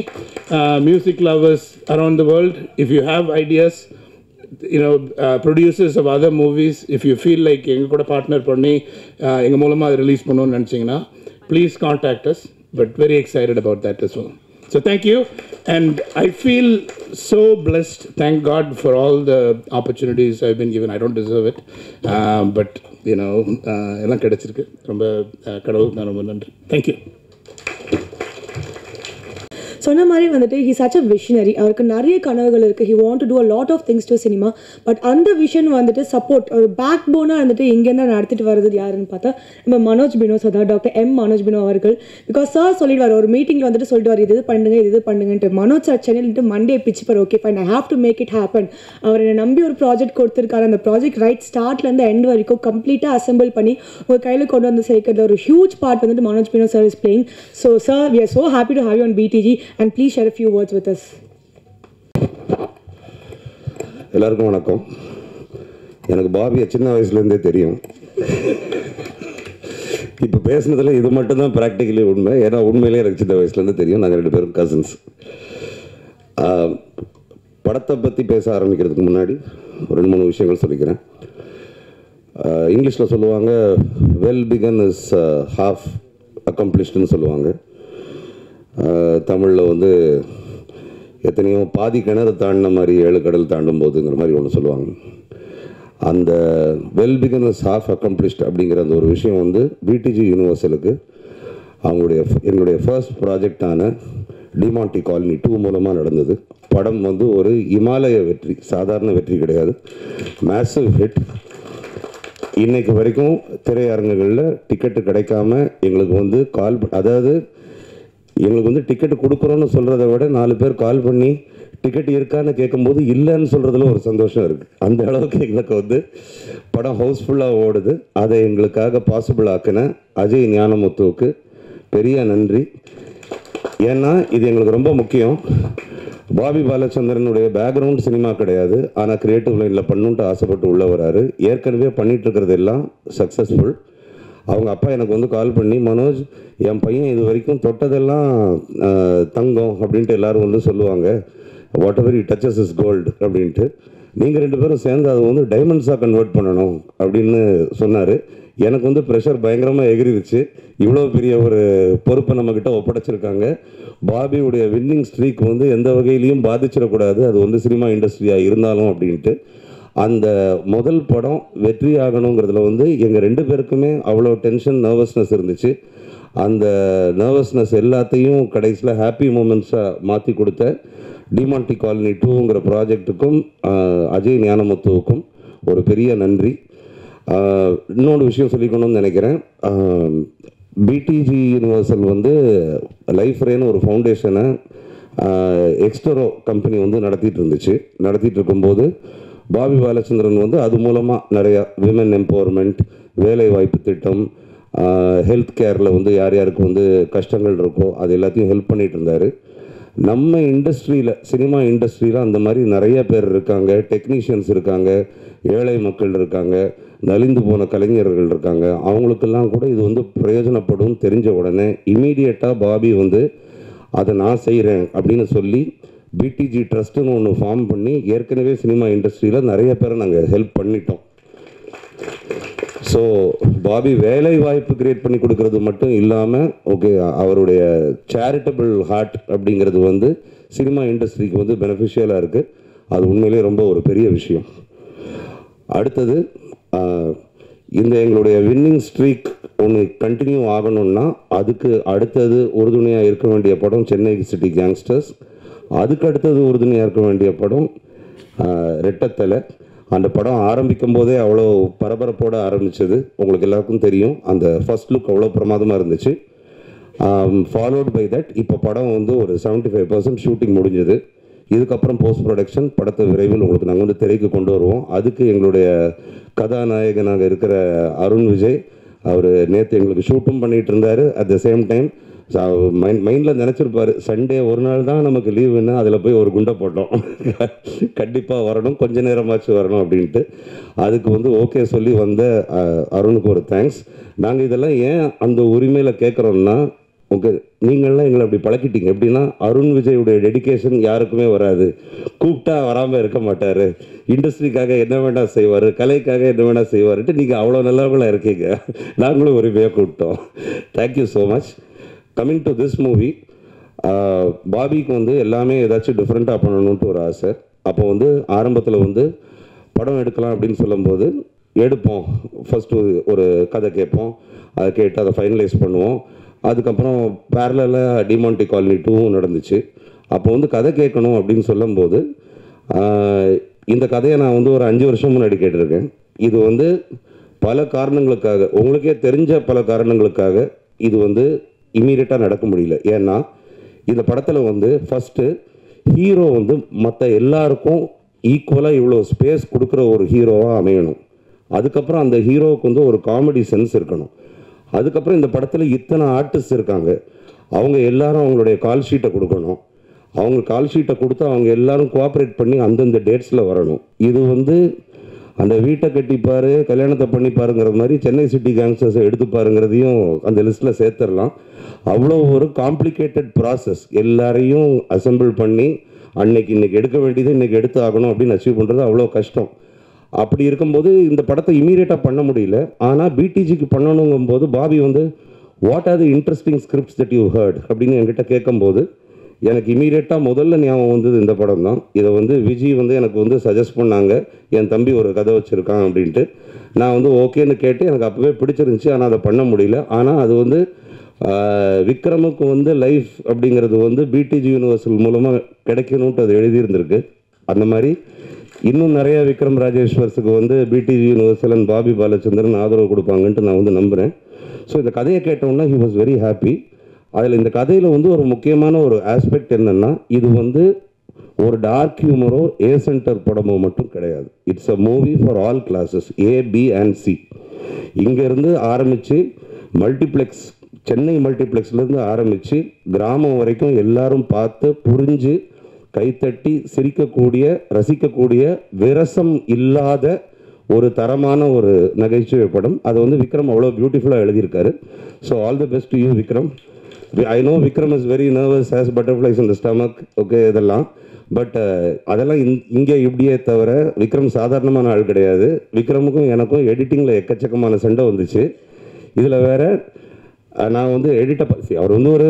music lovers around the world if you have ideas producers of other movies if you feel like எங்கள் கூட பார்ட்னர் பண்ணி எங்கள் மூலமாக அதை ரிலீஸ் பண்ணணும்னு நினச்சிங்கன்னா please contact as. But very excited about that as well. So thank you, and I feel so blessed. Thank God for all the opportunities I've been given. I don't deserve it, but எல்லாம் கிடைச்சிருக்கு. ரொம்ப கடவுளுக்கு நான் ரொம்ப நன்றி. Thank you. சொன்ன மாதிரி வந்துட்டு ஹி சச் அ விஷனரி. அவருக்கு நிறைய கனவுகள் இருக்குது. He want to do a lot of things to cinema. But அந்த விஷன் வந்துட்டு சப்போர்ட் ஒரு பேக் போனாக இருந்துட்டு எங்கேருந்து நடத்திட்டு வருது யாருன்னு பார்த்தா நம்ம மனோஜ் பினோ சார் தான். டாக்டர் எம் மனோஜ் பினோ அவர்கள். பிகாஸ் சார் சொல்லிடுவார் ஒரு மீட்டிங்கில் வந்துட்டு சொல்லிட்டு இது பண்ணுங்க இது பண்ணுங்கன்ட்டு. மனோஜ் சார் சென்னையிட்டு மண்டே பிச்சுப்பார். Okay fine, I have to make it happen. அவர் என்னை நம்பி ஒரு ப்ராஜெக்ட் கொடுத்துருக்காரு. அந்த ப்ராஜெக்ட் ரைட் ஸ்டார்ட்லேருந்து எண்ட் வரைக்கும் கம்ப்ளீட்டாக அசம்பிள் பண்ணி உங்கள் கையில் கொண்டு வந்து சேர்க்கறது ஒரு ஹியூஜ் பார்ட் வந்துட்டு Manoj Bino sir is playing. So sir we are so happy to have you on BTG. And please share a few words with us. எல்லாருக்கும் வணக்கம். எனக்கு பாபியை சின்ன வயசுலேருந்தே தெரியும். இப்போ பேசுனதில் இது மட்டும்தான் ப்ராக்டிக்கலி உண்மை. ஏன்னா உண்மையிலே எனக்கு சின்ன வயசுலேருந்து தெரியும். நாங்கள் 2 பேரும் கசின்ஸ். படத்தை பற்றி பேச ஆரம்பிக்கிறதுக்கு முன்னாடி ஒரு 2-3 விஷயங்கள் சொல்லிக்கிறேன். இங்கிலீஷில் சொல்லுவாங்க வெல் பிகன் இஸ் ஹாஃப் அக்கம்ப்ளிஷ்டுன்னு சொல்லுவாங்க. தமிழில் வந்து எத்தனையோ பாதி கிணறு தாண்டின மாதிரி 7 கடல் தாண்டும் போதுங்கிற மாதிரி ஒன்று சொல்லுவாங்க. அந்த well begin is half accomplished அப்படிங்கிற அந்த ஒரு விஷயம் வந்து பிடிஜி யூனிவர்சலுக்கு என்னுடைய ஃபர்ஸ்ட் ப்ராஜெக்டான டிமாண்டி காலனி 2 மூலமாக நடந்தது. படம் வந்து ஒரு இமாலய வெற்றி, சாதாரண வெற்றி கிடையாது, மேசிவ் ஹிட். இன்னைக்கு வரைக்கும் திரையரங்குகளில் டிக்கெட்டு கிடைக்காம எங்களுக்கு வந்து அதாவது எங்களுக்கு வந்து டிக்கெட்டு கொடுக்குறோன்னு சொல்கிறத விட 4 பேர் கால் பண்ணி டிக்கெட் இருக்கான்னு கேட்கும்போது இல்லைன்னு சொல்கிறதுல ஒரு சந்தோஷம் இருக்குது. அந்த அளவுக்கு எங்களுக்கு வந்து படம் ஹவுஸ்ஃபுல்லாக ஓடுது. அதை எங்களுக்காக பாசிபிள் ஆக்கின அஜய் ஞானமுத்துவுக்கு பெரிய நன்றி. ஏன்னா இது எங்களுக்கு ரொம்ப முக்கியம். பாபி பாலச்சந்திரனுடைய பேக்ரவுண்ட் சினிமா கிடையாது, ஆனால் க்ரியேட்டிவ் லைனில் பண்ணணுன்ட்டு ஆசைப்பட்டு உள்ள வராரு. ஏற்கனவே பண்ணிகிட்ருக்கிறது எல்லாம் சக்ஸஸ்ஃபுல். அவங்க அப்பா எனக்கு வந்து கால் பண்ணி, மனோஜ் என் பையன் இது வரைக்கும் தொட்டதெல்லாம் தங்கம் அப்படின்ட்டு எல்லோரும் வந்து சொல்லுவாங்க, whatever he touches is gold அப்படின்ட்டு, நீங்கள் 2 பேரும் சேர்ந்து அதை வந்து டைமண்ட்ஸாக கன்வெர்ட் பண்ணணும் அப்படின்னு சொன்னார். எனக்கு வந்து ப்ரெஷர் பயங்கரமாக எகிரிடுச்சு. இவ்வளோ பெரிய ஒரு பொறுப்பை நம்மக்கிட்ட ஒப்படைச்சிருக்காங்க. பாபியுடைய வின்னிங் ஸ்ட்ரீக் வந்து எந்த வகையிலையும் பாதிச்சிடக்கூடாது, அது வந்து சினிமா இண்டஸ்ட்ரியாக இருந்தாலும் அப்படின்ட்டு. அந்த முதல் படம் வெற்றி ஆகணுங்கிறதுல வந்து எங்கள் 2 பேருக்குமே அவ்வளோ டென்ஷன், நர்வஸ்னஸ் இருந்துச்சு. அந்த நர்வஸ்னஸ் எல்லாத்தையும் கடைசியில் ஹாப்பி மூமெண்ட்ஸாக மாற்றி கொடுத்த டிமாண்டி காலனி 2ங்கிற ப்ராஜெக்ட்டுக்கும் அஜய் ஞானமுத்துவுக்கும் ஒரு பெரிய நன்றி. இன்னொன்று விஷயம் சொல்லிக்கணும்னு நினைக்கிறேன். பிடிஜி யூனிவர்சல் வந்து லைஃப் ரேன்னு ஒரு ஃபவுண்டேஷனை எக்ஸ்டரோ கம்பெனி வந்து நடத்திட்டு இருக்கும்போது பாபி பாலச்சந்திரன் வந்து அது மூலமாக நிறையா விமன் எம்பவர்மெண்ட், வேலைவாய்ப்பு திட்டம், ஹெல்த் கேரில் வந்து யார் யாருக்கு வந்து கஷ்டங்கள் இருக்கோ அது எல்லாத்தையும் ஹெல்ப் பண்ணிகிட்டு இருந்தார். நம்ம இண்டஸ்ட்ரியில், சினிமா இண்டஸ்ட்ரியில் அந்த மாதிரி நிறைய பேர் இருக்காங்க, டெக்னீஷியன்ஸ் இருக்காங்க, ஏழை மக்கள் இருக்காங்க, நலிந்து போன கலைஞர்கள் இருக்காங்க. அவங்களுக்கெல்லாம் கூட இது வந்து பிரயோஜனப்படும் தெரிஞ்ச உடனே இமீடியட்டாக பாபி வந்து அதை நான் செய்கிறேன் அப்படின்னு சொல்லி பிடிஜி ட்ரஸ்ட்டுன்னு ஒன்று ஃபார்ம் பண்ணி ஏற்கனவே சினிமா இண்டஸ்ட்ரியில் நிறைய பேரை நாங்கள் ஹெல்ப் பண்ணிட்டோம். ஸோ பாபி வேலை வாய்ப்பு கிரியேட் பண்ணி கொடுக்கறது மட்டும் இல்லாமல் ஓகே, அவருடைய சேரிட்டபிள் ஹார்ட் அப்படிங்கிறது வந்து சினிமா இண்டஸ்ட்ரிக்கு வந்து பெனிஃபிஷியலாக இருக்குது. அது உண்மையிலே ரொம்ப ஒரு பெரிய விஷயம். அடுத்தது இந்த எங்களுடைய வின்னிங் ஸ்ட்ரீக் ஒன்று கண்டினியூ ஆகணும்னா அதுக்கு அடுத்தது உறுதுணையாக இருக்க வேண்டிய படம் சென்னை சிட்டி கேங்ஸ்டர்ஸ். அதுக்கு அடுத்தது உறுதுணையாக இருக்க வேண்டிய படம் ரெட்டத்தலை. அந்த படம் ஆரம்பிக்கும் போதே அவ்வளோ பரபரப்போடு ஆரம்பித்தது உங்களுக்கு எல்லாருக்கும் தெரியும். அந்த ஃபர்ஸ்ட் லுக் அவ்வளோ பிரமாதமாக இருந்துச்சு. ஃபாலோட் பை தட் இப்போ படம் வந்து ஒரு 75% ஷூட்டிங் முடிஞ்சது. இதுக்கப்புறம் போஸ்ட் ப்ரொடக்ஷன், படத்தை விரைவில் உங்களுக்கு நாங்கள் வந்து திரைக்கு கொண்டு வருவோம். அதுக்கு எங்களுடைய கதாநாயகனாக இருக்கிற அருண் விஜய் அவர் நேற்று எங்களுக்கு ஷூட்டும் பண்ணிகிட்டு இருந்தார். அட் த சேம் டைம் மைண்டில் நினச்சிருப்பார், சண்டே ஒரு நாள் தான் நமக்கு லீவுன்னு, அதில் போய் ஒரு குண்டை போட்டோம், கண்டிப்பாக வரணும், கொஞ்ச நேரமாச்சு வரணும் அப்படின்ட்டு. அதுக்கு வந்து ஓகே சொல்லி வந்த அருணுக்கு ஒரு தேங்க்ஸ். நாங்கள் இதெல்லாம் ஏன் அந்த உரிமையில் கேட்குறோன்னா, ஓகே நீங்கள்லாம் எங்களை அப்படி பழக்கிட்டீங்க. எப்படின்னா அருண் விஜயுடைய டெடிக்கேஷன் யாருக்குமே வராது, கூப்பிட்டா வராமல் இருக்க மாட்டார், இண்டஸ்ட்ரிக்காக என்ன வேண்டாம் செய்வார், கலைக்காக என்ன வேண்டாம் செய்வார்ட்டு நீங்கள் அவ்வளோ நல்லவங்களாக இருக்கீங்க. நாங்களும் உரிமையாக கூப்பிட்டோம். Thank you so much. Coming to this movie, பாபிக்கு வந்து எல்லாமே ஏதாச்சும் டிஃப்ரெண்ட்டாக பண்ணணுன்ட்டு ஒரு ஆசை. அப்போ வந்து ஆரம்பத்தில் வந்து படம் எடுக்கலாம் அப்படின்னு சொல்லும்போது எடுப்போம், ஃபஸ்ட்டு ஒரு கதை கேட்போம், அதை கேட்டு அதை ஃபைனலைஸ் பண்ணுவோம். அதுக்கப்புறம் பேரலாக டிமாண்டி காலனி 2 நடந்துச்சு. அப்போ வந்து கதை கேட்கணும் அப்படின்னு சொல்லும்போது இந்த கதையை நான் வந்து ஒரு 5 வருஷம் முன்னாடி கேட்டிருக்கேன். இது வந்து பல காரணங்களுக்காக, உங்களுக்கே தெரிஞ்ச பல காரணங்களுக்காக இது வந்து இமீடியட்டாக நடக்க முடியல. ஏன்னா இந்த படத்தில் வந்து ஃபஸ்ட்டு ஹீரோ வந்து மற்ற எல்லாருக்கும் ஈக்குவலாக இவ்வளோ ஸ்பேஸ் கொடுக்குற ஒரு ஹீரோவாக அமையணும். அதுக்கப்புறம் அந்த ஹீரோவுக்கு வந்து ஒரு காமெடி சென்ஸ் இருக்கணும். அதுக்கப்புறம் இந்த படத்தில் இத்தனை ஆர்டிஸ்ட் இருக்காங்க, அவங்க எல்லாரும் அவங்களுடைய கால் ஷீட்டை கொடுக்கணும். அவங்க கால் ஷீட்டை கொடுத்து அவங்க எல்லாரும் கோஆப்ரேட் பண்ணி அந்தந்த டேட்ஸில் வரணும். இது வந்து அந்த வீட்டை கட்டிப்பார், கல்யாணத்தை பண்ணிப்பாருங்கிற மாதிரி சென்னை சிட்டி கேங்ஸ்டர்ஸை எடுத்துப்பாருங்கிறதையும் அந்த லிஸ்ட்டில் சேர்த்துடலாம். அவ்வளோ ஒரு காம்ப்ளிகேட்டட் ப்ராசஸ். எல்லாரையும் அசெம்பிள் பண்ணி இன்றைக்கி எடுக்க வேண்டியது இன்றைக்கி எடுத்து ஆகணும் அப்படின்னு அச்சீவ் பண்ணுறது அவ்வளோ கஷ்டம். அப்படி இருக்கும்போது இந்த படத்தை இமீடியட்டாக பண்ண முடியல. ஆனால் பிடிஜிக்கு பண்ணணுங்கும்போது பாபி வந்து what are the interesting scripts that you heard அப்படின்னு என்கிட்ட கேட்கும்போது எனக்கு இமீடியட்டாக முதல்ல ஞாபகம் வந்தது இந்த படம் தான். இதை வந்து விஜய் வந்து எனக்கு வந்து சஜஸ்ட் பண்ணாங்க, என் தம்பி ஒரு கதை வச்சுருக்கான் அப்படின்ட்டு. நான் வந்து ஓகேன்னு கேட்டு எனக்கு அப்போவே பிடிச்சிருந்துச்சி, ஆனால் அதை பண்ண முடியல. ஆனால் அது வந்து விக்ரமுக்கு வந்து லைஃப் அப்படிங்கிறது வந்து பிடிஜி யூனிவர்சல் மூலமாக கிடைக்கணுன்ட்டு அது எழுதியிருந்திருக்கு. அந்த மாதிரி இன்னும் நிறைய விக்ரம் ராஜேஸ்வர்ஸுக்கு வந்து PDG universal and Bobby Balachandran ஆதரவு கொடுப்பாங்கன்ட்டு நான் வந்து நம்புகிறேன். ஸோ இந்த கதையை கேட்டோன்னா ஹி வாஸ் வெரி ஹாப்பி. அதில் இந்த கதையில் வந்து ஒரு முக்கியமான ஒரு ஆஸ்பெக்ட் என்னென்னா, இது வந்து ஒரு டார்க் ஹியூமரோ ஏ சென்டர் படமோ மட்டும் கிடையாது. It's a movie for all classes, A, B and C. இங்கேருந்து ஆரம்பித்து மல்டிப்ளெக்ஸ், சென்னை மல்டிப்ளெக்ஸ்லேருந்து ஆரம்பித்து கிராமம் வரைக்கும் எல்லாரும் பார்த்து புரிஞ்சு கைத்தட்டி சிரிக்கக்கூடிய, ரசிக்கக்கூடிய, விரசம் இல்லாத ஒரு தரமான ஒரு நகைச்சுவை படம். அது வந்து விக்ரம் அவ்வளோ பியூட்டிஃபுல்லாக எழுதியிருக்காரு. So all the best to you Vikram. I know Vikram is very nervous, has butterflies in the stomach, okay இதெல்லாம். பட் அதெல்லாம் இங்கே இப்படியே தவிர விக்ரம் சாதாரணமான ஆள் கிடையாது. விக்ரமுக்கும் எனக்கும் எடிட்டிங்கில் எக்கச்சக்கமான சண்டை வந்துச்சு. இதில் வேறு நான் வந்து அவர் வந்து ஒரு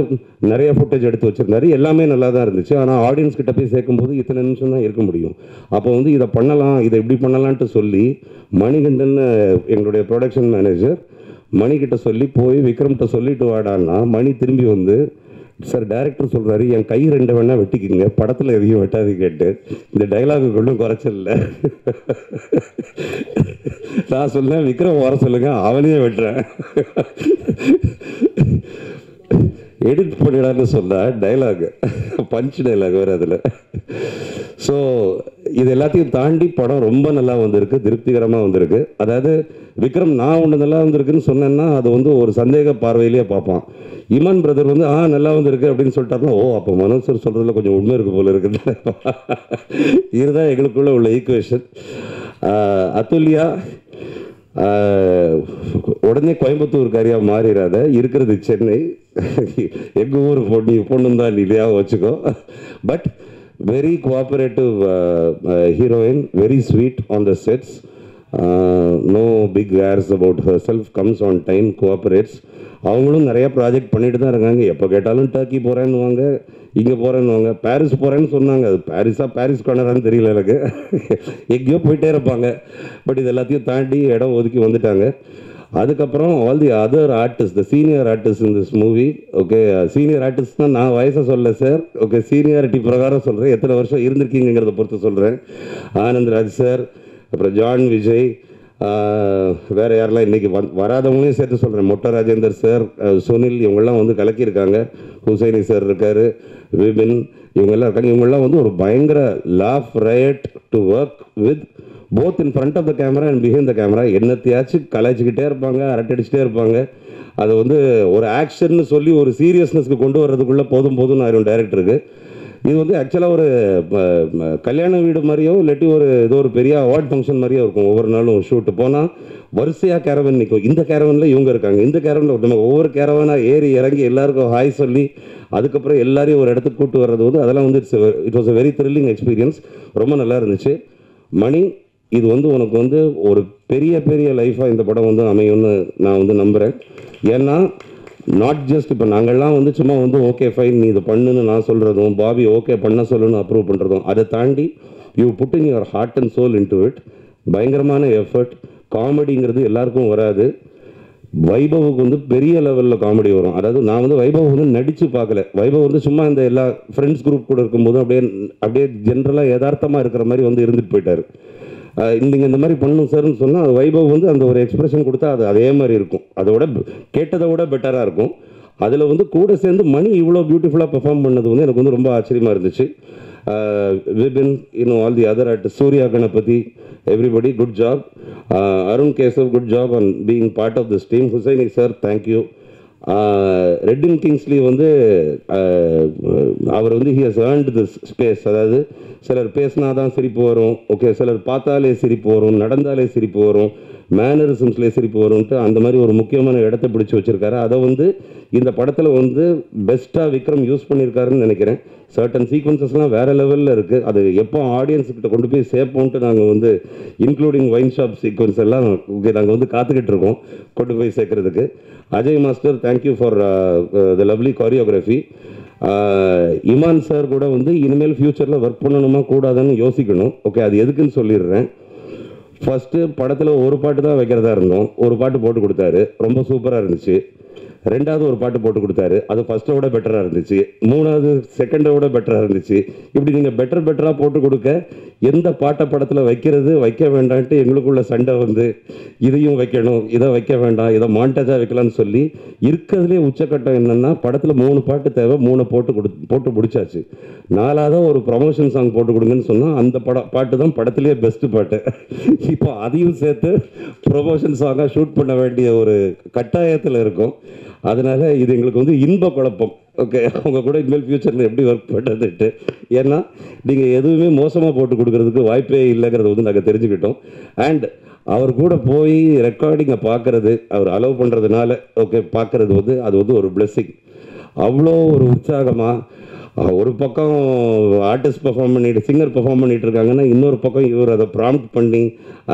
நிறைய ஃபுட்டேஜ் எடுத்து வச்சுருந்தாரு, எல்லாமே நல்லா தான் இருந்துச்சு. ஆனால் ஆடியன்ஸ் கிட்ட போய் சேர்க்கும்போது இத்தனை நிமிஷம் தான் இருக்க முடியும். அப்போ வந்து இதை பண்ணலாம், இதை இப்படி பண்ணலான்ட்டு சொல்லி மணிகண்டன் எங்களுடைய ப்ரொடக்ஷன் மேனேஜர் மணிக்கிட்ட சொல்லி போய் விக்ரம்கிட்ட சொல்லிட்டு வாடான்னா மணி திரும்பி வந்து சார் டைரக்டர் சொல்கிறாரு என் கை 2 வேணா வெட்டிக்கிங்க படத்தில் எதையும் வெட்டாது கேட்டு இந்த டைலாகுக்கு ஒன்றும் குறைச்சல. நான் சொன்னேன் விக்ரம் வர சொல்லுங்க அவனையே வெட்டுறேன் எடிட் பண்ணிடான்னு சொன்னால் டைலாகு பஞ்ச் டைலாக் வேறு அதில். ஸோ இது எல்லாத்தையும் தாண்டி படம் ரொம்ப நல்லா வந்திருக்கு, திருப்திகரமாக வந்திருக்கு. அதாவது விக்ரம் நான் ஒன்று நல்லா வந்திருக்குன்னு சொன்னேன்னா அது வந்து ஒரு சந்தேக பார்வையிலேயே பார்ப்பான். இமான் பிரதர் வந்து நல்லா வந்திருக்கு அப்படின்னு சொல்லிட்டாருன்னா ஓ அப்போ மனோஜ் சார் சொல்கிறதுல கொஞ்சம் உண்மை இருக்குது போல இருக்குது. இதுதான் எங்களுக்குள்ள உள்ள ஈக்குவேஷன். அதுல்யா உடனே கோயம்புத்தூர்காரியாக மாறிடாத, இருக்கிறது சென்னை, எங்கள் ஊர் பொண்ணு தான் இல்லையா வச்சுக்கோ. But very cooperative heroine, very sweet on the sets, no big airs about herself, comes on time, cooperates. அவங்களும் நிறையா ப்ராஜெக்ட் பண்ணிட்டு தான் இருக்காங்க. எப்போ கேட்டாலும் டர்க்கி போகிறேன்னுவாங்க, இங்கே போகிறேன்னுவாங்க, பாரிஸ் போகிறேன்னு சொன்னாங்க. அது பாரிஸ் கார்னரான்னு தெரியல எனக்கு, எங்கேயோ போயிட்டே இருப்பாங்க. பட் இது எல்லாத்தையும் தாண்டி இடம் ஒதுக்கி வந்துட்டாங்க. அதுக்கப்புறம் all the other artist, the senior artist in this movie. Okay, senior ஆர்டிஸ்ட்னா நான் வயசை சொல்ல சார், ஓகே சீனியாரிட்டி பிரகாரம் சொல்கிறேன், எத்தனை வருஷம் இருந்திருக்கீங்கிறத பொறுத்து சொல்கிறேன். ஆனந்த்ராஜ் சார், அப்புறம் ஜான் விஜய், வேறு யாரெல்லாம் இன்றைக்கி வராதவங்களையும் சேர்த்து சொல்கிறேன், மொட்டை ராஜேந்தர் சார், சுனில், இவங்கெல்லாம் வந்து கலக்கியிருக்காங்க. ஹுசைனி சார் இருக்கார், விபின், இவங்கெல்லாம் இருக்காங்க. இவங்கெல்லாம் வந்து ஒரு பயங்கர laugh riot to work with both in front of the camera and behind the camera. என்னத்தையாச்சும் கலாய்ச்சிக்கிட்டே இருப்பாங்க, அரட்டடிச்சிட்டே இருப்பாங்க. அதை வந்து ஒரு ஆக்ஷன்னு சொல்லி ஒரு சீரியஸ்னஸ்க்கு கொண்டு வர்றதுக்குள்ளே போதும் ஆயிரும் டைரக்டருக்கு. இது வந்து ஆக்சுவலாக ஒரு கல்யாண வீடு மாதிரியோ இல்லாட்டி ஏதோ ஒரு பெரிய அவார்ட் ஃபங்க்ஷன் மாதிரியோ இருக்கும். ஒவ்வொரு நாளும் ஷூட்டு போனால் வரிசையாக கேரவன் நிற்கும். இந்த கேரவனில் இவங்க இருக்காங்க, இந்த கேரவனில் நம்ம ஒவ்வொரு கேரவனாக ஏறி இறங்கி எல்லாருக்கும் ஹாய் சொல்லி அதுக்கப்புறம் எல்லாரையும் ஒரு இடத்துக்கு கூப்பிட்டு வர்றது வந்து அதெல்லாம் வந்து it was a very thrilling experience. ரொம்ப நல்லா இருந்துச்சு. மணி, இது வந்து உனக்கு வந்து ஒரு பெரிய பெரிய லைஃபாக இந்த படம் வந்து அமையும்னு நான் வந்து நம்புகிறேன். ஏன்னா நாட் ஜஸ்ட் இப்போ நாங்கள்லாம் வந்து சும்மா வந்து ஓகே ஃபைன் நீ இதை பண்ணுன்னு நான் சொல்கிறதும், பாபி ஓகே பண்ண சொல்லுன்னு அப்ரூவ் பண்ணுறதும், அதை தாண்டி you put in your heart and soul into it. பயங்கரமான எஃபர்ட். காமெடிங்கிறது எல்லாருக்கும் வராது. வைபவுக்கு வந்து பெரிய லெவலில் காமெடி வரும். அதாவது நான் வந்து வைபவ் வந்து நடித்து பார்க்கல. வைபவ் வந்து சும்மா இந்த எல்லா ஃப்ரெண்ட்ஸ் குரூப் கூட இருக்கும்போது அப்படியே ஜென்ரலாக யதார்த்தமாக இருக்கிற மாதிரி வந்து இருந்துட்டு போயிட்டார். நீங்கள் இந்த மாதிரி பண்ணணும் சார்னு சொன்னால் அது வைபவ் வந்து அந்த ஒரு எக்ஸ்பிரஷன் கொடுத்தா அது அதே மாதிரி இருக்கும், அதோட கேட்டதை விட பெட்டராக இருக்கும். அதில் வந்து கூட சேர்ந்து மணி இவ்வளோ பியூட்டிஃபுல்லாக பெர்ஃபார்ம் பண்ணது வந்து எனக்கு வந்து ரொம்ப ஆச்சரியமாக இருந்துச்சு. விபின், இன்னும் all the other artist, Surya Ganapathi, everybody good job. Arun Keshav good job on being part of this team. Hussaini sir thank you. Redin Kingsley வந்து அவர் வந்து he has earned this space. அதாவது சிலர் பேசினா தான் சிரிப்பு வரும், ஓகே சிலர் பார்த்தாலே சிரிப்பு வரும், நடந்தாலே சிரிப்பு வரும், மேனரிசம்ஸ்லேயே சிரிப்பு வரும்ன்ட்டு அந்த மாதிரி ஒரு முக்கியமான இடத்த பிடிச்சி வச்சுருக்காரு. அதை வந்து இந்த படத்தில் வந்து பெஸ்ட்டாக விக்ரம் யூஸ் பண்ணியிருக்காருன்னு நினைக்கிறேன். சர்டன் சீக்வன்சஸ்லாம் வேறு லெவலில் இருக்குது. அது எப்போ ஆடியன்ஸுக்கிட்ட கொண்டு போய் சேர்ப்போன்ட்டு நாங்கள் வந்து இன்க்ளூடிங் ஒயின் ஷாப் சீக்வன்ஸ் எல்லாம் ஓகே நாங்கள் வந்து காத்துக்கிட்டு இருக்கோம் கொண்டு போய் சேர்க்குறதுக்கு. Ajay master thank you for the lovely choreography. Imman sir கூட வந்து இனிமேல் ஃப்யூச்சரில் ஒர்க் பண்ணணுமா கூடாதுன்னு யோசிக்கணும். ஓகே, அது எதுக்குன்னு சொல்லிடுறேன். ஃபஸ்ட்டு படத்தில் ஒரு பாட்டு தான் வைக்கிறதா இருந்தோம், ஒரு பாட்டு போட்டு கொடுத்தாரு, ரொம்ப சூப்பராக இருந்துச்சு. ரெண்டாவது ஒரு பாட்டு போட்டு கொடுத்தாரு, அது ஃபஸ்ட்டை விட பெட்டராக இருந்துச்சு. மூணாவது செகண்டை விட பெட்டராக இருந்துச்சு. இப்படி நீங்கள் பெட்டராக போட்டு கொடுக்க எந்த பாட்டை படத்தில் வைக்கிறது வைக்க வேண்டான்ட்டு எங்களுக்குள்ள சண்டை வந்து இதையும் வைக்கணும், இதை வைக்க வேண்டாம், இதை மாண்டேஜாக வைக்கலான்னு சொல்லி இருக்கிறதுலே உச்சக்கட்டம் என்னென்னா படத்தில் 3 பாட்டு தேவை, 3 போட்டு முடிச்சாச்சு. 4ஆவது ஒரு ப்ரமோஷன் சாங் போட்டு கொடுங்கன்னு சொன்னால் அந்த பாட்டு தான் படத்துலேயே பெஸ்ட்டு பாட்டு. இப்போ அதையும் சேர்த்து ப்ரொமோஷன் சாங்காக ஷூட் பண்ண வேண்டிய ஒரு கட்டாயத்தில் இருக்கும். அதனால் இது எங்களுக்கு வந்து இன்ப குழப்பம். ஓகே, அவங்க கூட இனிமேல் ஃப்யூச்சரில் எப்படி ஒர்க் பண்ணுறதுட்டு. ஏன்னா நீங்கள் எதுவுமே மோசமாக போட்டு கொடுக்கறதுக்கு வாய்ப்பே இல்லைங்கிறத வந்து நாங்கள் தெரிஞ்சுக்கிட்டோம். அண்ட் அவர் கூட போய் ரெக்கார்டிங்கை பார்க்குறது, அவர் அலோவ் பண்ணுறதுனால ஓகே பார்க்குறது வந்து அது வந்து ஒரு பிளெஸ்ஸிங். அவ்வளோ ஒரு உற்சாகமாக ஒரு பக்கம் ஆர்டிஸ்ட் பெர்ஃபார்ம் பண்ணிட்டு சிங்கர் பெர்ஃபார்ம் பண்ணிட்டு இருக்காங்கன்னா இன்னொரு பக்கம் இவர் அதை ப்ராம்ப்ட் பண்ணி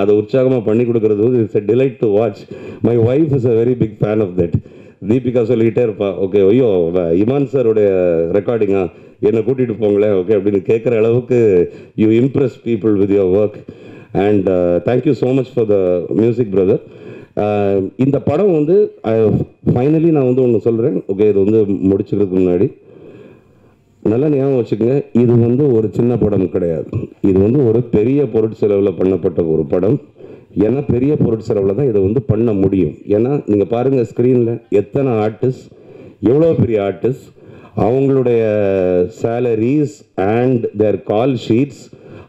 அதை உற்சாகமாக பண்ணி கொடுக்கறது வந்து it's a delight to watch. My wife is a very big fan of that. Deepika சொல்லிக்கிட்டே இருப்பா, ஓகே ஐயோ இமான் சாருடைய ரெக்கார்டிங்கா என்னை கூட்டிகிட்டு போங்களேன் ஓகே அப்படின்னு கேட்குற அளவுக்கு you Impress people with your work. And thank you so much for the music brother. இந்த படம் வந்து ஃபைனலி நான் வந்து ஒன்று சொல்கிறேன். ஓகே, இது வந்து முடிச்சுக்கிறதுக்கு முன்னாடி நல்லா ஞாபகம் வச்சுக்கோங்க, இது வந்து ஒரு சின்ன படம் கிடையாது. இது வந்து ஒரு பெரிய பொருட்செலவில் பண்ணப்பட்ட ஒரு படம். ஏன்னா பெரிய பொருட்செலவில் தான் இதை வந்து பண்ண முடியும். ஏன்னா நீங்கள் பாருங்கள் ஸ்க்ரீனில் எத்தனை ஆர்டிஸ்ட், எவ்வளோ பெரிய ஆர்டிஸ்ட், அவங்களுடைய salaries and their call sheets.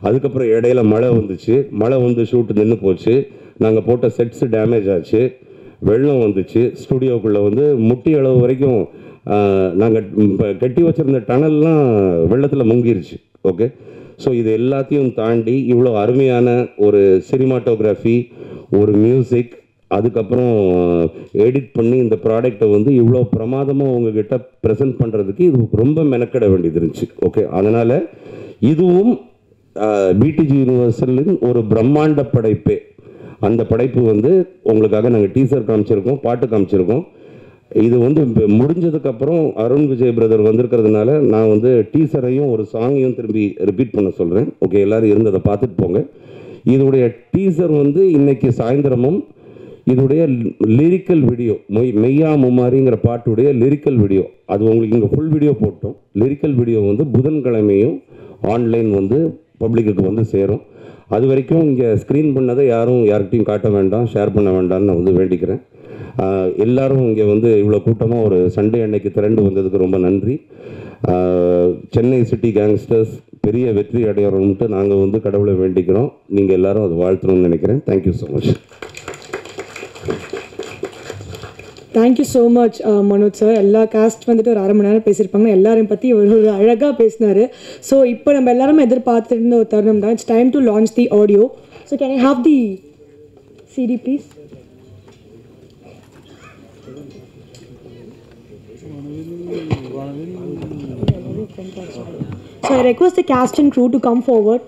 அதுக்கப்புறம் இடையில மழை வந்துச்சு, மழை வந்து ஷூட்டு நின்று போச்சு, நாங்கள் போட்ட செட்ஸு டேமேஜ் ஆச்சு, வெள்ளம் வந்துச்சு, ஸ்டுடியோக்குள்ளே வந்து முட்டி அளவு வரைக்கும் நாங்கள் கட்டி வச்சுருந்த டனல்லாம் வெள்ளத்தில் முங்கிருச்சு. ஓகே, ஸோ இது எல்லாத்தையும் தாண்டி இவ்வளோ அருமையான ஒரு சினிமாட்டோகிராஃபி, ஒரு மியூசிக், அதுக்கப்புறம் எடிட் பண்ணி இந்த ப்ராடக்டை வந்து இவ்வளோ பிரமாதமாக உங்ககிட்ட ப்ரெசென்ட் பண்ணுறதுக்கு இது ரொம்ப மெனக்கிட வேண்டியது இருந்துச்சு. ஓகே, அதனால் இதுவும் பிடிஜி யூனிவர்சலின் ஒரு பிரம்மாண்ட படைப்பே. அந்த படைப்பு வந்து உங்களுக்காக நாங்கள் டீசர் காமிச்சிருக்கோம், பாட்டு காமிச்சிருக்கோம். இது வந்து முடிஞ்சதுக்கப்புறம் அருண் விஜய் பிரதர் வந்திருக்கிறதுனால நான் வந்து டீசரையும் ஒரு சாங்கையும் திரும்பி ரிப்பீட் பண்ண சொல்கிறேன். ஓகே, எல்லோரும் இருந்து அதை பார்த்துட்டு போங்க. இதோடைய டீசர் வந்து இன்னைக்கு சாயந்தரமும் இதோடைய லிரிக்கல் வீடியோ மெய்யா மும்மாரிங்கிற பாட்டுடைய லிரிக்கல் வீடியோ, அது உங்களுக்கு இங்கே ஃபுல் வீடியோ போட்டோம். லிரிக்கல் வீடியோ வந்து புதன்கிழமையும் ஆன்லைன் வந்து பப்ளிக்கு வந்து சேரும். அது வரைக்கும் இங்கே ஸ்க்ரீன் பண்ணதை யார்கிட்டையும் காட்ட வேண்டாம், ஷேர் பண்ண வேண்டாம்னு நான் வந்து வேண்டிக்கிறேன். எல்லாரும் இங்கே வந்து இவ்வளோ கூட்டமாக ஒரு சண்டே அன்னைக்கு திரண்டு வந்ததுக்கு ரொம்ப நன்றி. சென்னை சிட்டி கேங்ஸ்டர்ஸ் பெரிய வெற்றி அடையணும்ட்டு நாங்கள் வந்து கடவுளை வேண்டிக்கிறோம். நீங்கள் எல்லாரும் அதை வாழ்த்தணும்னு நினைக்கிறேன். Thank you so much. Thank you so much Manoj sir. எல்லா காஸ்ட் வந்துட்டு ஒரு 1/2 மணி நேரம் பேசியிருப்பாங்க. எல்லாரையும் பற்றி ஒரு அழகாக பேசினார். ஸோ இப்போ நம்ம எல்லாரும் எதிர்பார்த்துட்டு இருந்த ஒரு தருணம் தான். It's time to launch the audio. So can I have the CD please? So I request the cast and crew to come forward.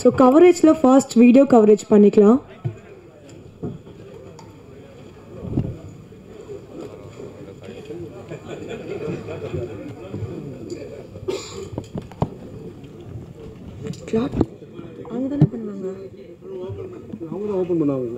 So coverage la first video coverage பண்ணிக்கலாம். கிளாப் அவங்க தானே பண்ணுவாங்க, அவங்க தான் ஓபன் பண்ணுவாங்க.